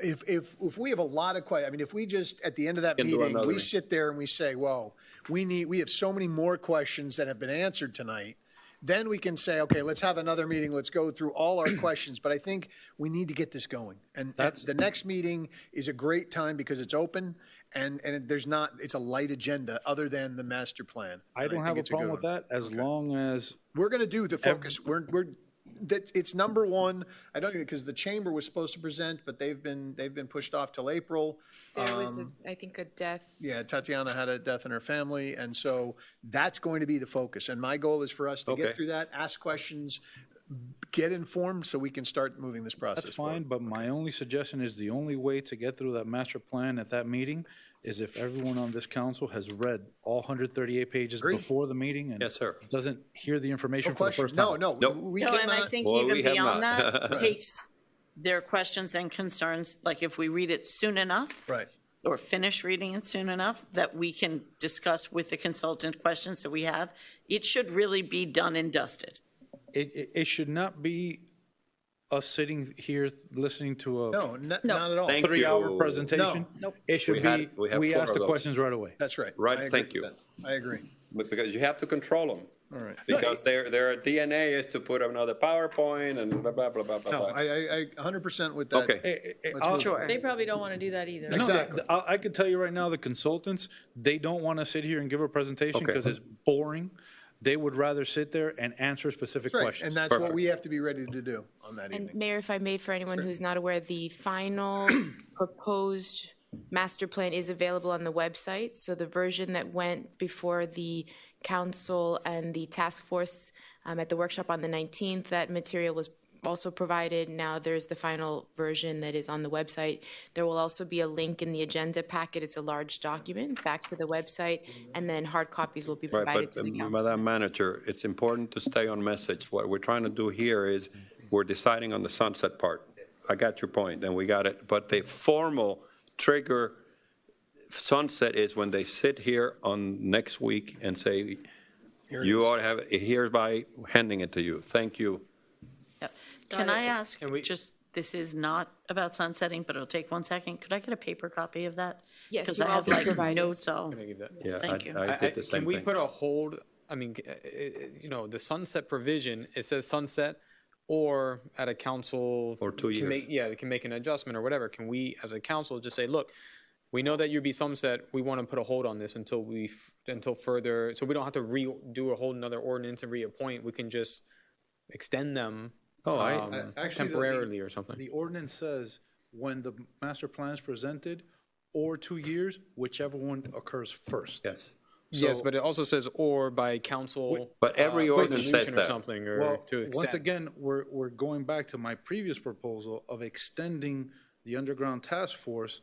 If we have a lot of questions, I mean, if we just, at the end of that meeting, we sit there and we say, whoa, we have so many more questions that have been answered tonight, then we can say, okay, let's have another meeting. Let's go through all our questions. But I think we need to get this going. And the next meeting is a great time because it's open and it's a light agenda other than the master plan. I don't have a problem with that as long as. We're going to do the focus. it's number one. I don't, because the chamber was supposed to present, but they've been pushed off till April. There was, I think, a death. Yeah, Tatiana had a death in her family, and so that's going to be the focus. And my goal is for us to get through that, ask questions, get informed, so we can start moving this process That's fine, forward. but my only suggestion is the only way to get through that master plan at that meeting is if everyone on this council has read all 138 pages before the meeting and Yes, sir. doesn't hear the information No for the question. first time. No, we No, and I cannot. think Well, even we have beyond not. that, takes their questions and concerns, like if we read it soon enough. Right. Or finish reading it soon enough, that we can discuss with the consultant questions that we have. It should really be done and dusted. It should not be us sitting here listening to a No, not at all. Thank 3-hour you. presentation. No. It should We we have ask 4 the of those. questions right away. That's right. Right, I agree thank with you. that. I agree. But because you have to control them. All right. Because their DNA is to put another PowerPoint and blah, blah, blah, blah, blah. No, blah. I 100% with that. Okay. Let's move Sure. They probably don't want to do that either. No, Exactly. I could tell you right now, the consultants, they don't want to sit here and give a presentation Okay. because it's boring. They would rather sit there and answer specific Right, questions. and that's what we have to be ready to do on that And evening. Mayor, if I may, for anyone who's not aware, the final proposed master plan is available on the website. So the version that went before the council and the task force at the workshop on the 19th, that material was also provided. Now there's the final version that is on the website. There will also be a link in the agenda packet. It's a large document back to the website, and then hard copies will be Right, provided but to the council. Madam Manager, it's important to stay on message. What we're trying to do here is we're deciding on the sunset part. I got your point, and we got it. But the formal trigger sunset is when they sit here on next week and say, you ought to have, hereby handing it to you. Thank you. Yep. Can I ask, just, this is not about sunsetting, but it'll take 1 second. Could I get a paper copy of that? Yes, Because you I all have be like provided. notes all. Can I give that? Yeah, Thank you. I did the same Can we thing. put a hold, I mean, the sunset provision, it says sunset, or at a council. Or 2 years. They can make an adjustment or whatever. Can we, as a council, just say, look, we know that you'll be sunset, we want to put a hold on this until further, so we don't have to do a whole another ordinance and reappoint, we can just extend them Actually, temporarily or something. The ordinance says when the master plan is presented, or 2 years, whichever one occurs first. Yes. Yes, So- but it also says or by council. But every ordinance says resolution or that. something, or Well, to extend. once again, we're going back to my previous proposal of extending the underground task force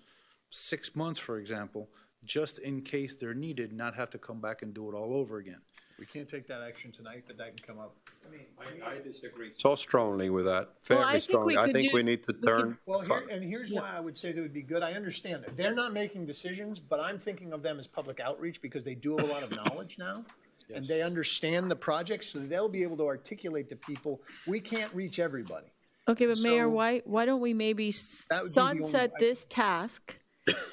6 months, for example, just in case they're needed, not have to come back and do it all over again. We can't take that action tonight, but that can come up. I disagree so strongly with that, Well, very I think we strongly. I could think do- we need to turn. Well, here's why I would say that would be good. I understand that. They're not making decisions, but I'm thinking of them as public outreach because they do have a lot of knowledge now. And they understand the project, so they'll be able to articulate to people, we can't reach everybody. Okay, but Mayor, So- why don't we maybe That would be the only- sunset this task?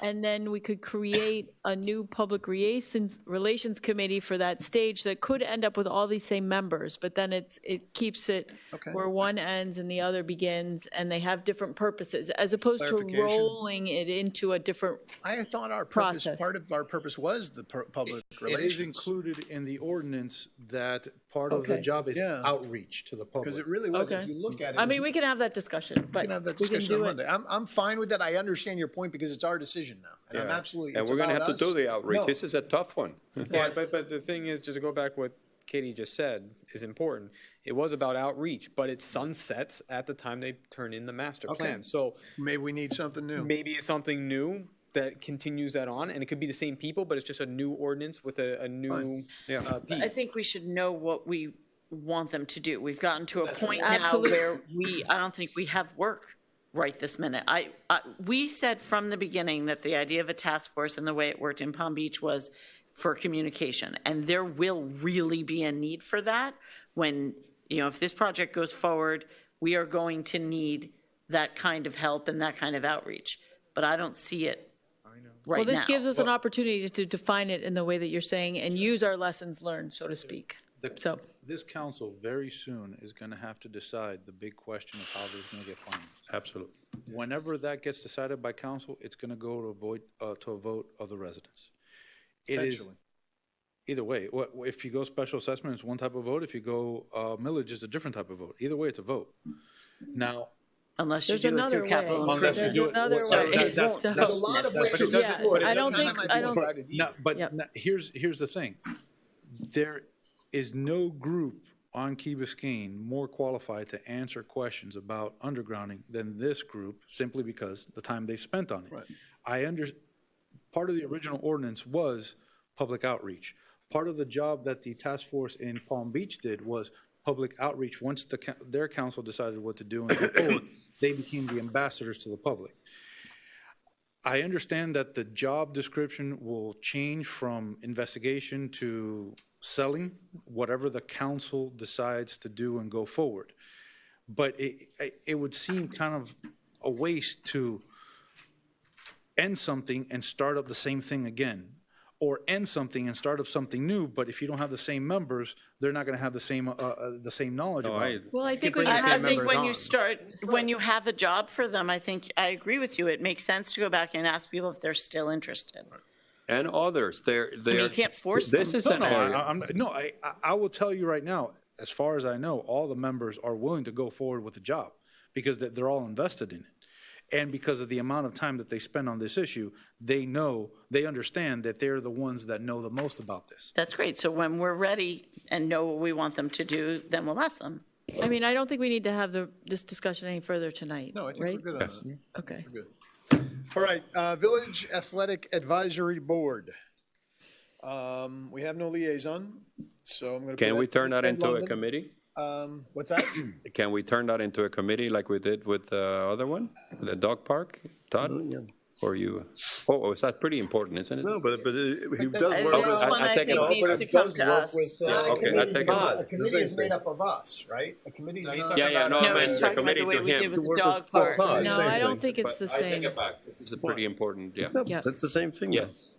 And then we could create a new public relations committee for that stage that could end up with all these same members, but then it keeps it where one ends and the other begins, and they have different purposes, as opposed to Clarification. rolling it into a different. I thought our purpose, Process. part of our purpose was the public It is relations. included in the ordinance that part of the Okay. job is Yeah. outreach to the public. Because it really was, if Okay. you look at it. I it was- mean, we can have that discussion, but We can have that we can discussion on do it. Monday. I'm fine with that. I understand your point because it's our decision now. And I'm Yeah. absolutely, And it's we're going to about have to us. do the outreach. No. This is a tough one. Yeah, but the thing is, just to go back what Katie just said is important. It was about outreach, but it sunsets at the time they turn in the master Okay. plan. So Maybe we need something new. maybe it's something new that continues that on, and it could be the same people, but it's just a new ordinance with a new piece. I think we should know what we want them to do. We've gotten to a point now Absolutely. where I don't think we have work right this minute. We said from the beginning that the idea of a task force and the way it worked in Palm Beach was for communication. And there will really be a need for that when, if this project goes forward, we are going to need that kind of help and that kind of outreach. But I don't see it right now. Well, this gives us an opportunity to define it in the way that you're saying and use our lessons learned, so to speak. So, This council very soon is going to have to decide the big question of how they're going to get financed. Absolutely. Whenever that gets decided by council, it's going to go to a vote of the residents. It is, Eventually. Either way, if you go special assessment, it's one type of vote. If you go millage, it's a different type of vote. Either way, it's a vote. Now, Unless you There's do it another through capital way. unless you improvements. do it. There's another way. There's a lot of ways to Yeah, do it. I don't That's think, not I my don't, point. no, but Yep. here's the thing. There is no group on Key Biscayne more qualified to answer questions about undergrounding than this group, simply because the time they've spent on it. Right. Part of the original ordinance was public outreach. Part of the job that the task force in Palm Beach did was public outreach. Once their council decided what to do and go forward, they became the ambassadors to the public. I understand that the job description will change from investigation to selling, whatever the council decides to do and go forward. But it would seem kind of a waste to end something and start up the same thing again, or end something and start up something new. But if you don't have the same members, they're not going to have the same knowledge about it. well, I think when I think when you have a job for them, I think, I agree with you. It makes sense to go back and ask people if they're still interested. And others, You can't force them. This is an area. I will tell you right now, as far as I know, all the members are willing to go forward with the job because they're all invested in it. And because of the amount of time that they spend on this issue, they understand that they're the ones that know the most about this. That's great. So when we're ready and know what we want them to do, then we'll ask them. I mean, I don't think we need to have this discussion any further tonight, No, I think right? we're good on that. Okay. We're good. All right, Village Athletic Advisory Board. We have no liaison, so I'm going to. Can we turn that into a committee? What's that? Can we turn that into a committee like we did with the other one, the dog park, Todd? Or you? Oh, is that pretty important, isn't it? No, but he does This work with. one, I think, needs to come to us. Okay, I take A it. committee is made up of us, right? A committee is not. Yeah, no, No, I meant he's the talking about committee the way to we did him. with the dog park. No, I don't think it's the I take same. it back. This is a pretty important, yeah. No, Yeah. that's the same thing. Yes.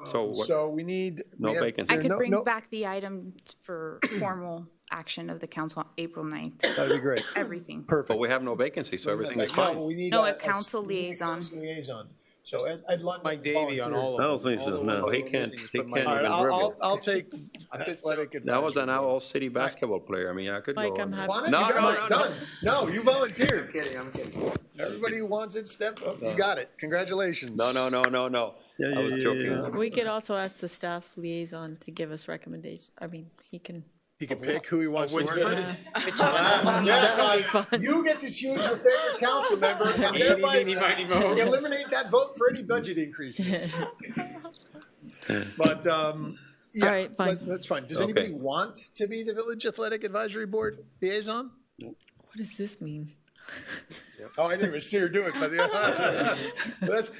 So what? So we need. No we have- vacancy. I could no- bring no- back the item for formal action of the council on April 9th. That'd be great. Everything. But Perfect. we have no vacancy, so everything is No, fine. we need No, a a council liaison. council liaison. So Ed Lundman Mike is Davey on volunteered. all of I them. don't think so, All the no. ones Oh, he that were can't- missing is he put Mike can't All right, Davey. even dribble. I'll take athletic. That was advisory an board. all-city basketball player. I mean, I could Mike, go I'm on. happy. Want it? No, You got no, it. no, Done. No, you volunteered. I'm kidding. Everybody who wants it, step up. You got it. Congratulations. No. I was joking. We could also ask the staff liaison to give us recommendations. I mean, he can. He can pick who he wants to work with. Which Yeah, That would be Todd, fun. you get to choose your favorite council member and thereby eliminate that vote for any budget increases. But, yeah, All right, fine. that's fine. Does Okay. anybody want to be the Village Athletic Advisory Board liaison? What does this mean? Oh, I didn't even see her do it, but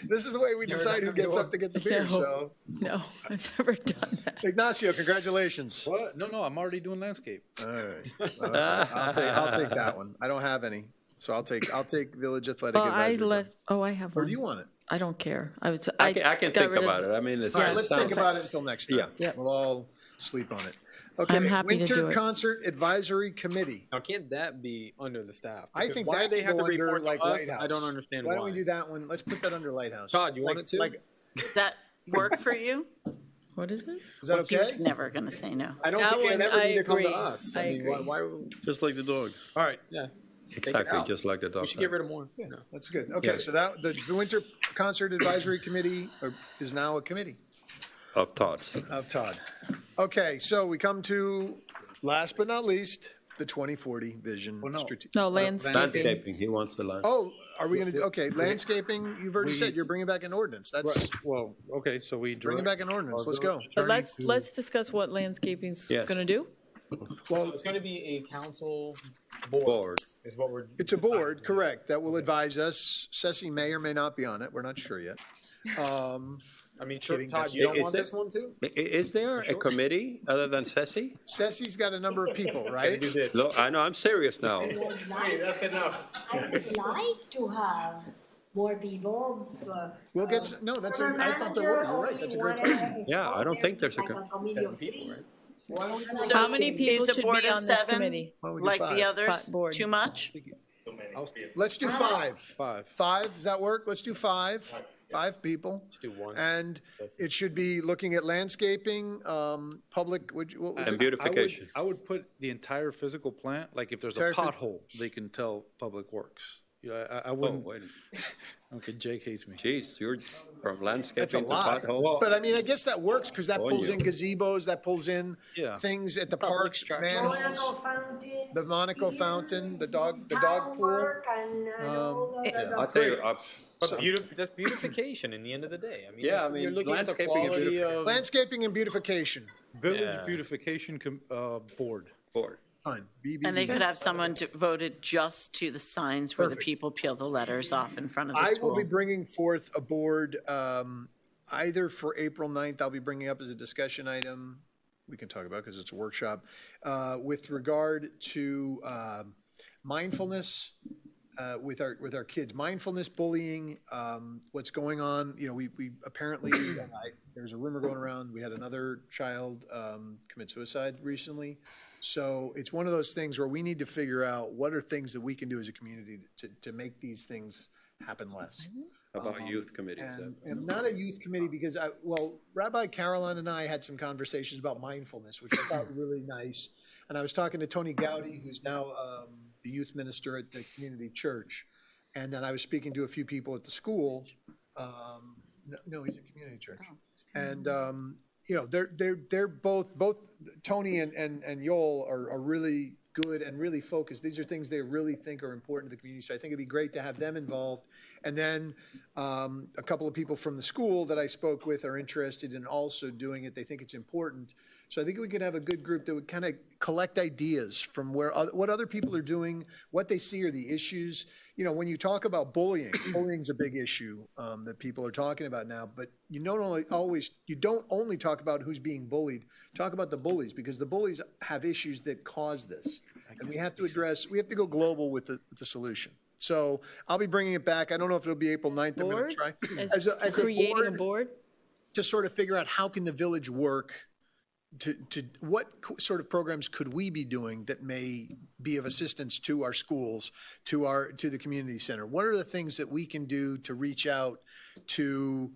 this is the way we decide who gets up to get the beer, so. No, I've never done that. Ignacio, congratulations. What? No, I'm already doing landscape. All right. I'll take that one. I don't have any, so I'll take Village Athletic Oh, I Advisory Board. left, oh, I have Or one. do you want it? I don't care. I was, I can got think rid of- about it. I mean, it's. All right, let's sounds- think about it until next time. Yeah. We'll all sleep on it. Okay, I'm happy to do Winter it. Concert Advisory Committee. Now, can't that be under the staff? I Because think why that they could have go to under report to like us, Lighthouse. I don't understand Why don't we do that one? Let's put that under Lighthouse. Todd, you want it to? Does that work for you? What is it? Is that He okay? was never going to say no. I don't That think they one, never I need to come agree. to us. I mean, why, agree. why would- Just like the dog. All right, yeah. Exactly, out. just like the dog. We should get rid of more. No. that's good. Okay, Yeah. so that the Winter Concert Advisory Committee is now a committee Of thoughts. of Todd. Okay, so we come to, last but not least, the 2040 Vision. No, landscaping. Landscaping, he wants the land. Oh, are we going to do, okay, landscaping, you've already said you're bringing back an ordinance. That's, Right. Well, okay, so we. bringing back an ordinance. Let's go. But let's discuss what landscaping's Yes. gonna do. Well, it's going to be a council board. Is what we're. It's a board, correct, that will advise us. Ceci may or may not be on it. We're not sure yet. I mean, Kidding, Todd, that's- you don't Is want it- this one too? Is there a committee other than Ceci? Ceci's got a number of people, right? Look, I know, I'm serious now. That's enough. I would like to have more people. We'll get, no, that's, I thought there were, you're right, that's a great question. Yeah, I don't think there's a Seven people, right? So How many people is a should board be of on this seven, committee? Why don't we do like the five? others, Board. too much? Let's do five. Five. Five, does that work? Let's do five. 5 people. Let's do one. And it should be looking at landscaping, public, what was And it? beautification. I would put the entire physical plant, like if there's a Entire pothole, they can tell Public Works. Yeah, I Oh, wouldn't, wait. okay, Jake hates me. Geez, you're from That's a landscaping to lot. potholes. But I mean, I guess that works because that On pulls you. in gazebos, that pulls in Yeah. things at the Public parks, structures. manholes, the Monaco fountain, the dog pool. I'll tell you, But that's beautification in the end of the day. I mean, Yeah, I you're mean, looking at the landscaping and quality of. Landscaping and beautification. Village Yeah. Beautification Board. board. Fine. And they could have someone devoted just to the signs where the people peel the letters off in front of the I school. will be bringing forth a board, either for April 9th, I'll be bringing up as a discussion item, we can talk about because it's a workshop, with regard to mindfulness with our kids. Mindfulness, bullying, what's going on. You know, we apparently, there's a rumor going around, we had another child commit suicide recently. So it's one of those things where we need to figure out what are things that we can do as a community to make these things happen less. How about youth committees? And not a youth committee because Rabbi Caroline and I had some conversations about mindfulness, which I thought were really nice. And I was talking to Tony Gowdy, who's now the youth minister at the community church. And then I was speaking to a few people at the school. No, he's a community church. And, you know, they're both Tony and Yoel are really good and really focused. These are things they really think are important to the community. So I think it'd be great to have them involved. And then a couple of people from the school that I spoke with are interested in also doing it. They think it's important. So I think we could have a good group that would kind of collect ideas from what other people are doing, what they see are the issues. You know, when you talk about bullying's a big issue that people are talking about now. But you don't only talk about who's being bullied. Talk about the bullies because the bullies have issues that cause this, and we have to go global with the solution. So I'll be bringing it back. I don't know if it'll be April 9th. I'm going to try as Creating a board? to sort of figure out how can the village work. To what sort of programs could we be doing that may be of assistance to our schools, to the community center? What are the things that we can do to reach out to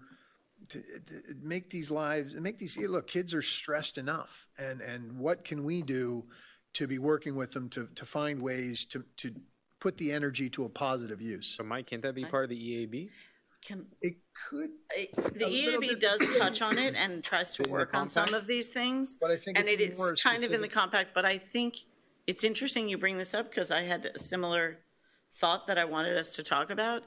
make these look, kids are stressed enough, and what can we do to be working with them to find ways to put the energy to a positive use? So Mike, can't that be part of the EAB? It could. The EAB does touch on it and tries to work on some of these things. But I think and it is more kind of in the specific. compact, but I think it's interesting you bring this up because I had a similar thought that I wanted us to talk about.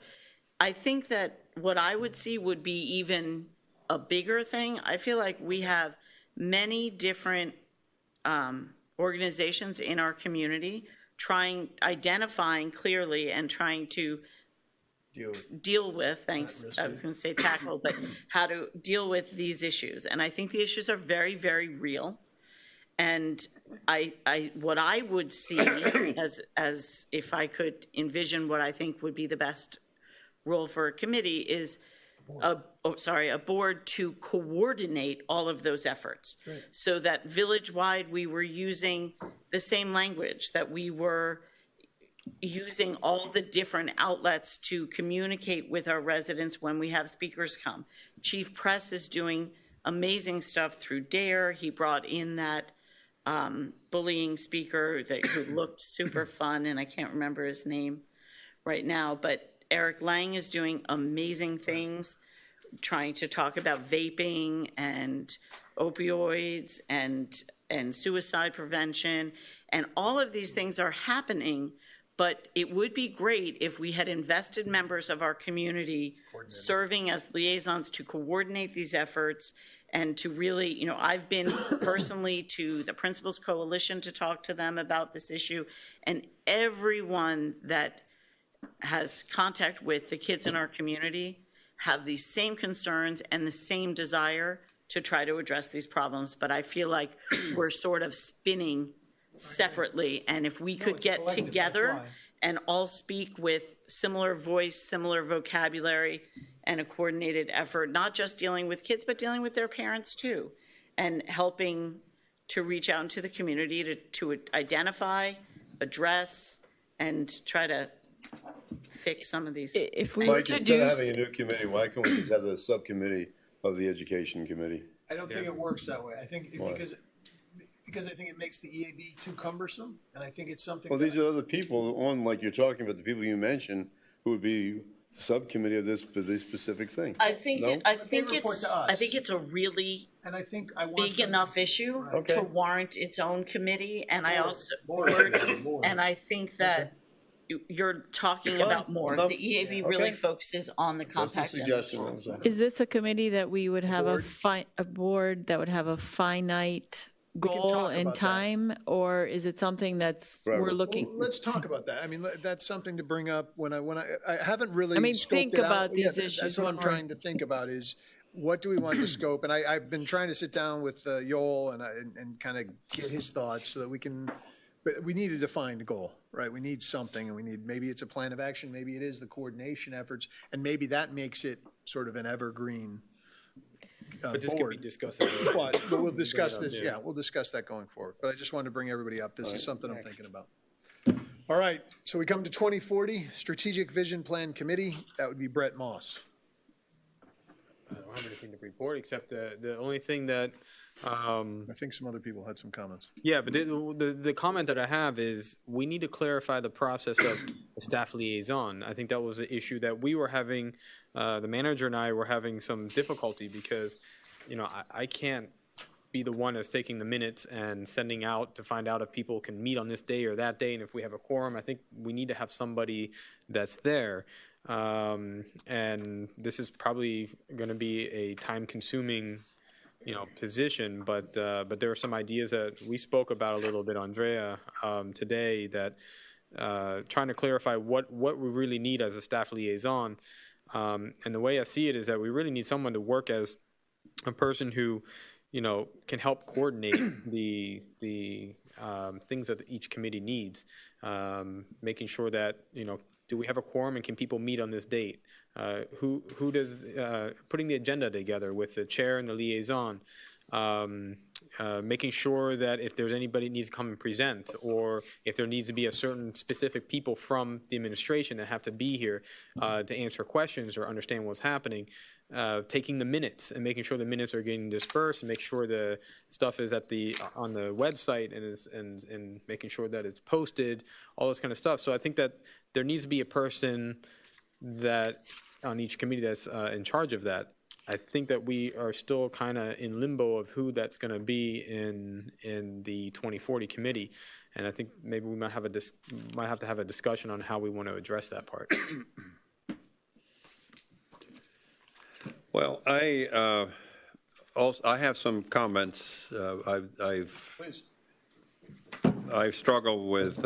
I think that what I would see would be even a bigger thing. I feel like we have many different organizations in our community identifying clearly and trying to deal with, thanks, I was going to say tackle, but how to deal with these issues. And I think the issues are very, very real. And what I would see as if I could envision what I think would be the best role for a committee is a board to coordinate all of those efforts. Right. So that village-wide, we were using the same language, that we were using all the different outlets to communicate with our residents when we have speakers come. Chief Press is doing amazing stuff through DARE. He brought in that bullying speaker who looked super fun, and I can't remember his name right now, but Eric Lang is doing amazing things, trying to talk about vaping and opioids and suicide prevention, and all of these things are happening. But it would be great if we had invested members of our community serving as liaisons to coordinate these efforts and to really, you know, I've been personally to the Principals Coalition to talk to them about this issue, and everyone that has contact with the kids in our community have these same concerns and the same desire to try to address these problems. But I feel like we're sort of spinning separately, and if we could get together and all speak with similar voice, similar vocabulary, and a coordinated effort, not just dealing with kids, but dealing with their parents too, and helping to reach out into the community to identify, address, and try to fix some of these. If we Mike, instead of having a new committee, why can't we just have the subcommittee of the Education Committee? I don't think it works that way. I think because I think it makes the EAB too cumbersome, and I think it's something. Well, these are other people on, like you're talking about, the people you mentioned, who would be the subcommittee of this specific thing. I think No? I think it's a really and I think I want big enough issue to warrant its own committee, and I also and I think that you're talking about more. The EAB really focuses on the compact. Is this a committee that we would have a board that would have a finite goal and time, or is it something that's we're looking? Well, let's talk about that. I mean, that's something to bring up when I haven't really. I mean, scoped think it about out. these Yeah, issues. That's what I'm trying to think about is what do we want to scope? And I've been trying to sit down with Yoel and kind of get his thoughts so that we can. But we need to define the goal, right? We need something, and we need maybe it's a plan of action, maybe it is the coordination efforts, and maybe that makes it sort of an evergreen. But this board. could be discussed. But we'll discuss this. Yeah, we'll discuss that going forward. But I just wanted to bring everybody up. This is something I'm thinking about. All right. So we come to 2040 Strategic Vision Plan Committee. That would be Brett Moss. I don't have anything to report except the only thing that. I think some other people had some comments. Yeah, but the comment that I have is we need to clarify the process of the staff liaison. I think that was the issue that we were having, the manager and I were having some difficulty because, I can't be the one that's taking the minutes and sending out to find out if people can meet on this day or that day. And if we have a quorum, I think we need to have somebody that's there. And this is probably going to be a time-consuming position, but there are some ideas that we spoke about a little bit, Andrea, today that trying to clarify what we really need as a staff liaison. And the way I see it is that we really need someone to work as a person who, can help coordinate the things that each committee needs, making sure that, do we have a quorum and can people meet on this date? Who does putting the agenda together with the chair and the liaison, making sure that if there's anybody that needs to come and present, or if there needs to be a certain specific people from the administration that have to be here to answer questions or understand what's happening, taking the minutes and making sure the minutes are getting dispersed, and make sure the stuff is on the website and making sure that it's posted, all this kind of stuff. So I think that there needs to be a person that on each committee that's in charge of that. I think that we are still kind of in limbo of who that's going to be in the 2040 committee, and I think maybe we might have to have a discussion on how we want to address that part. Well, I have some comments. I've struggled with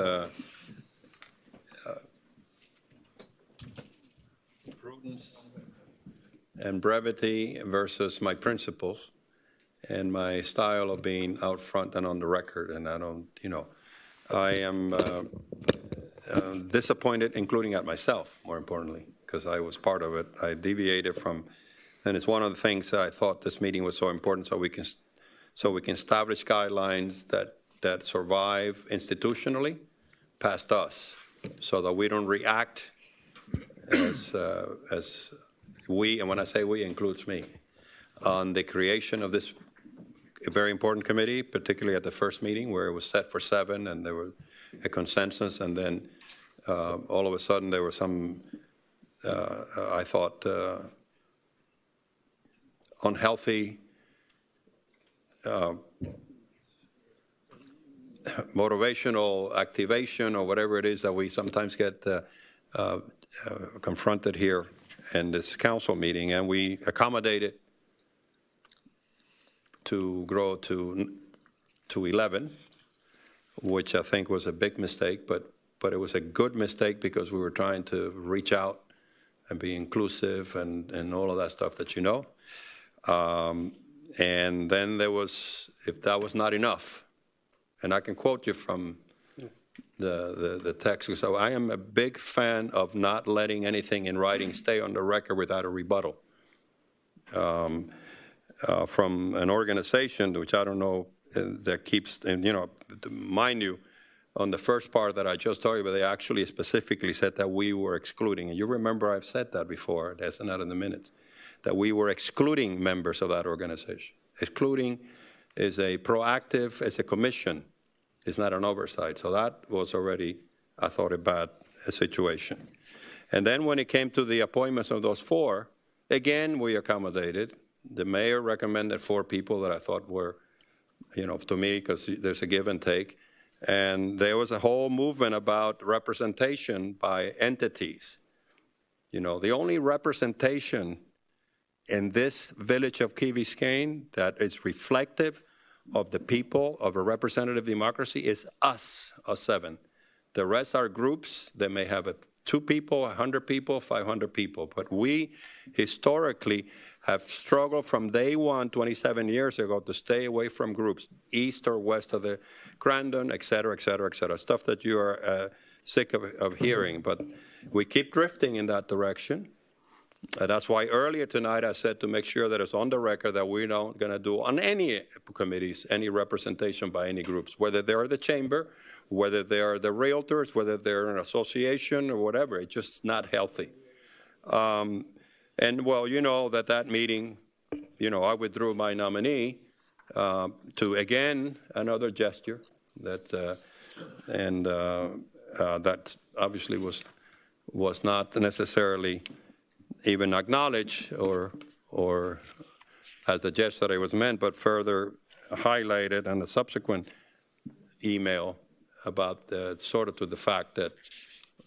prudence and brevity versus my principles and my style of being out front and on the record. And I am disappointed, including at myself, more importantly, because I was part of it. I deviated from, and it's one of the things that I thought this meeting was so important, so we can establish guidelines that survive institutionally past us, so that we don't react as we, and when I say we, includes me, on the creation of this very important committee, particularly at the first meeting where it was set for 7 and there was a consensus, and then all of a sudden there was some, I thought, unhealthy motivational activation or whatever it is that we sometimes get confronted here in this council meeting, and we accommodated to grow to 11, which I think was a big mistake, but it was a good mistake because we were trying to reach out and be inclusive and all of that stuff that you know. And then there was, if that was not enough, and I can quote you from the text. So I am a big fan of not letting anything in writing stay on the record without a rebuttal. From an organization, which I don't know, that keeps, and mind you, on the first part that I just told you, but they actually specifically said that we were excluding. And you remember I've said that before, that's not in the minutes, that we were excluding members of that organization. Excluding is a proactive, it's a commission, it's not an oversight. So that was already, I thought, a bad situation. And then when it came to the appointments of those 4, again, we accommodated. The mayor recommended 4 people that I thought were, to me, because there's a give and take. And there was a whole movement about representation by entities. The only representation in this village of Key Biscayne that is reflective of the people of a representative democracy is us 7. The rest are groups. They may have 2 people, 100 people, 500 people. But we historically have struggled from day one, 27 years ago, to stay away from groups, east or west of the Crandon, et cetera, et cetera, et cetera, stuff that you are sick of hearing. But we keep drifting in that direction. That's why earlier tonight I said to make sure that it's on the record that we're not going to do on any committees any representation by any groups, whether they're the chamber, whether they're the realtors, whether they're an association or whatever. It's just not healthy. And, well, that meeting, I withdrew my nominee to, again, another gesture that, that obviously was not necessarily even acknowledged or as the gesture that it was meant, but further highlighted on a subsequent email about sort of to the fact that,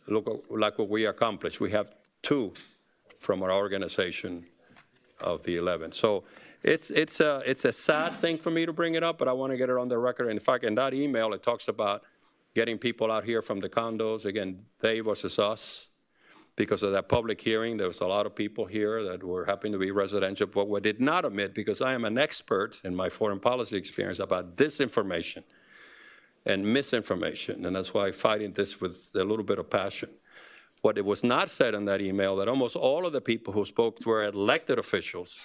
look, like what we accomplished. We have 2 from our organization of the 11. So it's a sad thing for me to bring it up, but I want to get it on the record. In fact, in that email, it talks about getting people out here from the condos. Again, they versus us. Because of that public hearing, there was a lot of people here that were happy to be residential, but what did not omit, because I am an expert in my foreign policy experience about disinformation and misinformation, and that's why I'm fighting this with a little bit of passion. What it was not said in that email, that almost all of the people who spoke were elected officials,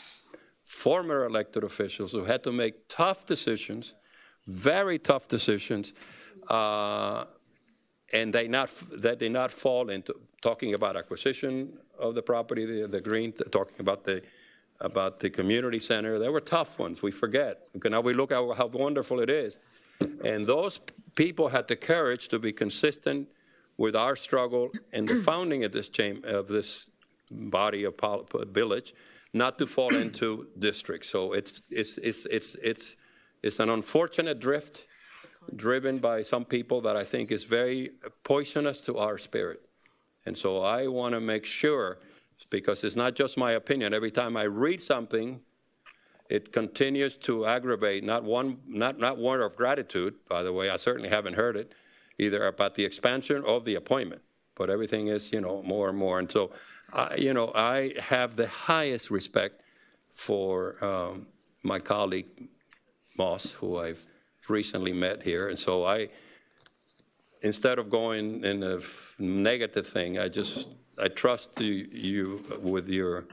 former elected officials who had to make tough decisions, very tough decisions, and they did not fall into talking about acquisition of the property, the green, talking about the community center. They were tough ones. We forget. Now we look at how wonderful it is. And those people had the courage to be consistent with our struggle in the founding of this body of village, not to fall into districts. So it's an unfortunate drift, driven by some people that I think is very poisonous to our spirit. And so I want to make sure, because it's not just my opinion, every time I read something, it continues to aggravate, not one word of gratitude, by the way, I certainly haven't heard it, either about the expansion or the appointment, but everything is, more and more. And so, I have the highest respect for my colleague, Moss, who I've recently met here. And so instead of going in a negative thing, I trust you with your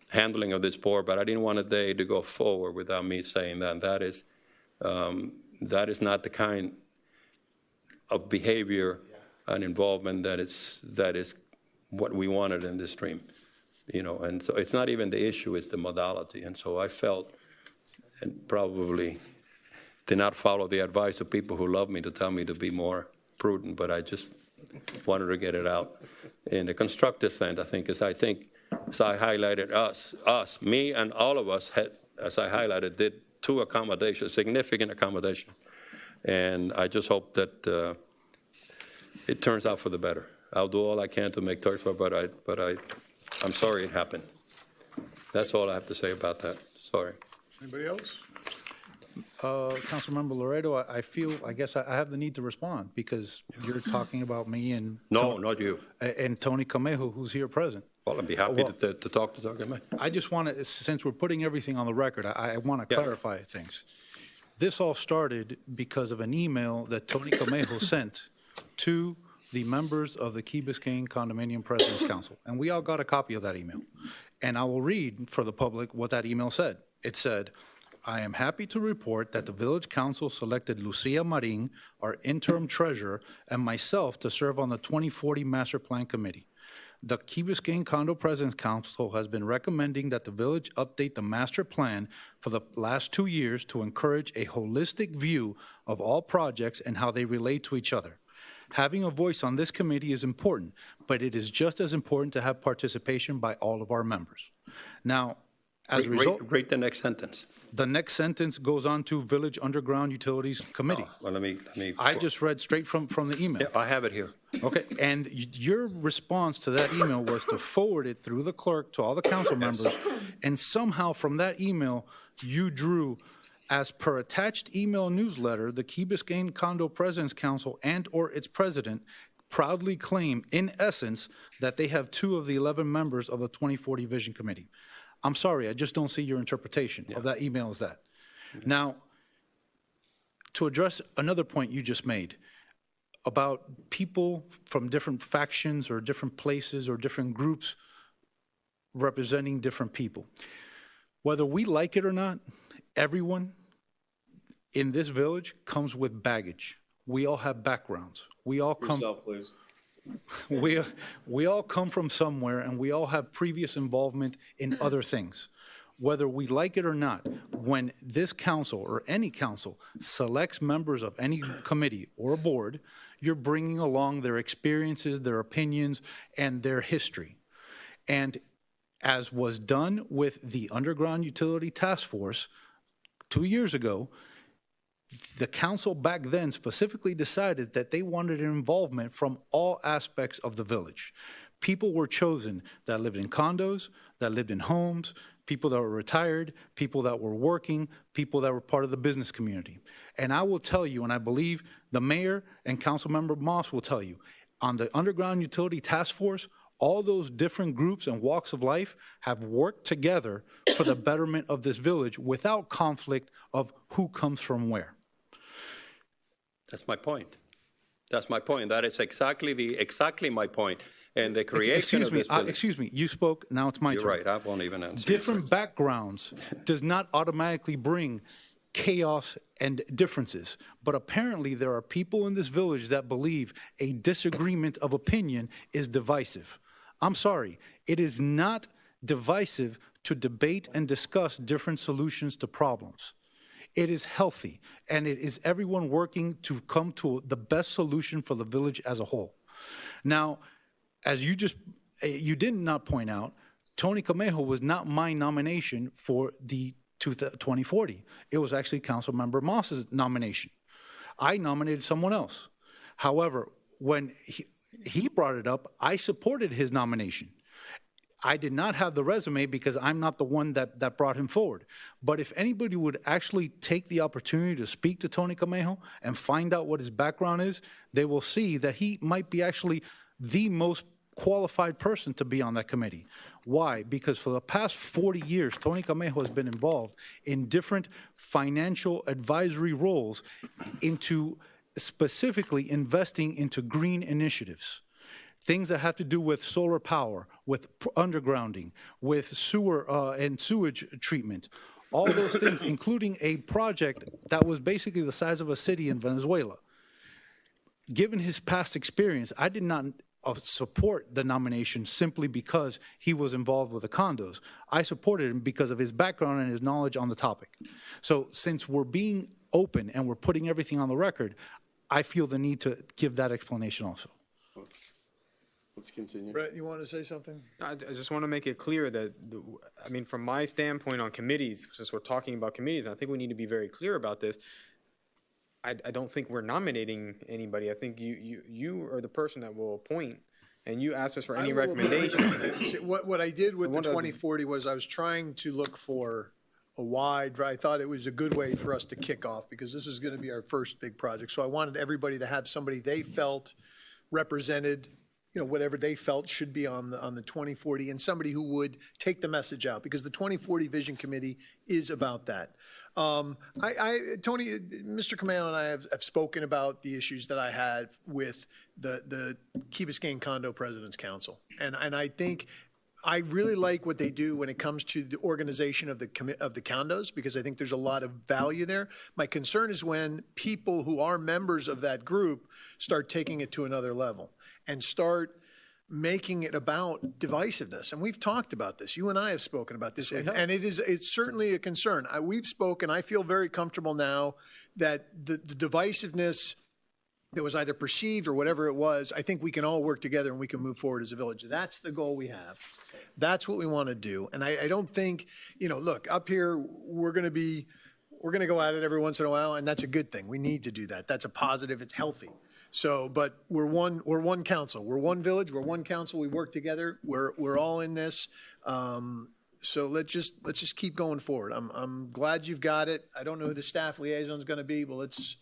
handling of this board, but I didn't want a day to go forward without me saying that. That is not the kind of behavior and involvement that is what we wanted in this stream, and so it's not even the issue, it's the modality. And so I felt, and probably did not follow the advice of people who love me to tell me to be more prudent, but I just wanted to get it out in a constructive sense. I think, as I highlighted, me and all of us had, as I highlighted, did 2 accommodations, significant accommodations. And I just hope that it turns out for the better. I'll do all I can to make toys for it, but I'm sorry it happened. That's all I have to say about that. Sorry. Anybody else? Councilmember Laredo, I guess I have the need to respond because you're talking about me and... No, not you. And Tony Camejo, who's here present. Well, I'd be happy to talk to Tony Camejo. I just want to, since we're putting everything on the record, I want to clarify things. This all started because of an email that Tony Camejo sent to the members of the Key Biscayne Condominium Presidents Council. And we all got a copy of that email. And I will read for the public what that email said. It said, I am happy to report that the Village Council selected Lucia Marin, our interim treasurer, and myself to serve on the 2040 Master Plan Committee. The Key Biscayne Condo Presidents Council has been recommending that the village update the master plan for the last 2 years to encourage a holistic view of all projects and how they relate to each other. Having a voice on this committee is important, but it is just as important to have participation by all of our members. Now, as a result, Rate the next sentence. the next sentence goes on to Village Underground Utilities Committee. Well, let me. I just read straight from the email. Yeah, I have it here. Okay, and your response to that email was to forward it through the clerk to all the council members, and somehow from that email, you drew, as per attached email newsletter, the Key Biscayne Condo Presidents Council and/or its president proudly claim, in essence, that they have 2 of the 11 members of the 2040 Vision Committee. I'm sorry, I just don't see your interpretation of that email as that. Now, to address another point you just made about people from different factions or different places or different groups representing different people. Whether we like it or not, everyone in this village comes with baggage. We all have backgrounds. We all come. Yourself, please. We all come from somewhere, and we all have previous involvement in other things. Whether we like it or not, when this council or any council selects members of any committee or a board, you're bringing along their experiences, their opinions, and their history. And as was done with the Underground Utility Task Force 2 years ago, the council back then specifically decided that they wanted an involvement from all aspects of the village. People were chosen that lived in condos, that lived in homes, people that were retired, people that were working, people that were part of the business community. And I will tell you, and I believe the mayor and Councilmember Moss will tell you, on the Underground Utility Task Force, all those different groups and walks of life have worked together for the betterment of this village without conflict of who comes from where. That's my point. That's my point. That is exactly my point. And the creation of this village. Excuse me, you spoke, now it's my turn. You're right, I won't even answer. Different backgrounds does not automatically bring chaos and differences. But apparently there are people in this village that believe a disagreement of opinion is divisive. I'm sorry, it is not divisive to debate and discuss different solutions to problems. It is healthy, and it is everyone working to come to the best solution for the village as a whole. Now, as you did not point out, Tony Camejo was not my nomination for the 2040. It was actually Councilmember Moss's nomination. I nominated someone else. However, when he brought it up, I supported his nomination. I did not have the resume because I'm not the one that brought him forward. But if anybody would actually take the opportunity to speak to Tony Camejo and find out what his background is, they will see that he might be actually the most qualified person to be on that committee. Why? Because for the past 40 years, Tony Camejo has been involved in different financial advisory roles into specifically investing into green initiatives. Things that have to do with solar power, with undergrounding, with sewer and sewage treatment, all those things, including a project that was basically the size of a city in Venezuela. Given his past experience, I did not support the nomination simply because he was involved with the condos. I supported him because of his background and his knowledge on the topic. So since we're being open and we're putting everything on the record, I feel the need to give that explanation also. Let's continue. Brett, you want to say something? I just want to make it clear that, from my standpoint on committees, since we're talking about committees, I think we need to be very clear about this. I don't think we're nominating anybody. I think you are the person that will appoint, and you asked us for any recommendations. What I did with the 2040 was I was trying to look for a wide, I thought it was a good way for us to kick off because this is going to be our first big project. So I wanted everybody to have somebody they felt represented, whatever they felt should be on the 2040, and somebody who would take the message out, because the 2040 Vision Committee is about that. Tony, Mr. Camejo and I have spoken about the issues that I had with the Key Biscayne Condo Presidents Council, and I think I really like what they do when it comes to the organization of the condos, because I think there's a lot of value there. My concern is when people who are members of that group start taking it to another level and start making it about divisiveness. And we've talked about this. You and I have spoken about this, and it's certainly a concern. We've spoken. I feel very comfortable now that the divisiveness that was either perceived or whatever it was, I think we can all work together and we can move forward as a village. That's the goal we have. That's what we want to do. And I don't think, look, up here, we're going to go at it every once in a while, and that's a good thing. We need to do that. That's a positive. It's healthy. So, but we're one council. We're one village. We're one council. We work together. We're all in this. So let's just keep going forward. I'm glad you've got it. I don't know who the staff liaison is going to be, but let's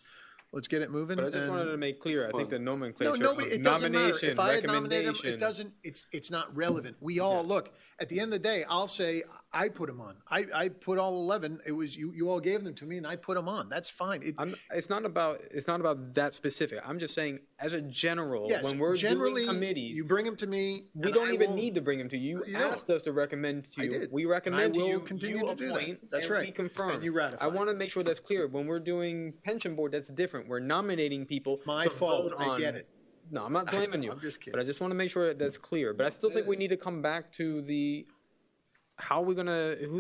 get it moving. But I just wanted to make clear, I think the nomenclature it doesn't matter. nomination, If I had nominated recommendation. him, it's not relevant. We all, look, at the end of the day, I'll say, I put them on. I put all 11. It was, you all gave them to me and I put them on. That's fine. It's not about that specific. I'm just saying, as a general, Yes, when we're generally, doing committees, you bring them to me. we don't even need to bring them to you. You asked us to recommend to you. We recommend to you. Continue to do that. Appoint, That's and right. we confirm. And you ratify. I want to make sure that's clear. When we're doing pension board, that's different. We're nominating people. My to fault. vote I on. get it. No, I'm not blaming you. I'm just kidding. But I just want to make sure that's clear. But I still think we need to come back to who's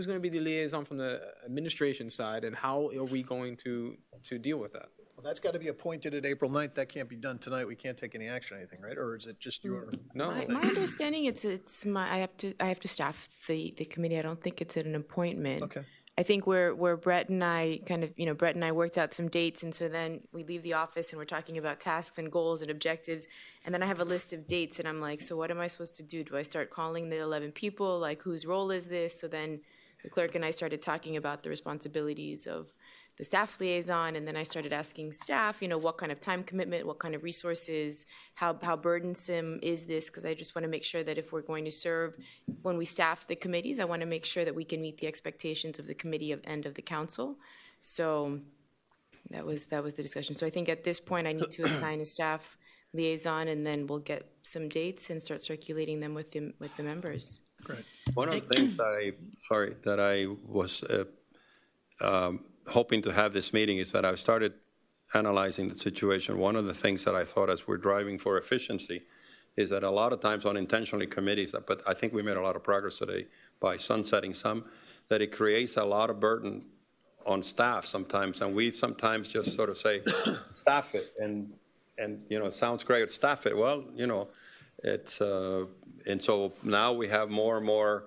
gonna be the liaison from the administration side, and how are we going to deal with that? Well, that's got to be appointed at April 9th. That can't be done tonight. We can't take any action or anything, right? Or is it just your? No. My understanding, I have to staff the committee. I don't think it's an appointment. Okay. I think where Brett and I Brett and I worked out some dates, and so then we leave the office and we're talking about tasks and goals and objectives, and then I have a list of dates, and I'm like, so what am I supposed to do? Do I start calling the 11 people? Like, whose role is this? So then the clerk and I started talking about the responsibilities of the staff liaison, and then I started asking staff, what kind of time commitment, what kind of resources, how burdensome is this? Because I just want to make sure that if we're going to serve, when we staff the committees, I want to make sure that we can meet the expectations of the committee and of the council. So that was the discussion. So I think at this point, I need to assign a staff liaison, and then we'll get some dates and start circulating them with the members. Great. One of the things that I was hoping to have this meeting is that I started analyzing the situation. One of the things that I thought, as we're driving for efficiency, is that a lot of times unintentionally committees, but I think we made a lot of progress today by sunsetting some, that it creates a lot of burden on staff sometimes, and we sometimes just sort of say, staff it, and it sounds great, staff it. Well, it's, and so now we have more and more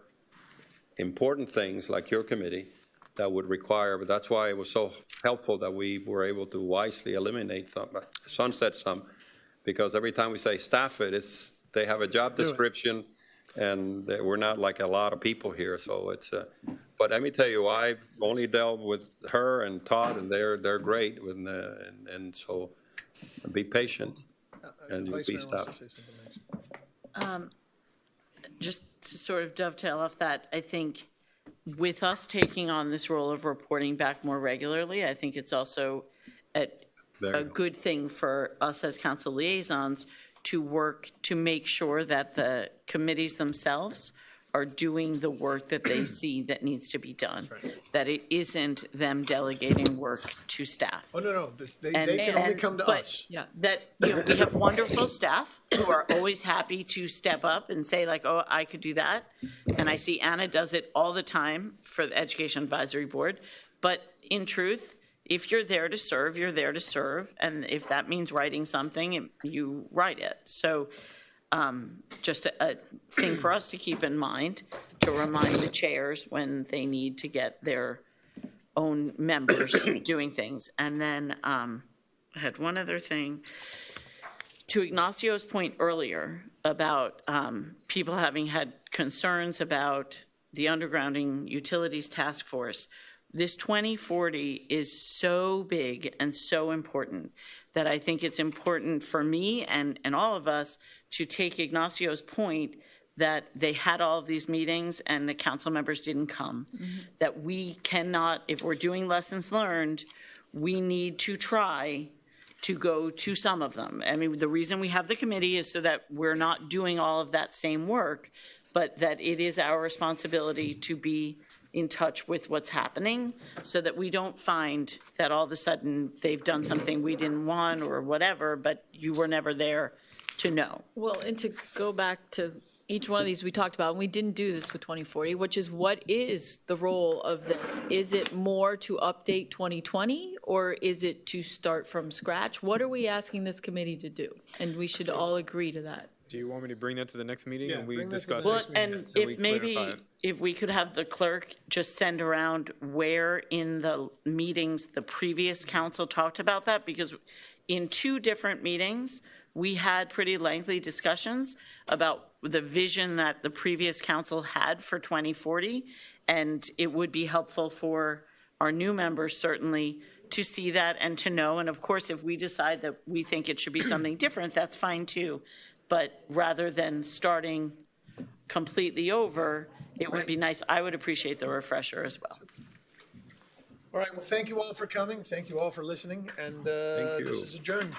important things like your committee that would require, but that's why it was so helpful that we were able to wisely eliminate some, sunset some, because every time we say staff it, they have a job description, and we're not like a lot of people here, so it's, but let me tell you, I've only dealt with her and Todd, and they're great, and so be patient, and you'll be staffed. Just to sort of dovetail off that, I think with us taking on this role of reporting back more regularly, I think it's also a good thing for us as council liaisons to work to make sure that the committees themselves are doing the work that they see that needs to be done, that it isn't them delegating work to staff. Oh, no, they can only come to us. Yeah, that we have wonderful staff who are always happy to step up and say like, oh, I could do that. And I see Anna does it all the time for the Education Advisory Board. But in truth, if you're there to serve, you're there to serve. And if that means writing something, you write it. So just a thing for us to keep in mind, to remind the chairs when they need to get their own members doing things. And then I had one other thing. To Ignacio's point earlier about people having had concerns about the undergrounding utilities task force, this 2040 is so big and so important that I think it's important for me and all of us to take Ignacio's point that they had all of these meetings and the council members didn't come. That we cannot, if we're doing lessons learned, we need to try to go to some of them. I mean, the reason we have the committee is so that we're not doing all of that same work, but that it is our responsibility to be in touch with what's happening so that we don't find that all of a sudden they've done something we didn't want or whatever, but you were never there to know. Well, and to go back to each one of these we talked about, and we didn't do this with 2040, which is what is the role of this? Is it more to update 2020 or is it to start from scratch? What are we asking this committee to do? And we should all agree to that. Do you want me to bring that to the next meeting Yeah, and we bring that to the discuss Well, it? and So we if maybe, clarify it? if we could have the clerk just send around where in the meetings the previous council talked about that, because in 2 different meetings, we had pretty lengthy discussions about the vision that the previous council had for 2040, and it would be helpful for our new members certainly to see that and to know, and of course, if we decide that we think it should be something different, that's fine too. But rather than starting completely over, it would be nice, I would appreciate the refresher as well. All right, well, thank you all for coming. Thank you all for listening, and this is adjourned.